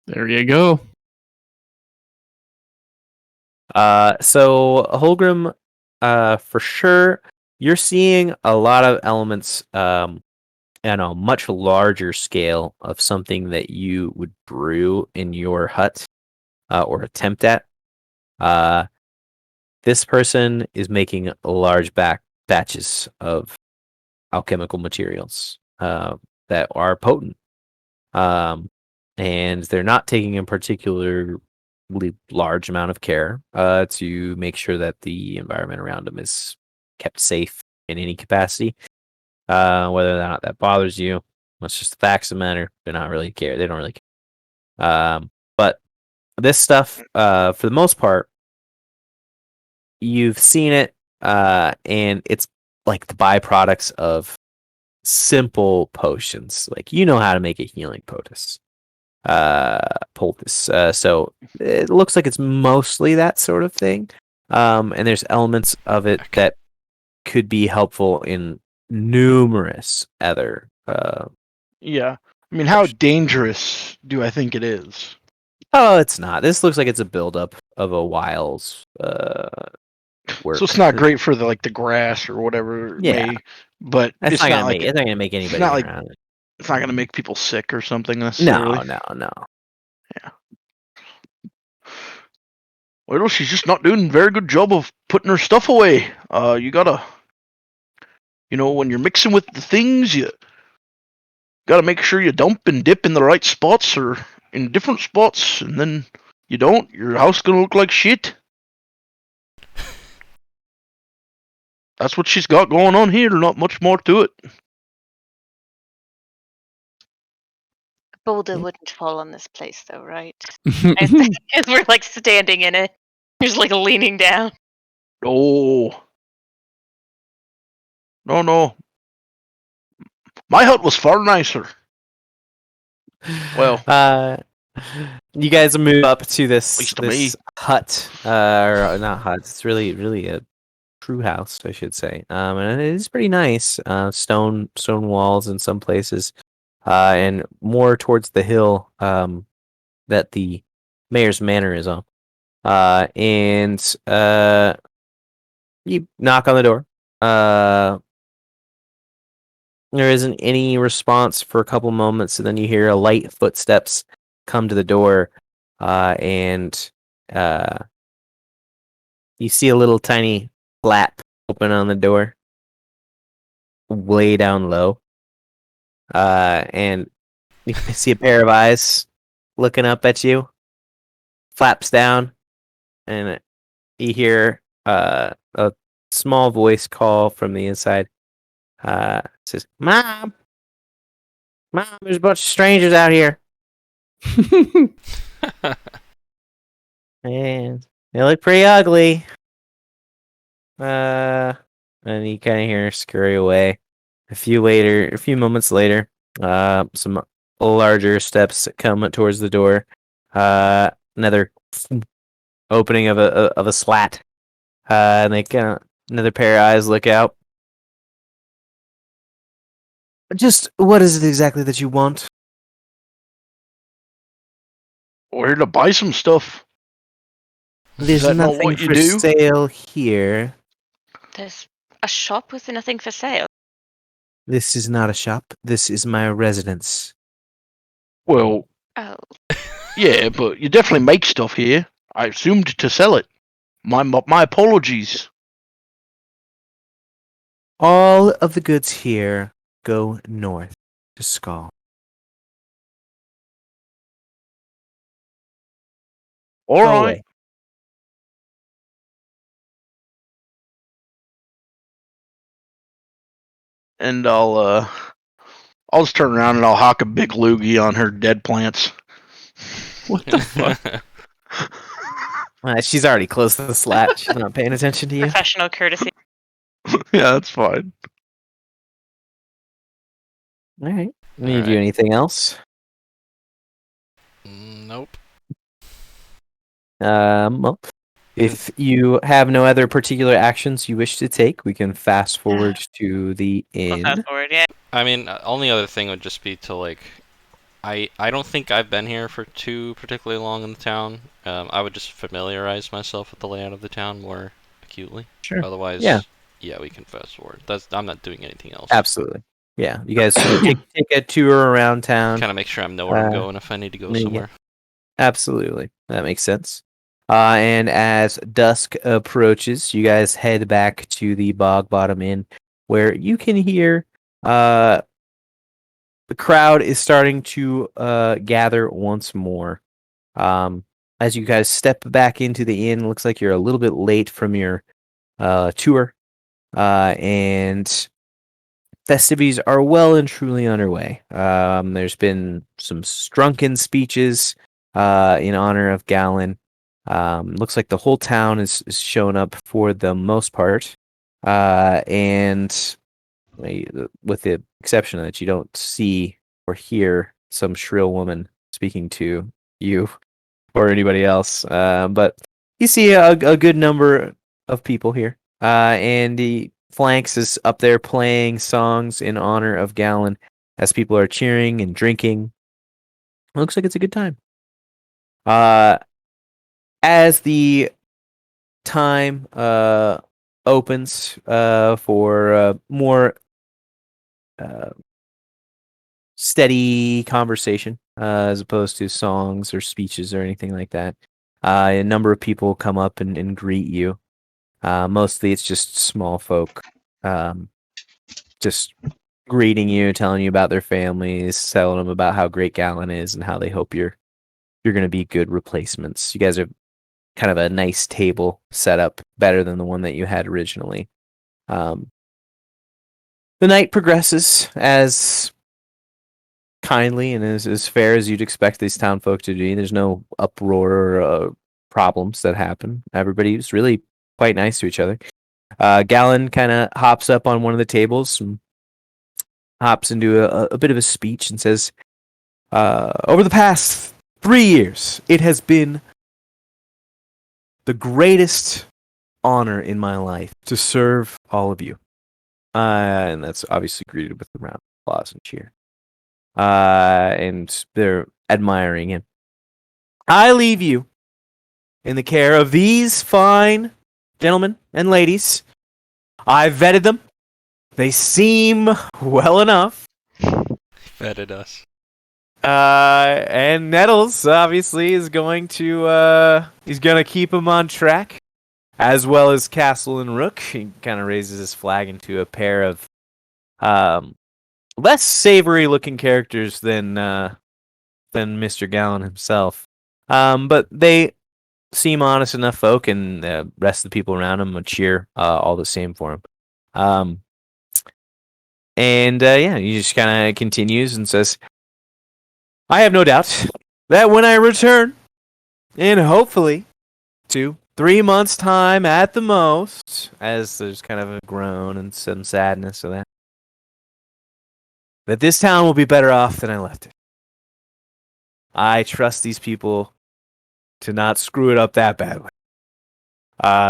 There you go. So Holgrim, for sure, you're seeing a lot of elements, on a much larger scale of something that you would brew in your hut, or attempt at. This person is making large batches of alchemical materials, that are potent. And they're not taking a particularly large amount of care to make sure that the environment around them is kept safe in any capacity. Whether or not that bothers you, that's just the facts of the matter. They're not really care. They don't really care. But this stuff, for the most part, you've seen it, and it's like the byproducts of simple potions. Like, you know how to make a healing poultice. So it looks like it's mostly that sort of thing. And there's elements of it that could be helpful in numerous other. Yeah. I mean, how dangerous do I think it is? Oh, it's not. This looks like it's a buildup of a while's work. So it's not great for the grass or whatever it Yeah. may, but It's it's not not gonna like make. It's not gonna make anybody not like- around it. it's not going to make people sick or something necessarily. No. Well, she's just not doing a very good job of putting her stuff away. You gotta, when you're mixing with the things, you gotta make sure you dump and dip in the right spots or in different spots, and then you don't, your house gonna look like shit. That's what she's got going on here. Not much more to it. A boulder wouldn't fall on this place, though, right? As we're like standing in it, just like leaning down. Oh. No. My hut was far nicer. Well. You guys move up to this Least to me. hut, or not hut. It's really a true house, I should say. And it is pretty nice. Stone walls in some places, and more towards the hill that the mayor's manor is on. And you knock on the door. There isn't any response for a couple moments, and then you hear a light footsteps come to the door, and you see a little tiny flap open on the door, way down low, and you see a pair of eyes looking up at you. Flaps down, and you hear a small voice call from the inside. Says, "Mom, there's a bunch of strangers out here, and they look pretty ugly." And you kind of hear her scurry away. A few moments later, some larger steps come towards the door. Another opening of a slat, and they another pair of eyes look out. Just what is it exactly that you want? We're here to buy some stuff. There's that not nothing what you for do? sale here. There's a shop with nothing for sale. This is not a shop. This is my residence. Well, Oh, yeah, but you definitely make stuff here. I assumed to sell it. My apologies. All of the goods here go north to Skull. All Go right. away. And I'll just turn around and I'll hawk a big loogie on her dead plants. What the fuck? She's already closed the slat. She's not paying attention to you. professional courtesy. Yeah, that's fine. All right. Need All to do right. anything else? Nope. Well, if you have no other particular actions you wish to take, we can fast forward to the Well, inn. fast forward, yeah. I mean, only other thing would just be to like, I don't think I've been here for too particularly long in the town. I would just familiarize myself with the layout of the town more acutely. Sure. Otherwise, Yeah. we can fast forward. I'm not doing anything else. Absolutely. Yeah. You guys sort of take a tour around town. Kind of make sure I know where I'm going if I need to go yeah. somewhere. Absolutely. That makes sense. And as dusk approaches, you guys head back to the Bog Bottom Inn, where you can hear the crowd is starting to gather once more. As you guys step back into the inn, looks like you're a little bit late from your tour, and festivities are well and truly underway. There's been some drunken speeches in honor of Gallon. Looks like the whole town is shown up for the most part, and with the exception that you don't see or hear some shrill woman speaking to you or anybody else, but you see a good number of people here, and the Flanks is up there playing songs in honor of Gallon as people are cheering and drinking. Looks like it's a good time. As the time opens for more steady conversation as opposed to songs or speeches or anything like that, a number of people come up and greet you. Mostly it's just small folk, just greeting you, telling you about their families, telling them about how great Gallon is and how they hope you're going to be good replacements. You guys are kind of a nice table set up, better than the one that you had originally. The night progresses as kindly and as fair as you'd expect these town folk to be. There's no uproar or problems that happen. Everybody's really quite nice to each other. Gallon kind of hops up on one of the tables and hops into a bit of a speech and says, Over the past 3 years, it has been the greatest honor in my life to serve all of you. And that's obviously greeted with a round of applause and cheer. And they're admiring him. I leave you in the care of these fine gentlemen and ladies. I vetted them. They seem well enough. Vetted us. And Nettles obviously is going to he's gonna keep him on track, as well as Castle and Rook. He kind of raises his flag into a pair of less savory looking characters than Mr. Gallon himself. But they seem honest enough folk, and the rest of the people around him would cheer all the same for him. He just kind of continues and says, I have no doubt that when I return, in hopefully 2-3 months' time at the most, as there's kind of a groan and some sadness of that this town will be better off than I left it. I trust these people to not screw it up that badly.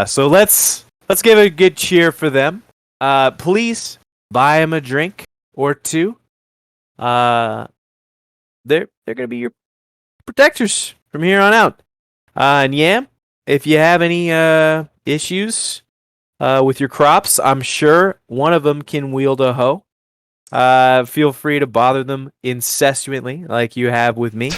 So let's give a good cheer for them. Please buy them a drink or two. They're gonna be your protectors from here on out. And yeah, if you have any issues with your crops, I'm sure one of them can wield a hoe. Feel free to bother them incessantly, like you have with me.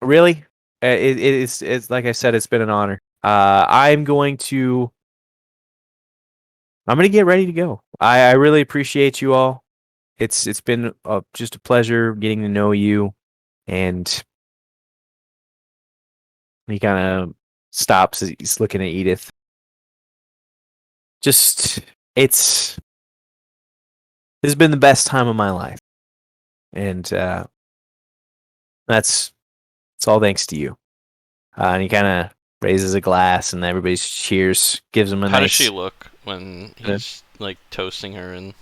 Really, it's like I said, it's been an honor. I'm gonna get ready to go. I really appreciate you all. It's been just a pleasure getting to know you, and he kind of stops. He's looking at Edith. This has been the best time of my life, and that's all thanks to you. And he kind of raises a glass, and everybody cheers, gives him a How nice. does she look when he's like toasting her, and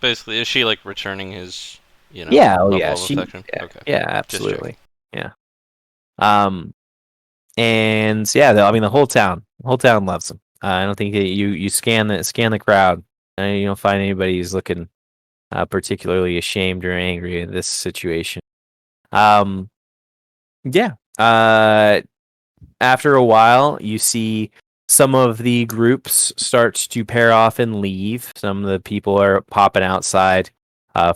basically, is she like returning his level of affection? Okay. Yeah, absolutely, yeah. And yeah, the whole town loves him. I don't think you scan the crowd, and you don't find anybody who's looking particularly ashamed or angry in this situation. After a while, you see some of the groups start to pair off and leave. Some of the people are popping outside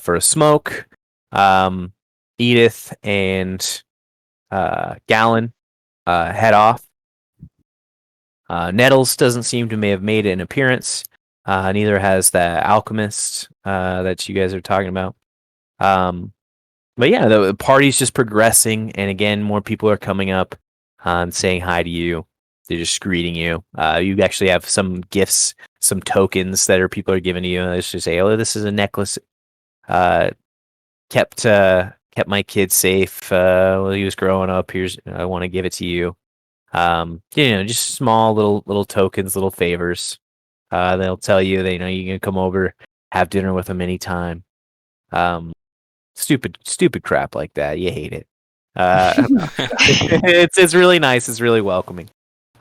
for a smoke. Edith and Gallon head off. Nettles doesn't seem to may have made an appearance. Neither has the alchemist that you guys are talking about. But yeah, the party's just progressing, and again, more people are coming up and saying hi to you. They're just greeting you. You actually have some gifts, some tokens that people are giving to you. They just say, "Oh, this is a necklace. Kept my kid safe while he was growing up. I want to give it to you." Just small little tokens, little favors. They'll tell you you can come over, have dinner with them anytime. Stupid crap like that. You hate it. It's really nice. It's really welcoming.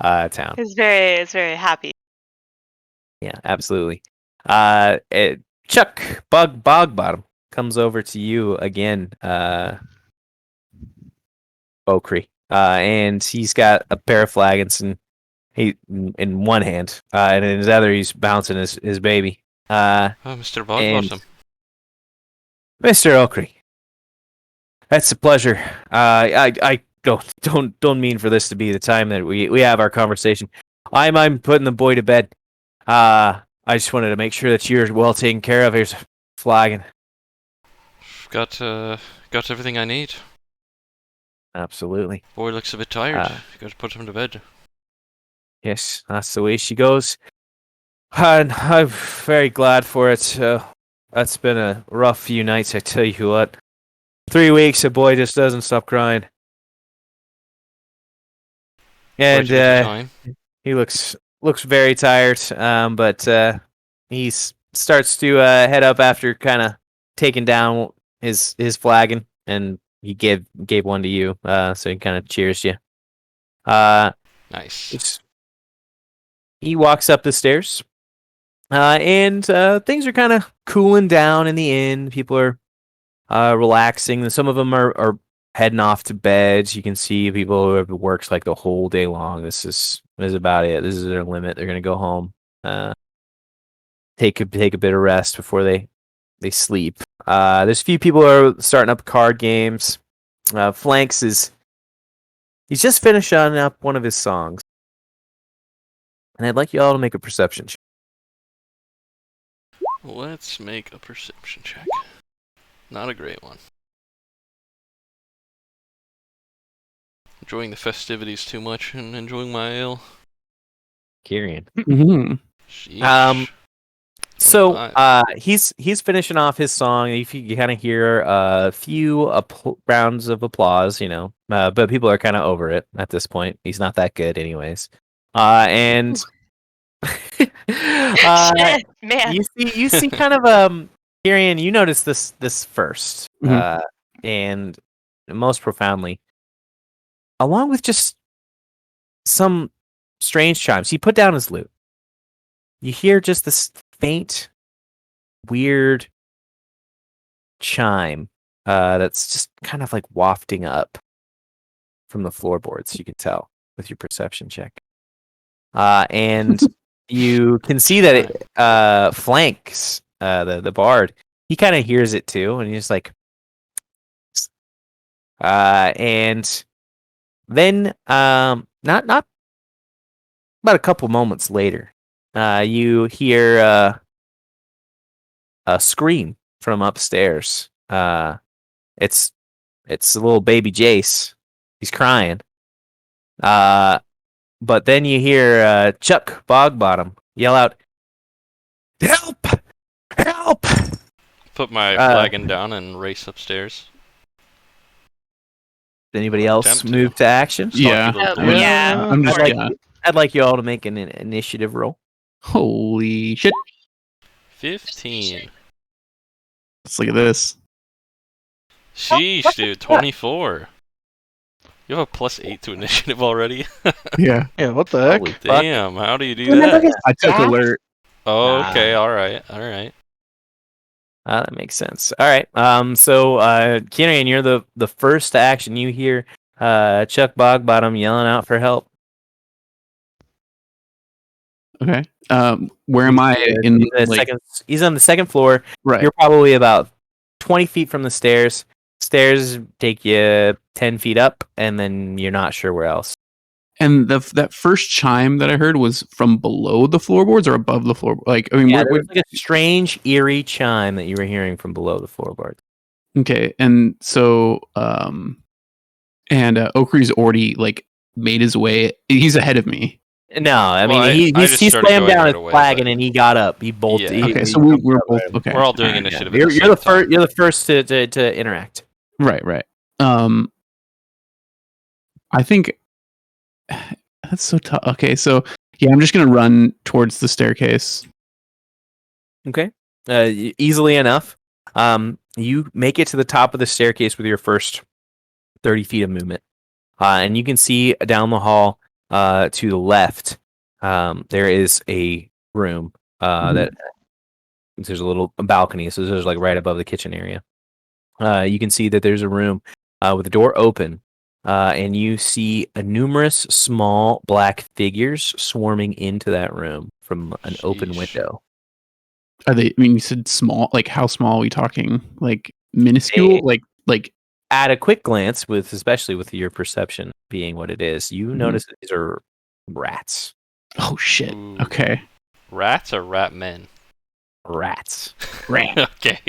Town. It's very happy. Yeah, absolutely. Chuck Bogbottom comes over to you again, Okri. And he's got a pair of flagons in one hand, and in his other he's bouncing his baby. Mr. Bogbottom. Mr. Okri, that's a pleasure. I don't mean for this to be the time that we have our conversation. I'm putting the boy to bed. I just wanted to make sure that you're well taken care of. Here's a flagon. Got everything I need. Absolutely. Boy looks a bit tired. Got to put him to bed. Yes, that's the way she goes. And I'm very glad for it. That's been a rough few nights, I tell you what. 3 weeks, a boy just doesn't stop crying. And he looks very tired. But he starts to head up after kind of taking down his flagon, and he gave one to you. So he kind of cheers you. Nice. He walks up the stairs, and things are kind of cooling down in the inn. People are relaxing. Some of them are heading off to bed. You can see people who have worked like the whole day long. This is about it. This is their limit. They're gonna go home, take a bit of rest before they sleep. There's a few people who are starting up card games. Flanks he's just finishing up one of his songs, and I'd like you all to make a perception check. Let's make a perception check. Not a great one. Enjoying the festivities too much and enjoying my ale. Kyrian. Mm-hmm. Sheesh. So 25. he's finishing off his song. You kind of hear a few rounds of applause, but people are kind of over it at this point. He's not that good, anyways. And Shit, man. you see kind of Kyrian, you notice this first, and most profoundly, along with just some strange chimes. He put down his lute. You hear just this faint, weird chime that's just kind of like wafting up from the floorboards. You can tell with your perception check, and you can see that it flanks the bard. He kind of hears it too, and he's like, and then not about a couple moments later. You hear a scream from upstairs. It's a little baby Jace. He's crying. But then you hear Chuck Bogbottom yell out, "Help! Help!" Put my flagon down and race upstairs. Did anybody else Attempt move to action? Yeah. Yeah. I'm just I'd like you all to make an initiative roll. Holy shit. 15. Let's look at this. Sheesh, dude. 24. You have a +8 to initiative already? Yeah. Yeah, what the heck? Holy fuck. Damn, how do you do Remember that? his I took dash? alert. Oh, okay, alright. That makes sense. All right. So, Kyrian, you're the first to action. You hear Chuck Bogbottom yelling out for help. Okay. Where am I in the like, second? He's on the second floor. right? You're probably about 20 feet from the stairs. Stairs take you 10 feet up, and then you're not sure where else. And that first chime that I heard was from below the floorboards or above the floor. Like, I mean, Yeah, there was like a strange, eerie chime that you were hearing from below the floorboards. okay. And so, Okri's already like made his way. He's ahead of me. No, I mean, Well, he I just started slammed going down right his away, flagon but- and he got up. He bolted. Yeah. Okay, he so jumped we're up both there. okay. We're all doing Alright, initiative. You're at the the same first. time. You're the first to interact. Right. I think that's so tough. Okay, so yeah, I'm just gonna run towards the staircase. Okay. Easily enough. You make it to the top of the staircase with your first 30 feet of movement. And you can see down the hall to the left, there is a room that there's a little balcony. So there's like right above the kitchen area. You can see that there's a room with the door open. And you see numerous small black figures swarming into that room from an open Sheesh. window. Are they? I mean, you said small. Like, how small are we talking? Like minuscule? Like. At a quick glance, especially with your perception being what it is, you notice that these are rats. Oh shit. Ooh. Okay. Rats or rat men? Rats. Okay.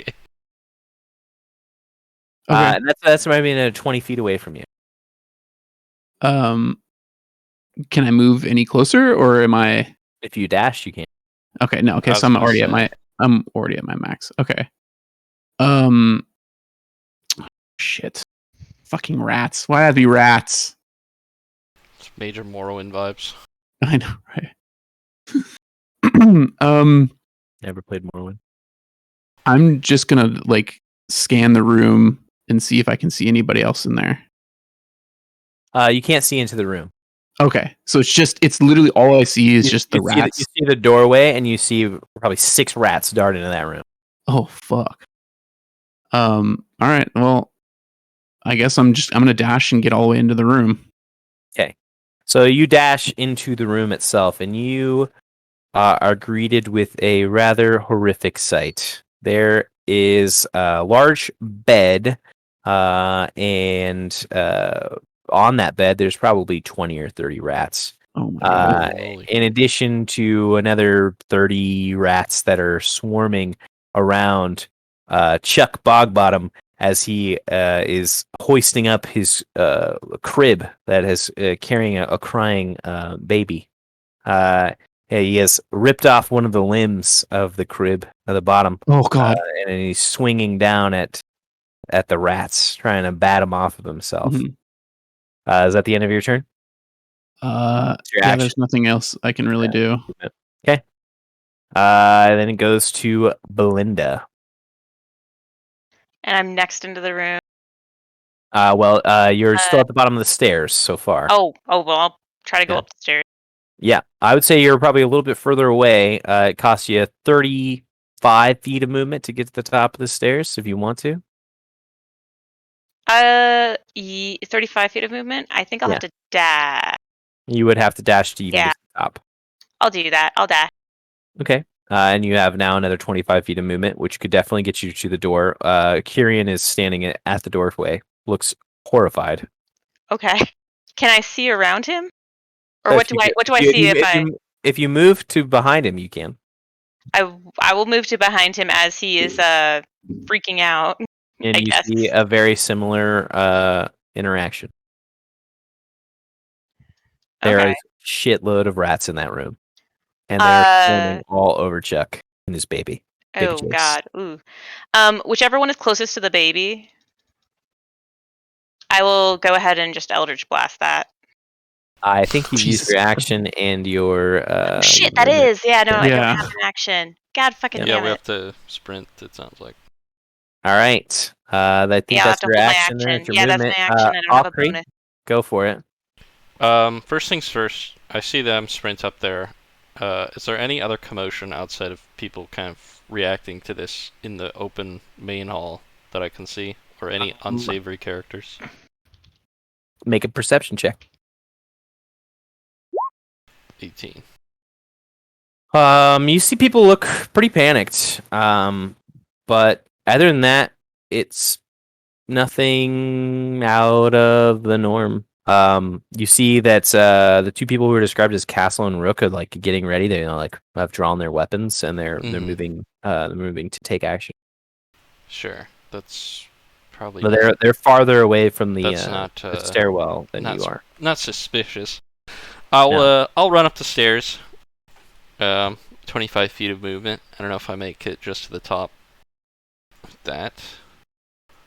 That's maybe 20 feet away from you. Can I move any closer, or am I? If you dash, you can. Okay, no. Okay, I so was I'm gonna already say. I'm already at my max. Okay. Shit. Fucking rats. Why have you rats? It's major Morrowind vibes. I know, right? Never played Morrowind. I'm just gonna scan the room and see if I can see anybody else in there. You can't see into the room. Okay, so it's literally all I see is just the rats. You see the doorway, and you see probably 6 rats dart into that room. Oh fuck. All right. Well, I guess I'm gonna dash and get all the way into the room. Okay, so you dash into the room itself, and you are greeted with a rather horrific sight. There is a large bed, and on that bed, there's probably 20 or 30 rats. Oh my god. In addition to another 30 rats that are swarming around Chuck Bogbottom as he is hoisting up his crib that is carrying a crying baby. He has ripped off one of the limbs of the crib at the bottom. Oh god. And he's swinging down at the rats, trying to bat them off of himself. Mhm. Is that the end of your turn? Your Yeah, action. there's nothing else I can really do. Okay. Then it goes to Belinda. And I'm next into the room. You're still at the bottom of the stairs so far. Oh, well, I'll try to go Yeah. up the stairs. Yeah, I would say you're probably a little bit further away. It costs you 35 feet of movement to get to the top of the stairs if you want to. 35 feet of movement. I think I'll have to dash. You would have to dash to even get to the top. I'll do that. I'll dash. Okay. And you have now another 25 feet of movement, which could definitely get you to the door. Kyrian is standing at the doorway. Looks horrified. Okay. Can I see around him? Or what do I see if you move to behind him, you can. I will move to behind him as he is freaking out. And I you guess. see a very similar interaction. There is a shitload of rats in that room. And they're swarming all over Chuck and his baby. Oh Jace. god. Ooh. Whichever one is closest to the baby, I will go ahead and just Eldritch Blast that. I think you used your action and your oh shit, that is. Yeah, no, I don't Yeah. have an action. God fucking Yeah, damn we it. have to sprint, it sounds like. All right. I think Yeah, I'll have that's to your hold my action. There. action. It's your Yeah, that's movement. my action. I don't have a Aubrey, bonus. go for it. First things first, I see them sprint up there. Is there any other commotion outside of people kind of reacting to this in the open main hall that I can see? Or any unsavory characters? Make a perception check. 18. You see people look pretty panicked. But other than that, it's nothing out of the norm. You see that the two people who were described as Castle and Rook are getting ready. They have drawn their weapons and they're moving to take action. Sure, that's probably. But they're farther away from the stairwell than you are. Not suspicious. I'll run up the stairs. 25 feet of movement. I don't know if I make it just to the top. With that.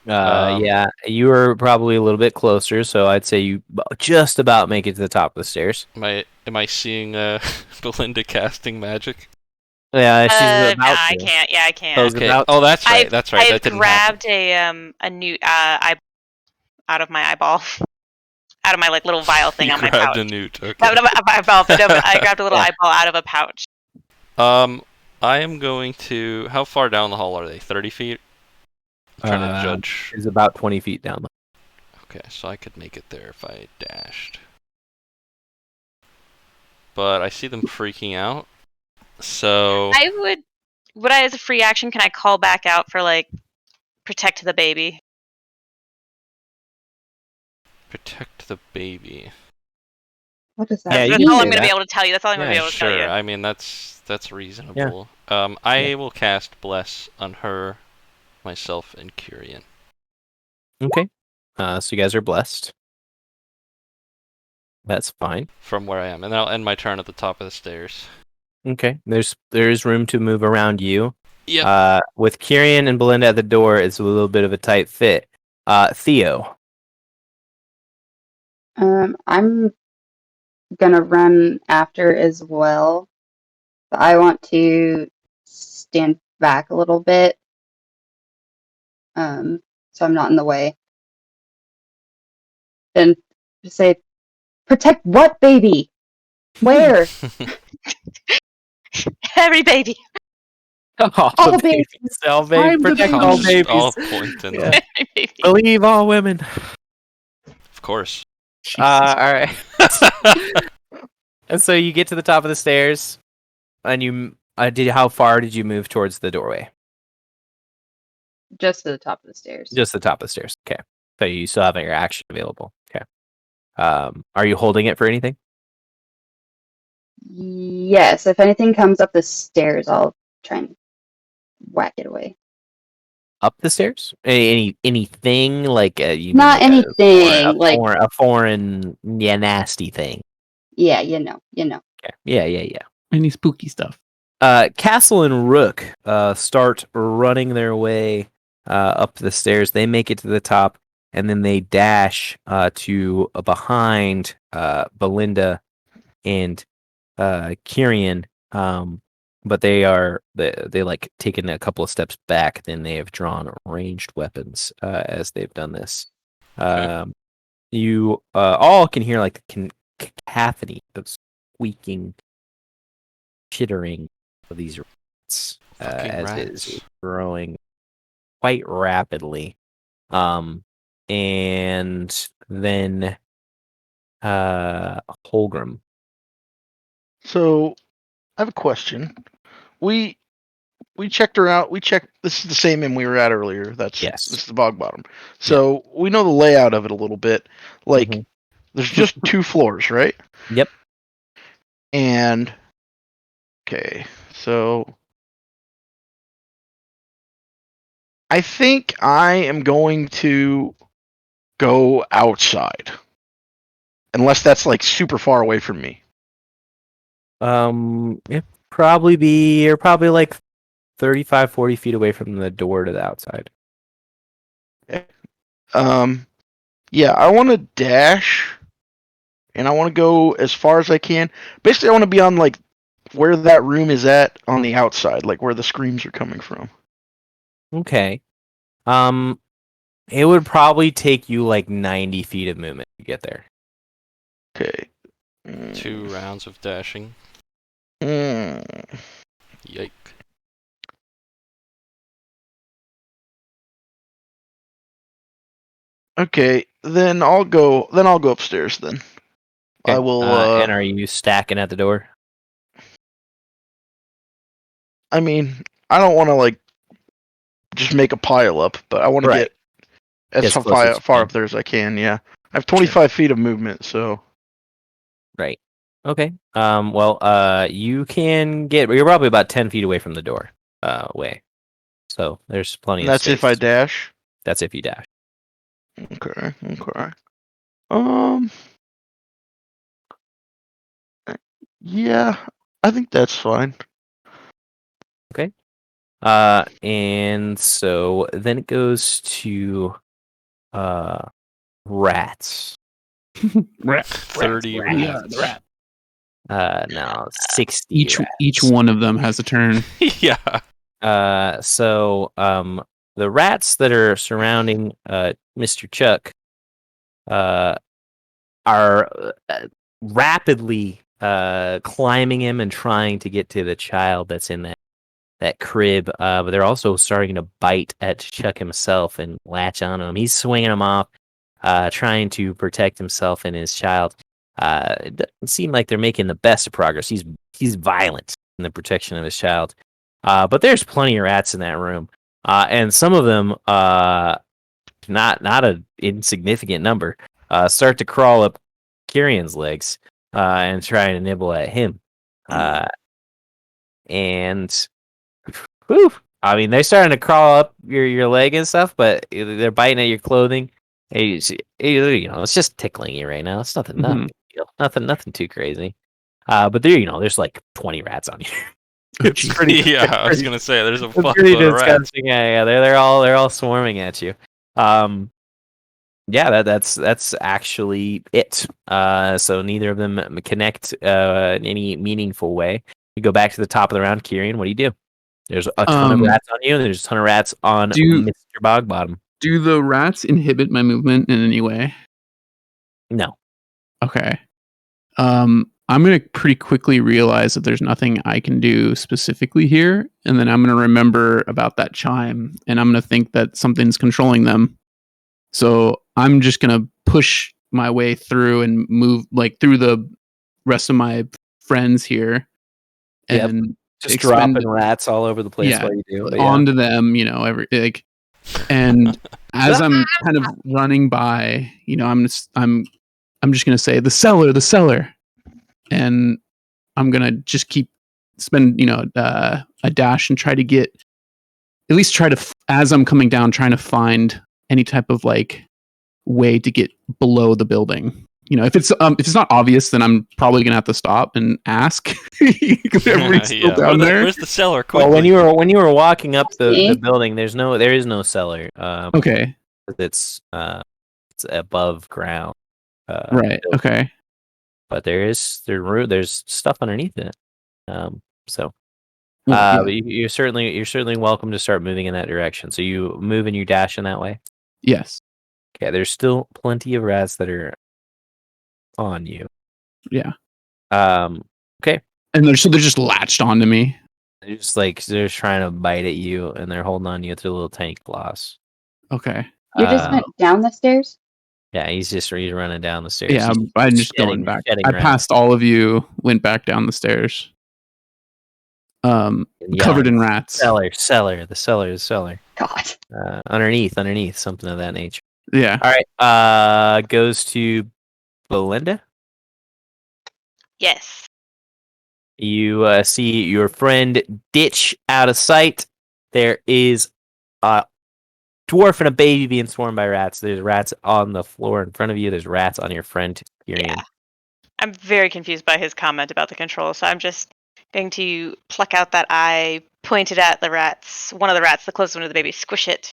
Yeah, you were probably a little bit closer, so I'd say you just about make it to the top of the stairs. Am I seeing Belinda casting magic? Yeah, she's about no, to. I can't. Yeah, I can't. Okay. Oh, that's right. That's right. I That didn't grabbed a newt eye out of my eyeball, out of my little vial thing on my pouch. Grabbed a newt. Okay. Out of my eyeball, but I grabbed a little eyeball out of a pouch. I am going to. How far down the hall are they? 30 feet. I'm trying to judge. It's about 20 feet down. Okay, so I could make it there if I dashed. But I see them freaking out. So Would I as a free action, can I call back out for protect the baby? Protect the baby. What does that Yeah, mean? That's all I'm going to be able to tell you. That's all I'm going to be able to tell Sure. you. I mean that's reasonable. I will cast Bless on her, myself, and Kyrian. Okay. So you guys are blessed. That's fine. From where I am, and then I'll end my turn at the top of the stairs. Okay. There's room to move around you. Yep. With Kyrian and Belinda at the door, it's a little bit of a tight fit. Theo. I'm gonna run after as well. But I want to stand back a little bit so I'm not in the way. And say, protect what baby? Where? Every baby. All the babies. babies. All I'm the protect baby. all Just babies. all pointing. Yeah. Every baby. Believe all women. Of course. All right. And so you get to the top of the stairs, and you how far did you move towards the doorway? Just to the top of the stairs. Just the top of the stairs. Okay. So you still have your action available. Okay. Are you holding it for anything? Yes, if anything comes up the stairs, I'll try and whack it away. Up the stairs? Anything like you Not mean like anything, like a foreign nasty thing? yeah, you know. Okay. Yeah. Any spooky stuff. Castle and Rook start running their way up the stairs. They make it to the top, and then they dash to behind Belinda and Kyrian. But they like taken a couple of steps back. Then they have drawn ranged weapons as they've done this. Okay. You all can hear like the cacophony of squeaking, chittering of these rats Fucking as it rats. is growing quite rapidly. And then Holgrim. So I have a question. We checked her out. This is the same inn we were at earlier. Yes. This is the bog bottom. So we know the layout of it a little bit. Like Mhm. there's just 2 floors, right? Yep. And okay, so I think I am going to go outside. Unless that's like super far away from me. You're probably like 35, 40 feet away from the door to the outside. Yeah, I want to dash, and I want to go as far as I can. Basically, I want to be on like where that room is at on the outside, like where the screams are coming from. Okay. It would probably take you like 90 feet of movement to get there. Okay. 2 rounds of dashing. Mm. Yike. Okay, then I'll go. Then I'll go upstairs. Then Okay. I will. And are you stacking at the door? I mean, I don't want to like just make a pile up, but I want to Right. get As as close as you far can. up there as I can. Yeah, I have 25 feet of movement, so Right. Okay. Well, you can get. You're probably about 10 feet away from the door. Way. So there's plenty and of that's space. if I dash. That's if you dash. Okay. Um. Yeah, I think that's fine. And so then it goes to rats. 30 rats. Yeah, rats. the rat. No, 60 Each rats. one of them has a turn. Yeah. The rats that are surrounding Mr. Chuck are rapidly climbing him and trying to get to the child that's in that crib, but they're also starting to bite at Chuck himself and latch onto him. He's swinging them off, trying to protect himself and his child. It doesn't seem like they're making the best of progress. He's violent in the protection of his child, but there's plenty of rats in that room, and some of them, not an insignificant number, start to crawl up Kyrian's legs and try to nibble at him, and. Whew. I mean, they're starting to crawl up your leg and stuff, but they're biting at your clothing. It's just tickling you right now. It's nothing big deal. Nothing too crazy. But there's like 20 rats on you. It's pretty. Yeah, I was gonna say there's a It's fuckload pretty of rats. disgusting. Yeah. They're all swarming at you. Yeah, that's actually it. So neither of them connect in any meaningful way. You go back to the top of the round, Kyrian. What do you do? There's a ton of rats on you, and there's a ton of rats on Mr. Bogbottom. Do the rats inhibit my movement in any way? No. Okay. I'm gonna pretty quickly realize that there's nothing I can do specifically here, and then I'm gonna remember about that chime, and I'm gonna think that something's controlling them. So I'm just gonna push my way through and move like through the rest of my friends here, Yep. and Just dropping rats all over the place while you do. But onto them, every like, and as I'm kind of running by, I'm just gonna say the cellar, and I'm gonna just spend a dash and try to get at least as I'm coming down, trying to find any type of like way to get below the building. If it's not obvious, then I'm probably gonna have to stop and ask. Everybody's still down there. Where's the cellar? Quickly. Well, when you were walking up the building, there is no cellar. Okay. It's above ground. Right. Okay. But there's stuff underneath it. Yeah. You're certainly welcome to start moving in that direction. So you move and you dash in that way. Yes. Okay. There's still plenty of rats that are on you. Yeah. Okay. And they're just latched onto me. They're just trying to bite at you, and they're holding on to you with their little tiny claws. Okay. You just went down the stairs? Yeah, he's running down the stairs. Yeah, I'm just going back. I passed all of you, went back down the stairs. Covered in rats. The cellar. God. Underneath, something of that nature. Yeah. All right. Goes to Belinda. Yes. You see your friend ditch out of sight. There is a dwarf and a baby being swarmed by rats. There's rats on the floor in front of you. There's rats on your friend. Yeah. I'm very confused by his comment about the control, so I'm just going to pluck out that eye, point it at the rats. One of the rats, the closest one to the baby, squish it.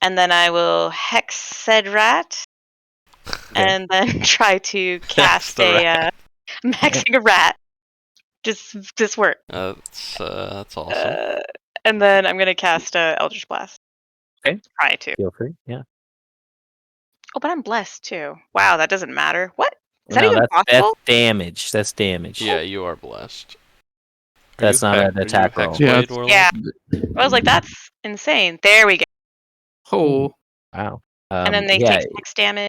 And then I will hex said rat. Okay. And then try to cast maxing a rat. Just work. That's awesome. And then I'm gonna cast Eldritch Blast. Okay. Try to. Feel free. Yeah. Oh, but I'm blessed too. Wow, that doesn't matter. What? Is that even possible? That's damage. That's damage. Yeah, you are blessed. That's not an attack roll. Yeah. I was like, that's insane. There we go. Oh. Wow. And then they take 6 damage.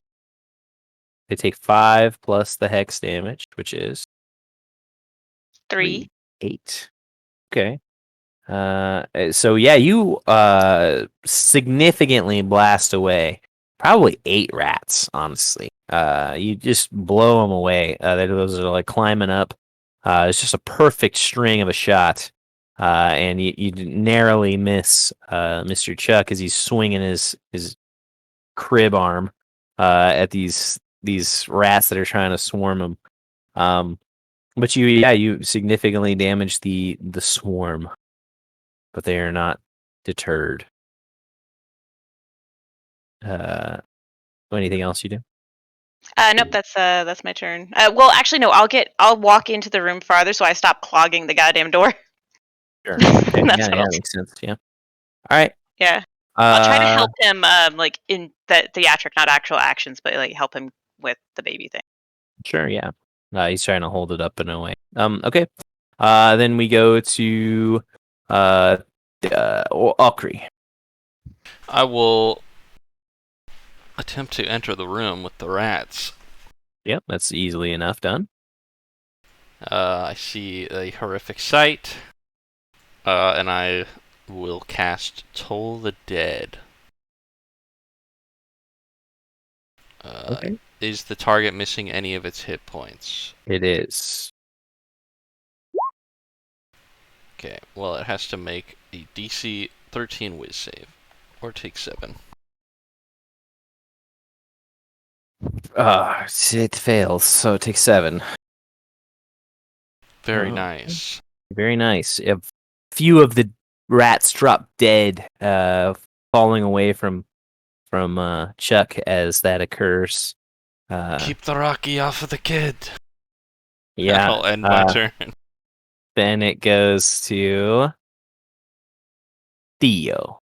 They take 5 plus the hex damage, which is 3. 8. Okay. So yeah, you significantly blast away probably 8 rats. Honestly, you just blow them away. Those are like climbing up. It's just a perfect string of a shot, and you narrowly miss Mr. Chuck as he's swinging his crib arm at these rats that are trying to swarm him. But you significantly damage the swarm, but they are not deterred. Anything else you do? Nope, that's my turn. Well, actually, no. I'll walk into the room farther so I stop clogging the goddamn door. Sure. Okay. Yeah, makes sense. Yeah. All right. Yeah. I'll try to help him, like in the theatric, not actual actions, but like help him with the baby thing. Sure. Yeah. He's trying to hold it up in a way. Okay. Then we go to Okri. I will attempt to enter the room with the rats. Yep, that's easily enough done. I see a horrific sight, and I will cast Toll the Dead. Okay. Is the target missing any of its hit points? It is. Okay, well, it has to make a DC 13 Wiz save, or take 7. It fails, so it takes 7. Very nice. Very nice. A few of the rats drop dead, falling away from Chuck as that occurs. Keep the Rocky off of the kid. Yeah. I'll end my turn. Then it goes to Theo.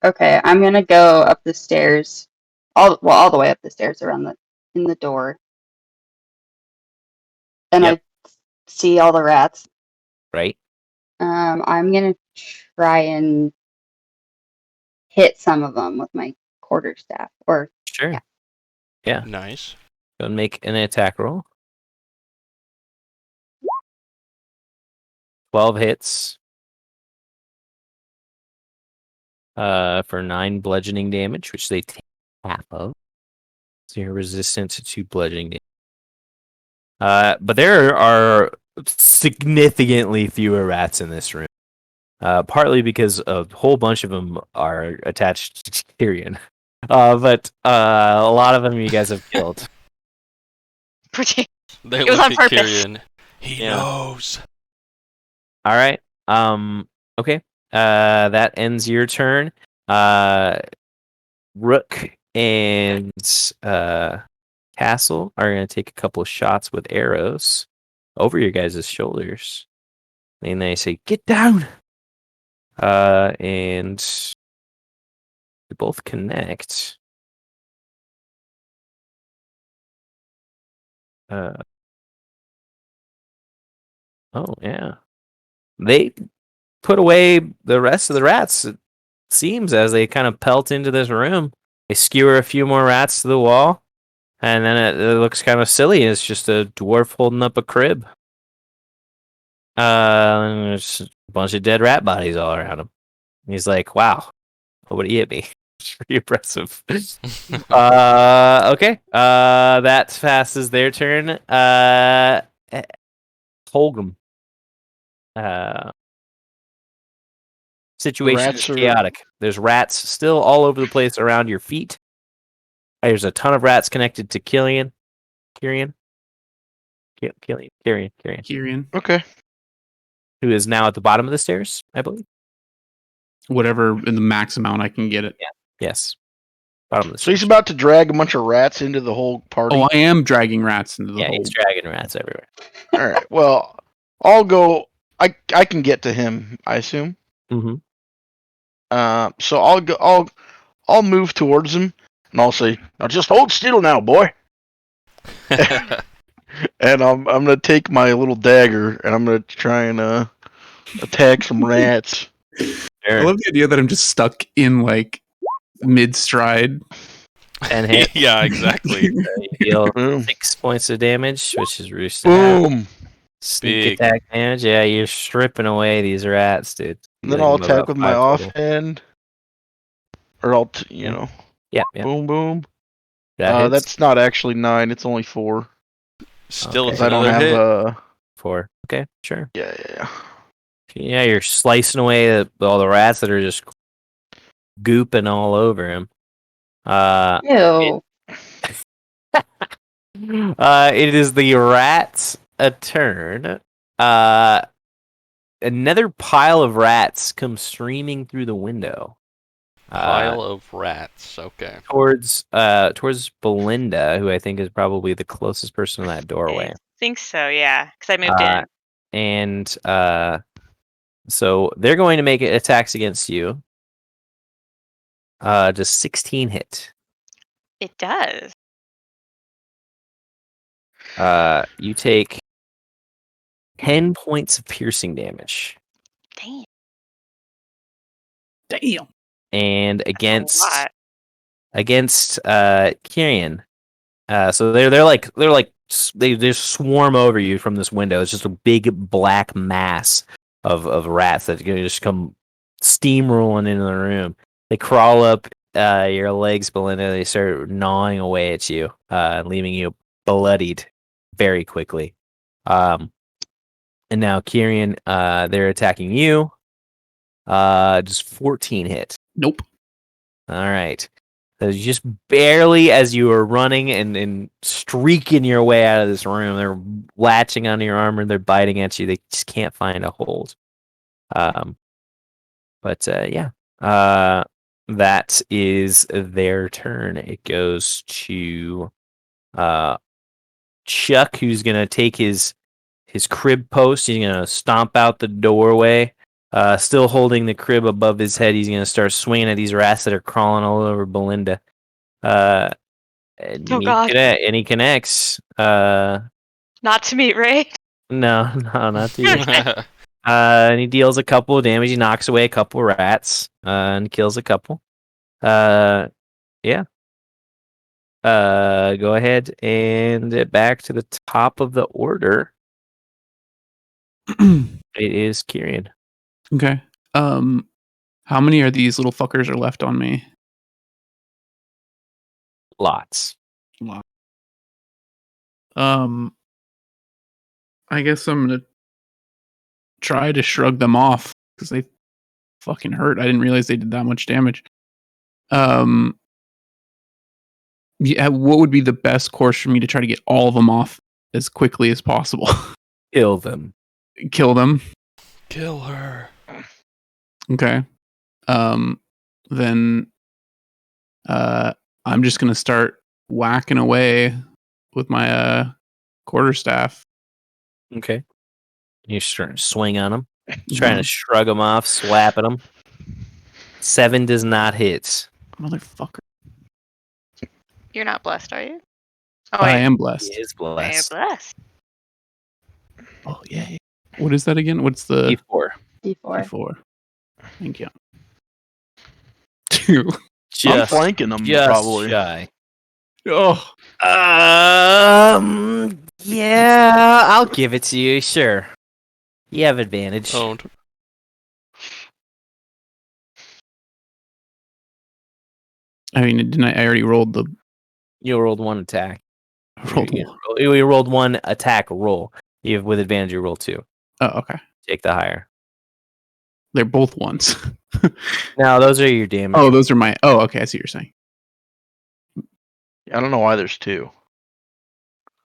Okay, I'm gonna go up the stairs, all the way up the stairs around in the door, and Yep. I see all the rats. Right? I'm gonna try and hit some of them with my quarterstaff, or Sure. Yeah. Yeah. Nice. Go and make an attack roll. 12 hits. For 9 bludgeoning damage, which they take half of. So you're resistant to bludgeoning damage. But there are significantly fewer rats in this room. Partly because a whole bunch of them are attached to Tyrion. But a lot of them you guys have killed. Pretty- They It was look on at purpose. Kyrian. He Yeah. knows. All right. Okay. That ends your turn. Rook and Castle are going to take a couple of shots with arrows over your guys' shoulders. And they say, "Get down!" And they both connect. Oh, yeah. They put away the rest of the rats, it seems, as they kind of pelt into this room. They skewer a few more rats to the wall, and then it looks kind of silly. It's just a dwarf holding up a crib. And there's a bunch of dead rat bodies all around him. And he's like, "Wow, nobody hit me." It's pretty impressive. Okay. That passes their turn. Holgram. Situation is Rats are- chaotic. There's rats still all over the place around your feet. There's a ton of rats connected to Killian. Kyrian, Kyrian, Okay. who is now at the bottom of the stairs, I believe. whatever in the max amount I can get it. Yes. Bottom of the So he's stairs. about to drag a bunch of rats into the whole party. Oh, I am dragging rats into the Yeah, hole. he's dragging rats everywhere. All right. Well, I'll go. I can get to him, I assume. Mm-hmm. So I'll go. I'll move towards him, and I'll say, "Now just hold still, now, boy." And I'm gonna take my little dagger, and I'm gonna try and attack some rats. I love the idea that I'm just stuck in like mid stride. 10 hit. Yeah, exactly. You deal Boom. 6 points of damage, which is really sad. Boom. Sneak Big. attack damage. Yeah, you're stripping away these rats, dude. And then You're I'll looking at attack about with my 5 total. offhand, or I'll you Yeah. know, Yeah, yeah. boom, boom. That hits. That's not actually 9. It's only 4. Still, Okay. it's 'Cause I don't another have hit. 4. Okay, sure. Yeah. Yeah, you're slicing away all the rats that are just gooping all over him. Ew. It is the rat's turn. Another pile of rats comes streaming through the window. Pile of rats. Okay. Towards Belinda, who I think is probably the closest person to that doorway. I think so, yeah. Because I moved in. And so they're going to make attacks against you. Does 16 hit? It does. You take 10 points of piercing damage. Damn. Damn. And That's a against lot. Kyrian. So they just swarm over you from this window. It's just a big black mass of rats that just come steamrolling into the room. They crawl up your legs, Belinda. They start gnawing away at you, leaving you bloodied very quickly. And now Kyrian, they're attacking you. Just 14 hit. Nope. All right. So just barely as you are running and streaking your way out of this room, they're latching onto your armor, they're biting at you. They just can't find a hold. Yeah. That is their turn. It goes to Chuck, who's gonna take his crib post. He's gonna stomp out the doorway Still holding the crib above his head, he's going to start swinging at these rats that are crawling all over Belinda. And Oh, God. he connects. Not to me, Ray. No, not to you. And he deals a couple of damage. He knocks away a couple of rats and kills a couple. Yeah. Go ahead and back to the top of the order. It is Kieran. Okay. How many of these little fuckers are left on me? Lots. I guess I'm gonna try to shrug them off because they fucking hurt. I didn't realize they did that much damage. Yeah, what would be the best course for me to try to get all of them off as quickly as possible? Kill them. Kill them. Kill her. Okay. Then I'm just gonna start whacking away with my quarterstaff. Okay. You're starting to swing on them. Trying to shrug them off, slap at them. 7 does not hit. Motherfucker. You're not blessed, are you? Oh, I wait. am blessed. He is You're blessed. blessed. Oh yeah. What is that again? What's the D4. D4. D4? Thank you. 2. I'm Just, flanking them just probably. shy. Oh. Yeah, I'll give it to you. Sure. You have advantage. Owned. I mean, didn't I already rolled the You rolled 1 attack. rolled You, one. you rolled 1 attack roll. You have with advantage. You roll 2. Oh, okay. Take the higher. They're both ones. No, those are your damage. Oh, those are my. Oh, okay. I see what you're saying. I don't know why there's 2.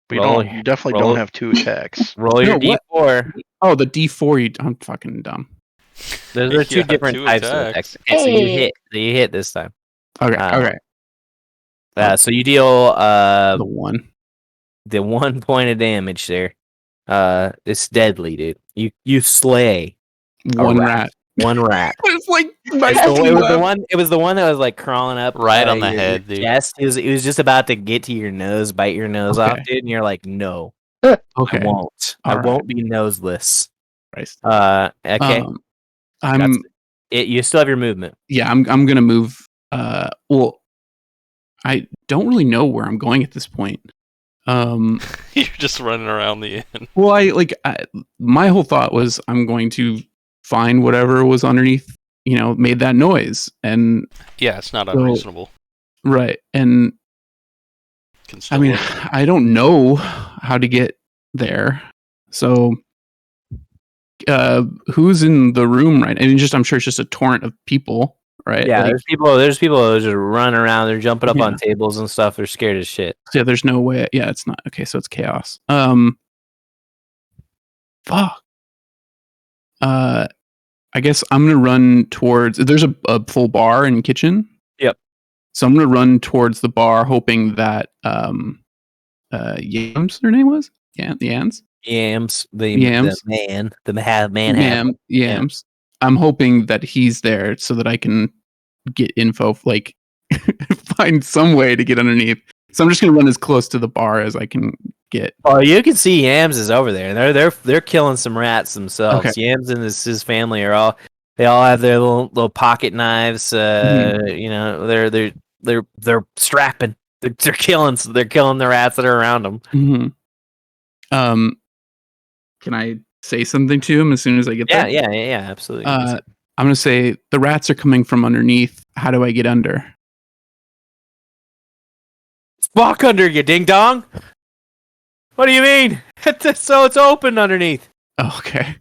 But Roll- you definitely roll- don't have 2 attacks. Roll your No, what? D4. Oh, the D4. I'm fucking dumb. Those are 2 Yeah, different 2 types of attacks. attacks. Okay, so you Hey. hit. You hit this time. Okay. Uh, Okay. So you deal The 1. the 1 point of damage there. It's deadly, dude. You slay One rat. rat. 1 rat. It's like It was the one that was like crawling up Right on the your head, dude. chest. It was just about to get to your nose, bite your nose off, Okay. dude, and you're like, no, Okay. I won't. I All right. won't be noseless. Christ. Okay. I'm. You still have your movement. Yeah. I'm gonna move. Well, I don't really know where I'm going at this point. You're just running around the inn. Well, my whole thought was I'm going to find whatever was underneath, made that noise, and Yeah, it's not So- unreasonable. right, and Can I still mean, work. I don't know how to get there, so who's in the room right? I mean, I'm sure it's just a torrent of people, right? Yeah, Like, there's people that just run around. They're jumping up Yeah. on tables and stuff. They're scared as shit. yeah, there's no way. Yeah, it's not okay. So it's chaos. Fuck. I guess I'm gonna run towards. There's a full bar and kitchen. Yep. So I'm gonna run towards the bar, hoping that Yams, their name was Yams. Yams, the Yams. man. Yams. I'm hoping that he's there so that I can get info, like find some way to get underneath. So I'm just gonna run as close to the bar as I can get. Oh, you can see Yams is over there. They're killing some rats themselves. Okay. Yams and his family are all have their little pocket knives. You know, they're strapping. They're killing the rats that are around them. Mm-hmm. Can I say something to him as soon as I get there? Yeah, absolutely. I'm gonna say the rats are coming from underneath. How do I get under? Walk under you, ding dong. What do you mean? So it's open underneath. Oh, okay.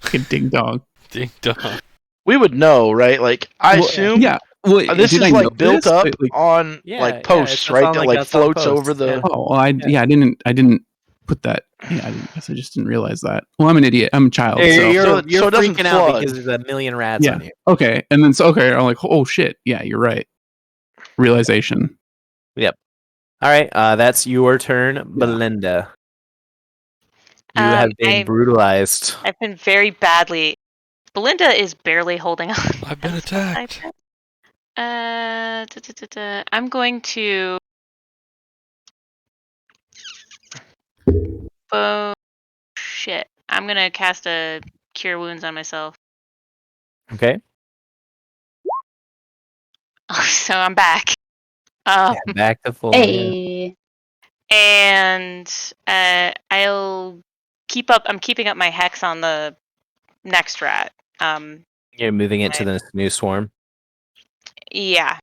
Fucking ding dong. Ding dong. We would know, right? Like, I assume Yeah. Well, this did is I know like built this? up Like, on Yeah, like yeah, posts, it's right? on, That like, like that's on floats posts, over the. yeah. oh, well, I didn't put that. Yeah, I guess I just didn't realize that. Well, I'm an idiot. I'm a child. You're, So. you're, so you're it doesn't freaking out flood. because there's a million rats Yeah. on you. Okay, and then okay, I'm like, oh shit, yeah, you're right. Realization. All right, that's your turn, Belinda. You have been I'm- brutalized. I've been very badly Belinda is barely holding on. I've been That's what I attacked. said. I'm going to. Oh shit! I'm gonna cast a cure wounds on myself. Okay. So I'm back. Back to full. Yeah. Hey. And I'll keep up. I'm keeping up my hex on the next rat. You're moving it to the new swarm. Yeah.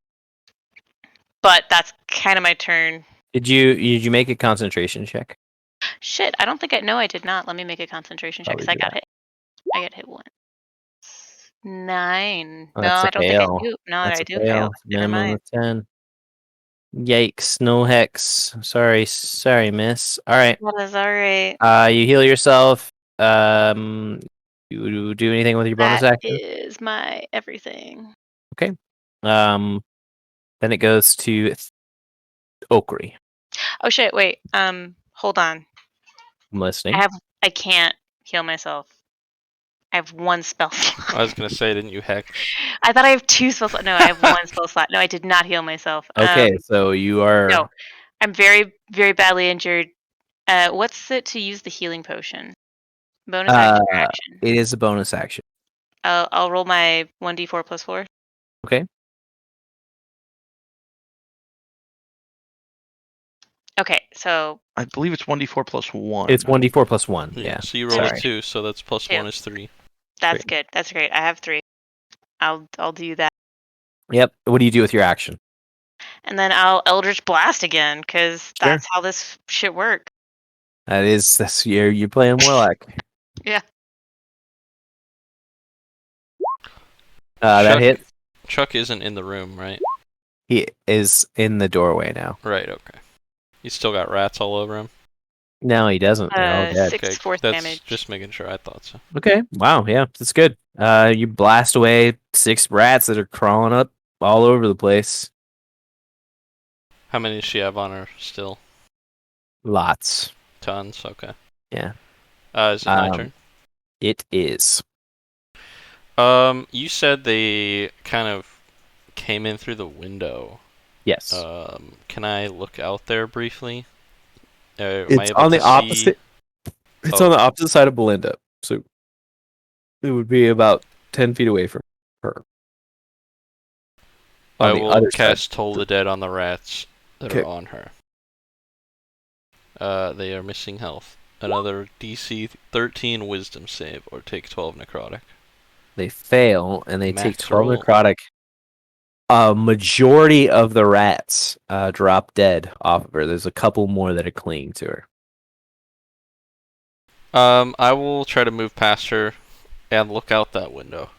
But that's kind of my turn. Did you make a concentration check? Shit, I don't think I did not. Let me make a concentration check because Probably I do got hit. I got hit once. 9. Oh, No, that's a I don't think I fail. do. No, That's I a do fail. fail. It's a Never minimum mind. of 10. Yikes! No hex. Sorry, miss. All right. That is all right. You heal yourself. You do anything with your bonus That action? is my everything. Okay. Then it goes to Okri. Oh shit! Wait. Hold on. I'm listening. I can't heal myself. I have 1 spell slot. I was gonna say, didn't you hex? I thought I have 2 spell slots. No, I have 1 spell slot. No, I did not heal myself. Okay, so you are. No, I'm very, very badly injured. What's it to use the healing potion? Bonus action or action? It is a bonus action. I'll roll my 1d4 plus 4. Okay. Okay, so I believe it's 1d4 plus 1. It's 1d4 plus 1. Yeah. So you rolled Sorry. a 2, so that's plus 1 is 3. that's good. That's great. I have 3. I'll do that, Yep. What do you do with your action? and then I'll Eldritch Blast again because that's how this shit works. That's you're playing Warlock. Yeah. That hits. Chuck isn't in the room, right? He is in the doorway now. Right. Okay. He's still got rats all over him. No, he doesn't. They're all dead. 6 force that's damage. just making sure. I thought so. Okay. Wow. Yeah, that's good. You blast away 6 rats that are crawling up all over the place. How many does she have on her still? Lots. Tons. Okay. Yeah. Is it my turn? It is. You said they kind of came in through the window. Yes. Can I look out there briefly? It's on the opposite. It's on the opposite side of Belinda, so it would be about 10 feet away from her. I On the will other cast side. Toll the Dead on the rats that Okay. are on her. They are missing health. Another DC 13 Wisdom save, or take 12 necrotic. They fail, and they take Max 12 roll. necrotic. A majority of the rats drop dead off of her. There's a couple more that are clinging to her. I will try to move past her and look out that window.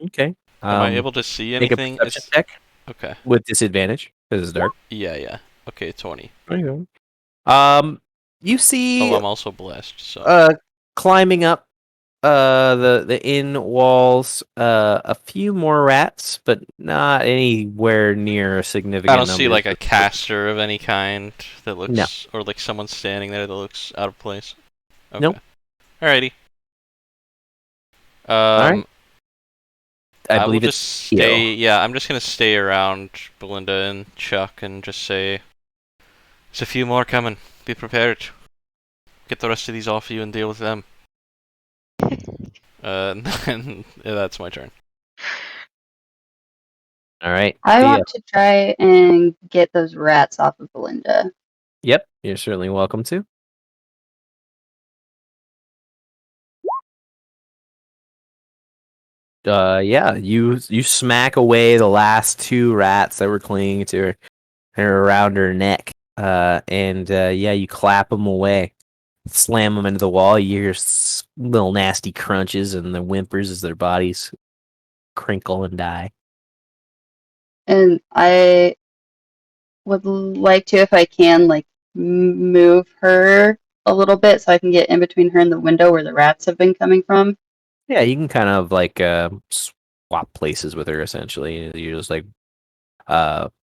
Okay. Am I able to see Make a anything? perception check Okay. with disadvantage because it's dark. Yeah. Okay, 20. You see Oh, I'm also blessed, so. climbing up the inn walls a few more rats, but not anywhere near a significant I don't number. see like a caster of any kind that looks, No. or like someone standing there that looks out of place. Okay. Nope. Alrighty. Alright. I will believe just it's stay. heal. Yeah, I'm just gonna stay around Belinda and Chuck and just say, "There's a few more coming. Be prepared. Get the rest of these off you and deal with them." And then that's my turn. All right. I Thea. want to try and get those rats off of Belinda. Yep, you're certainly welcome to. Yeah, you smack away the last 2 rats that were clinging to her, around her neck. And yeah, you clap them away, slam them into the wall. You hear little nasty crunches and the whimpers as their bodies crinkle and die. And I would like to, if I can, like move her a little bit so I can get in between her and the window where the rats have been coming from. Yeah, you can kind of like swap places with her. Essentially, you're just like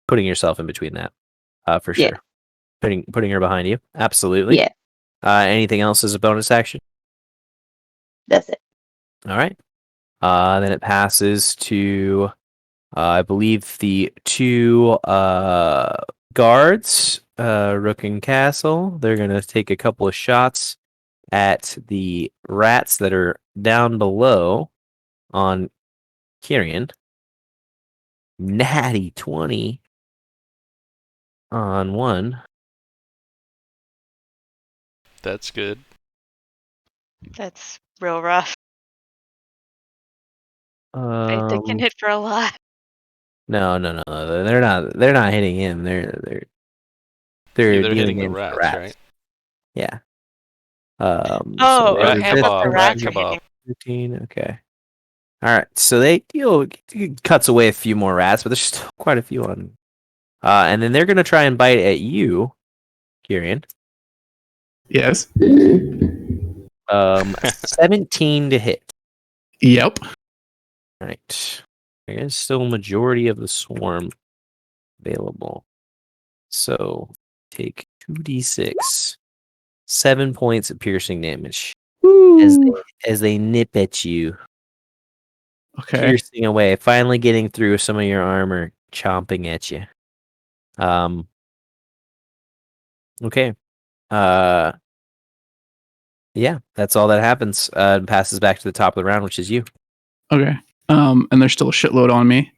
putting yourself in between that, for sure. Yeah. Putting her behind you. Absolutely. Yeah, Anything else as a bonus action? that's it. All right. Then it passes to, I believe, the two guards, Rook and Castle. They're going to take a couple of shots at the rats that are down below on Kyrian. Natty 20 on one. That's good. That's real rough. They can hit for a lot. No. They're not hitting him. They're dealing hitting the damage to rats, right? Yeah. Oh, rat okay. I thought the kebab, rat rats were kebab. hitting. 15. Okay. All right. So they cuts away a few more rats, but there's still quite a few on. And then they're gonna try and bite at you, Kyrian. Yes. 17 to hit. Yep. All right. There's still a majority of the swarm available. So take 2d6, 7 points of piercing damage as they nip at you, Okay. piercing away, finally getting through some of your armor, chomping at you. Okay. Yeah, that's all that happens. It passes back to the top of the round, which is you. Okay. And there's still a shitload on me.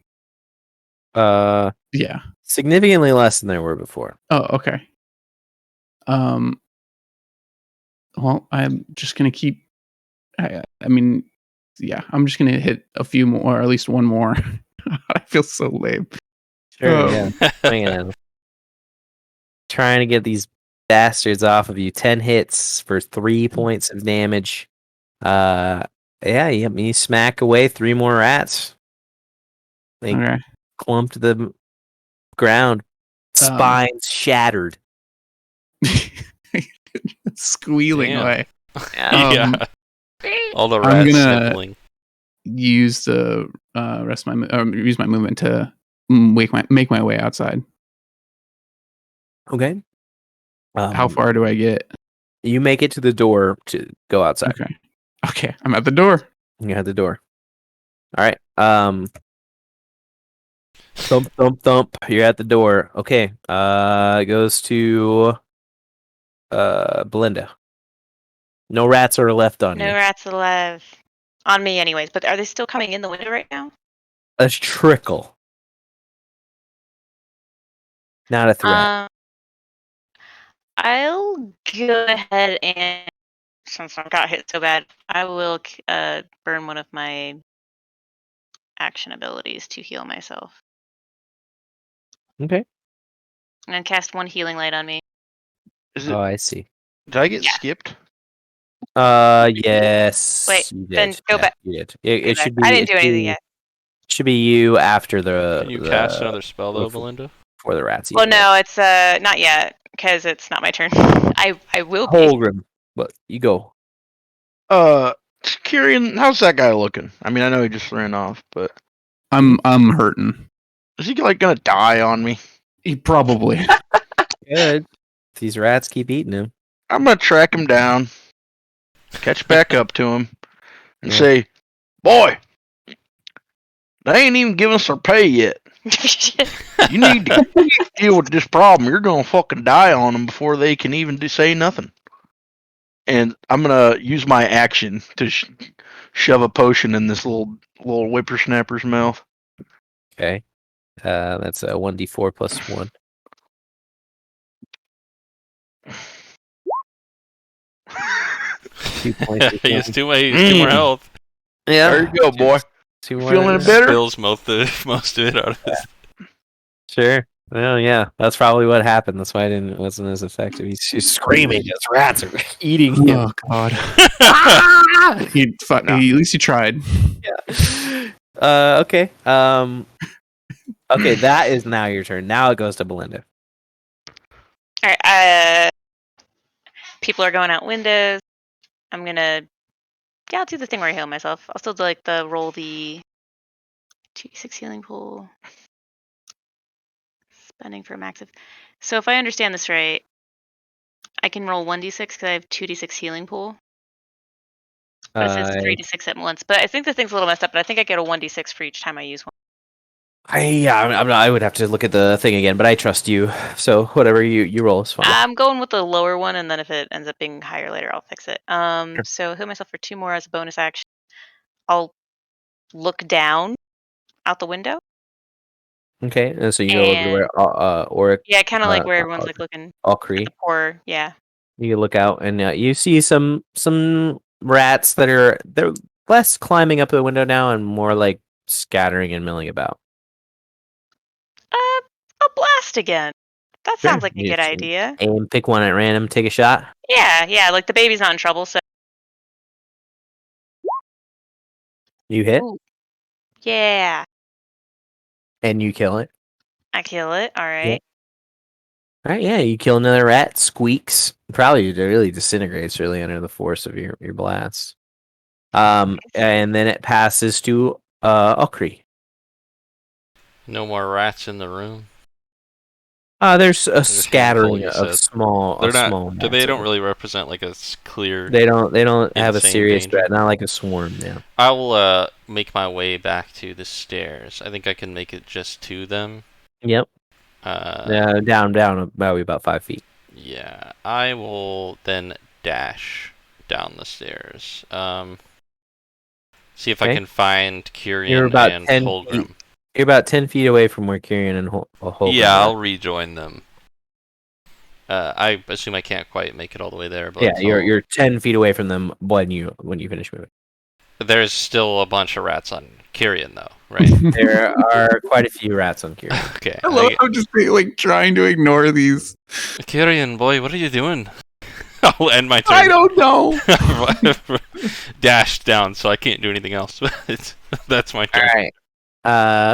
Yeah. Significantly less than there were before. Oh, okay. Well, I'm just gonna keep. I mean, yeah, I'm just gonna hit a few more, or at least one more. I feel so lame. Sure, yeah. Man. Trying to get these bastards off of you. 10 hits for 3 points of damage. Yeah, you smack away 3 more rats. They Okay. clump to the ground. Spines shattered. Squealing Damn. away. Yeah. All the I'm rats gonna- sniffling. Use the rest of my use my movement to make my way outside. Okay. How far do I get? You make it to the door to go outside. Okay, I'm at the door. You're at the door. All right. Thump, thump, thump. You're at the door. Okay. It goes to Belinda. No rats are left on No you. rats alive. On me, anyways. But are they still coming in the window right now? A trickle. Not a threat. I'll go ahead and, since I got hit so bad, I will burn one of my action abilities to heal myself. Okay. And cast one healing light on me. Is it? Oh, I see. Did I get Yeah. skipped? Yes. Wait, you then did. go Yeah, back. You did. It Go should back. be. I didn't do anything yet. Should be you after the. Can you the, cast another spell though, before- Belinda? For the rats. Well, even. no, it's not yet because it's not my turn. I will be. Holgrim. But you go. Kyrian, how's that guy looking? I mean, I know he just ran off, but I'm hurting. is he like gonna die on me? He probably. Good. These rats keep eating him. I'm gonna track him down, catch back up to him, and Yeah. say, "Boy, they ain't even giving us our pay yet. You need to deal with this problem. You're gonna fucking die on them before they can even say nothing." And I'm gonna use my action to shove a potion in this little whippersnapper's mouth. Okay. That's a 1d4 plus 1. Two points of He has healing. two more health. Yeah. There you go, boy. Two more. Feeling better? Spills most of it out of his. Sure. Well, yeah. That's probably what happened. That's why it wasn't as effective. He's screaming as rats are eating him. Oh God. He at least he tried. Yeah. Okay. Okay, that is now your turn. Now it goes to Belinda. All right. People are going out windows. I'm gonna. Yeah, I'll do the thing where I heal myself. I'll still do like roll the 2d6 healing pool. Spending for a max of. So if I understand this right, I can roll 1d6 because I have 2d6 healing pool. But it says I 3 to 6 at once. But I think the thing's a little messed up. But I think I get a 1d6 for each time I use one. I would have to look at the thing again, but I trust you. So whatever you roll is fine. I'm going with the lower one, and then if it ends up being higher later, I'll fix it. Sure. So heal myself for 2 more as a bonus action. I'll look down out the window. Okay, and so you go over to where Oric, Yeah, kind of like where everyone's like looking at Alcree. the poor. Yeah. You look out and you see some rats they're less climbing up the window now and more like scattering and milling about. I'll blast again. That Sure. sounds like a You good just idea. Aim, pick one at random, take a shot. Yeah. Like the baby's not in trouble, so You hit Ooh. Yeah, and you kill it. I kill it. All right. All right, yeah, you kill another rat. Squeaks. Probably really disintegrates really under the force of your blast. And then it passes to Okri. No more rats in the room. There's a There's a handful, scattering you of said. small. They're not. Small They rats. don't really represent like a clear. They don't have a insane serious danger. threat. Not like a swarm. Yeah. I will make my way back to the stairs. I think I can make it just to them. Yep. Down about 5 feet. Yeah, I will then dash down the stairs. See if I Okay. can find Kyrian You're about and 10 Holgrim. feet. You're about 10 feet away from where Kyrian and Holgrim Yeah, are. I'll rejoin them. I assume I can't quite make it all the way there, but Yeah, you're 10 feet away from them when you finish moving. There's still a bunch of rats on Kyrian, though, right? There are quite a few rats on Kyrian. Okay. I love how just like trying to ignore these. Kyrian, boy, what are you doing? I'll end my turn. I don't know. Dashed down, so I can't do anything else. That's my turn. All right.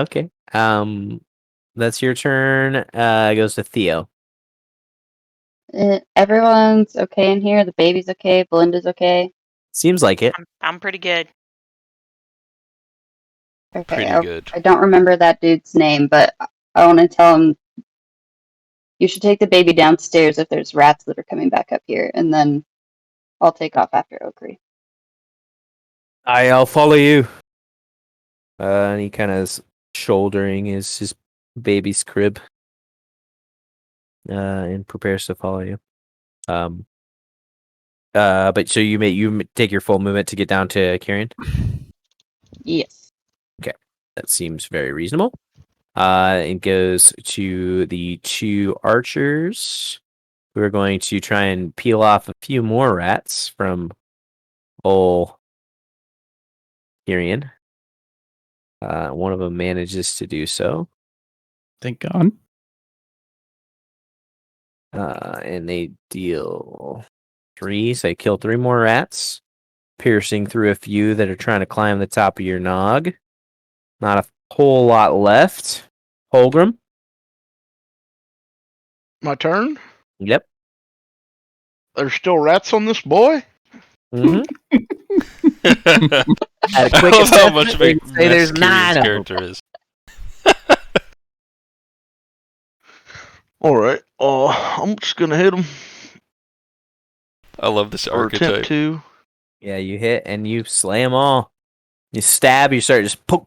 Okay. That's your turn. It goes to Theo. Everyone's okay in here. The baby's okay. Belinda's okay. Seems like it. I'm pretty good. Okay. Pretty good. I don't remember that dude's name, but I want to tell him you should take the baby downstairs if there's rats that are coming back up here, and then I'll take off after Okri. I'll follow you. And he kind of is shouldering his baby's crib. And prepares to follow you. But so you take your full movement to get down to Kyrian? Yes. Okay. That seems very reasonable. It goes to the 2 archers. We're going to try and peel off a few more rats from old Kyrian. One of them manages to do so. Thank God. And they deal 3. So they kill 3 more rats, piercing through a few that are trying to climb the top of your nog. Not a whole lot left. Holgrim? My turn? Yep. There's still rats on this boy? Mm-hmm. At a I quick love how assessment, much of a we'd say there's mess 9 Kyrion's of them. character is. Alright. I'm just gonna hit him. I love this Or attempt archetype. to. Yeah, you hit and you slay them all. You stab, you start just poke,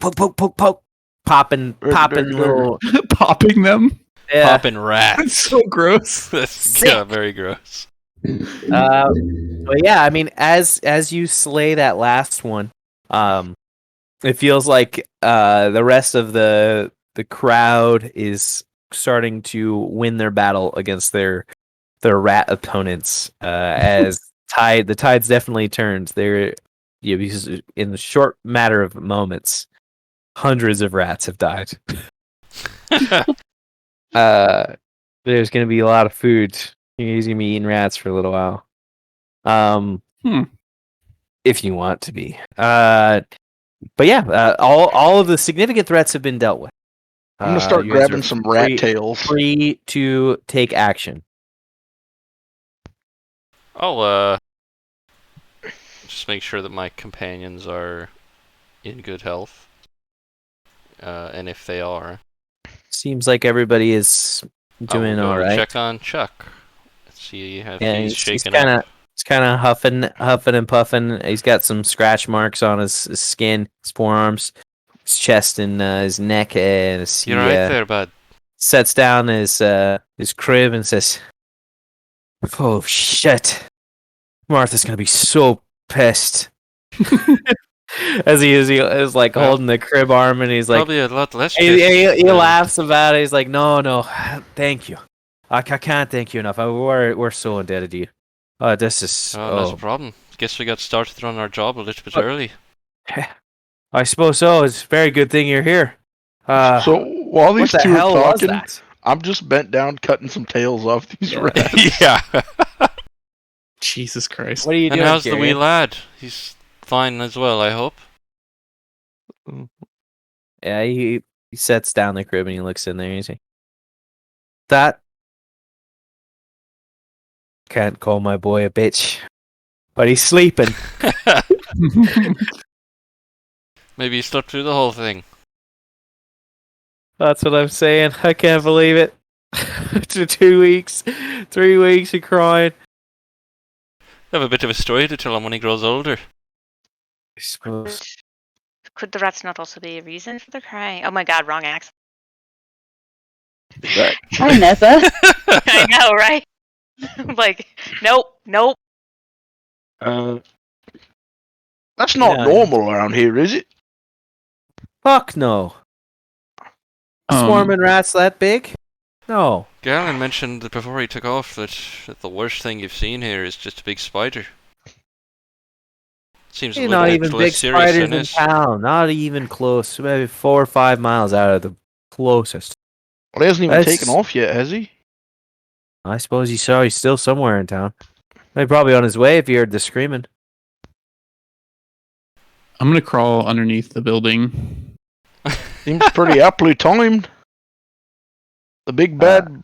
popping little. Popping them. Yeah. Popping rats. That's so gross. That's very gross. But yeah, I mean, as you slay that last one, it feels like the rest of the crowd is starting to win their battle against their rat opponents. As the tide's definitely turned. Because in the short matter of moments, hundreds of rats have died. There's going to be a lot of food. He's going to be eating rats for a little while. If you want to be. But yeah, all of the significant threats have been dealt with. I'm gonna start you guys grabbing are some rat tails. free to take action. I'll just make sure that my companions are in good health. And if they are, Seems like everybody is doing I will all go right. check on Chuck. See if Yeah, he's he's shaken kind up. of He's kind of huffing and puffing. He's got some scratch marks on his skin, his forearms, his chest, and his neck. And he You're right there, bud. sets down his crib and says, "Oh shit, Martha's gonna be so pissed." as he is like Well, holding the crib arm, and he's like, Probably a lot less. he laughs about it. He's like, no, thank you. I can't thank you enough. We're so indebted to you. This is Not a problem. Guess we got started on our job a little bit But- early. I suppose so. It's a very good thing you're here. So while what these the two are hell was talking, that? I'm just bent down cutting some tails off these Yeah. rats. Yeah. Jesus Christ. What are you And doing? how's the wee Tyrion? lad? He's fine as well, I hope. Yeah, he sets down the crib and he looks in there and he's like, that can't call my boy a bitch, but he's sleeping. Maybe he slept through the whole thing. That's what I'm saying. I can't believe it. After 2 weeks, 3 weeks of crying. I have a bit of a story to tell him when he grows older. I suppose. Could the rats not also be a reason for the crying? Oh my god, wrong accent. Hi, Nessa. I know, right? Like, nope. That's not Yeah. normal around here, is it? Fuck no. Swarming rats that big? No. Galen mentioned that before he took off that the worst thing you've seen here is just a big spider. Seems a You're little not bit even less big serious spiders than in this. town. Not even close. Maybe 4 or 5 miles out of the closest. Well, he hasn't even That's- taken off yet, has he? I suppose you saw he's still somewhere in town. He's probably on his way if you heard the screaming. I'm gonna crawl underneath the building. Seems pretty aptly timed. The big bad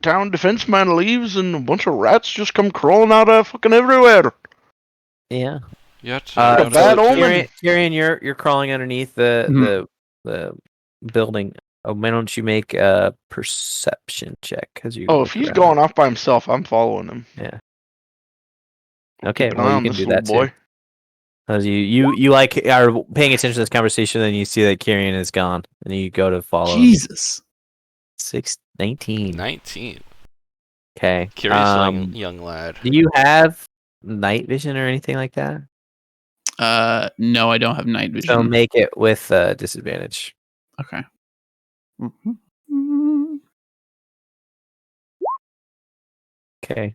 town defense man leaves and a bunch of rats just come crawling out of fucking everywhere. Yeah. Yet, a bad omen. Tyrion, you're crawling underneath the building. Oh, why don't you make a perception check? Because you. Oh, if he's going off by himself, I'm following him. Yeah. Okay, Keep an eye well you on can this do little that boy. too. As you like are paying attention to this conversation, then you see that Kyrian is gone, and you go to follow. Jesus. 19. 19. Okay. Curious young lad. Do you have night vision or anything like that? No, I don't have night vision. So make it with disadvantage. Okay. Okay.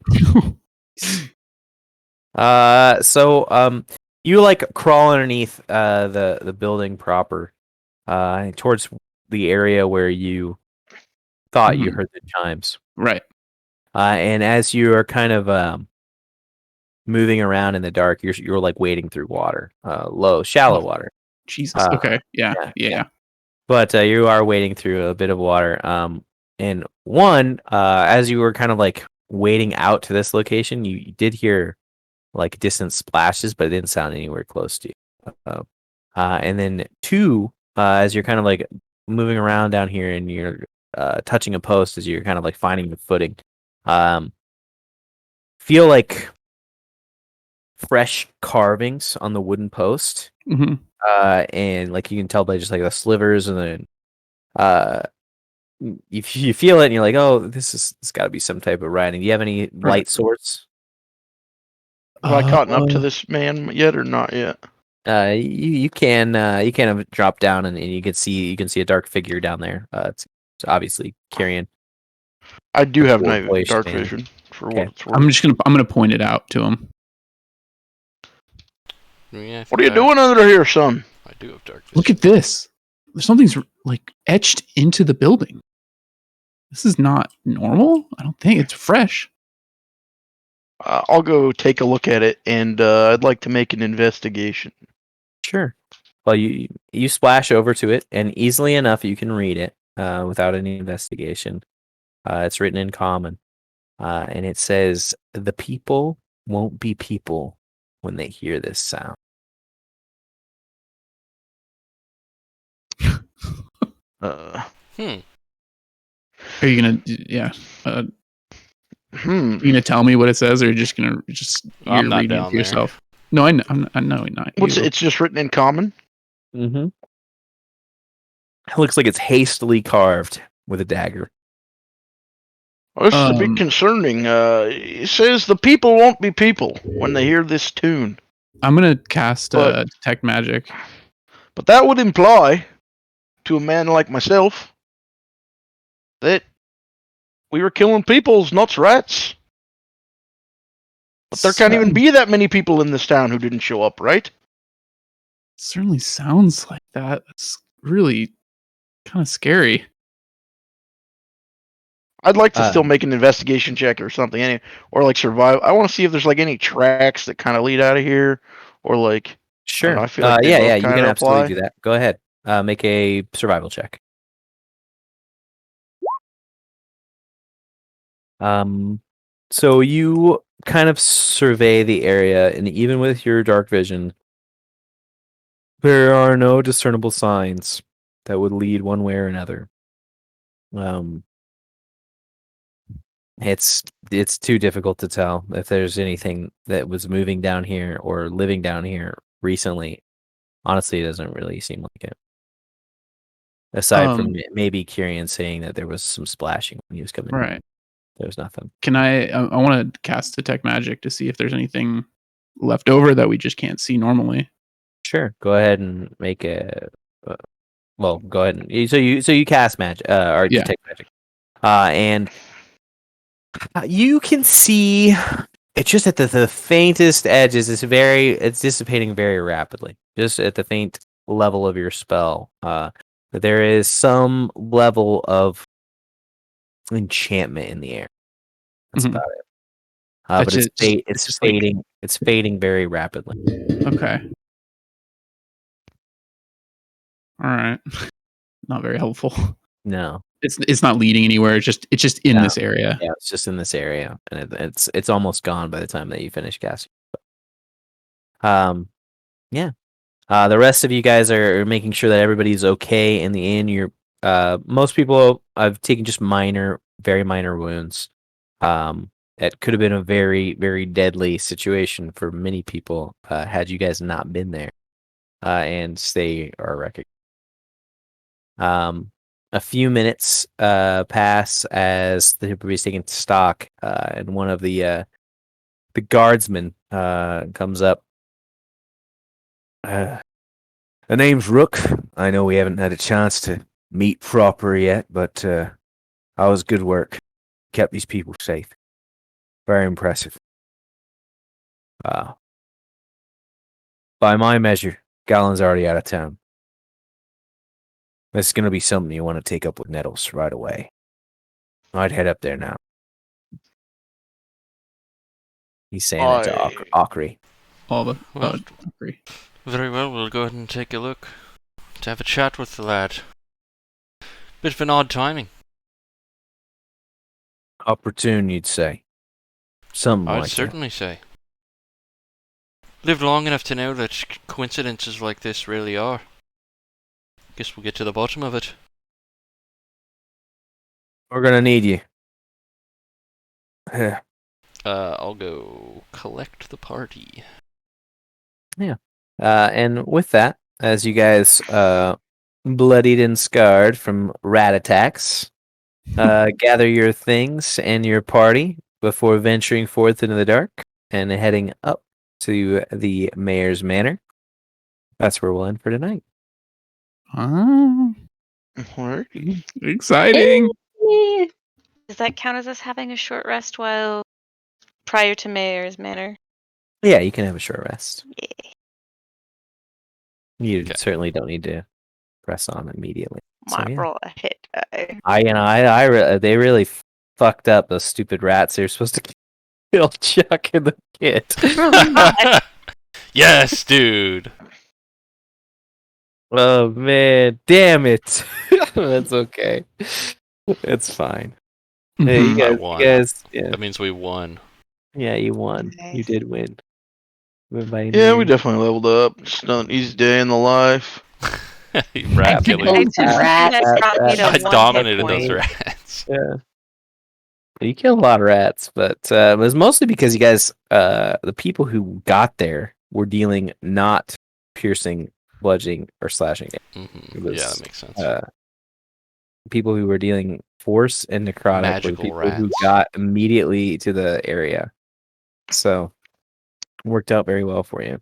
You like crawl underneath the building proper, towards the area where you thought you heard the chimes. Right. And as you are kind of moving around in the dark, you're like wading through water, shallow water. Jesus. Okay. Yeah. But you are wading through a bit of water. And as you were kind of like wading out to this location, you did hear like distant splashes, but it didn't sound anywhere close to you. And then 2, as you're kind of like moving around down here and you're touching a post as you're kind of like finding the footing, feel like fresh carvings on the wooden post. Mm-hmm. And like you can tell by just like the slivers, and then you feel it and you're like, oh, it's got to be some type of writing. Do you have any light source? Have I caught up to this man yet or not yet? You can have drop down and you can see a dark figure down there. It's obviously Kyrian. I do have Voice dark man. vision for Okay. what it's worth. I'm gonna point it out to him. Yeah, What are you doing under here, son? I do have dark vision. Look at this. Something's like etched into the building. This is not normal. I don't think it's fresh. I'll go take a look at it, and I'd like to make an investigation. Sure. Well, you splash over to it, and easily enough you can read it without any investigation. It's written in common, and it says, "The people won't be people when they hear this sound." Hmm. Are you gonna? Yeah. Hmm. You gonna tell me what it says, or you're just gonna I'm not reading it down to there. yourself? No, I know. I know not. What's you. it's just written in common? Mm-hmm. It looks like it's hastily carved with a dagger. Well, this is a bit concerning. It says the people won't be people when they hear this tune. I'm gonna cast But- detect magic. But that would imply, to a man like myself, that we were killing peoples, not rats. But there can't even be that many people in this town who didn't show up, right? Certainly sounds like that. That's really kind of scary. I'd like to still make an investigation check or something, or like survive. I want to see if there's like any tracks that kind of lead out of here, or like Sure. I feel like they yeah, both yeah, you can kinda absolutely apply. do that. Go ahead. Make a survival check. So you kind of survey the area, and even with your dark vision, there are no discernible signs that would lead one way or another. It's too difficult to tell if there's anything that was moving down here or living down here recently. Honestly, it doesn't really seem like it. Aside from maybe Kyrian saying that there was some splashing when he was coming. Right. There's nothing. Can I want to cast detect magic to see if there's anything left over that we just can't see normally. Sure. Go ahead and make a. Well, go ahead and so you cast magic or Yeah. detect magic, and you can see it's just at the faintest edges. It's dissipating very rapidly, just at the faint level of your spell. But there is some level of enchantment in the air. That's Mhm. about it. That's But it's just- it's just like- fading. It's fading very rapidly. Okay. All right. Not very helpful. No. It's not leading anywhere. It's just in No. this area. Yeah, it's just in this area, and it's almost gone by the time that you finish casting. Yeah. The rest of you guys are making sure that everybody's okay in the inn. You're most people have taken just very minor wounds. It could have been a very, very deadly situation for many people had you guys not been there, and they are recognized. A few minutes pass as everybody's taking stock, and one of the guardsmen comes up. The name's Rook. I know we haven't had a chance to meet proper yet, but that was good work. Kept these people safe. Very impressive. By my measure, Gallon's already out of town. This is going to be something you want to take up with Nettles right away. I'd head up there now. He's saying it to Akri. All the Well, agree. very well, we'll go ahead and take a look. To have a chat with the lad. Bit of an odd timing. Opportune, you'd say. Something I'd like certainly say. Lived long enough to know that coincidences like this really are. Guess we'll get to the bottom of it. that. We're going to need you. I'll go collect the party. And with that, as you guys bloodied and scarred from rat attacks, gather your things and your party before venturing forth into the dark and heading up to the mayor's manor. That's where we'll end for tonight. Oh, Alrighty. exciting. Yay. Does that count as us having a short rest while prior to Mayor's Manor? Yeah, you can have a short rest. Yeah. You Okay. certainly don't need to press on immediately. So, Might yeah. roll a hit die. They really fucked up those stupid rats. They're supposed to kill Chuck and the kid. Yes, dude! Oh man, damn it! That's okay. It's fine. Hey, Mhm. you won. guys, yeah, That means we won. you won. You Nice. did win. Everybody Yeah, we knew. definitely leveled up. Just an easy day in the life. Rat I killing. Killed some rats. That brought me to I 1 hit dominated point. those rats. Yeah. You killed a lot of rats, but it was mostly because you guys, the people who got there were dealing not piercing, bludgeoning, or slashing. Mm-hmm. It was, Yeah, that makes sense. People who were dealing force and necrotic were the Magical people who rats. got immediately to the area. So, worked out very well for you.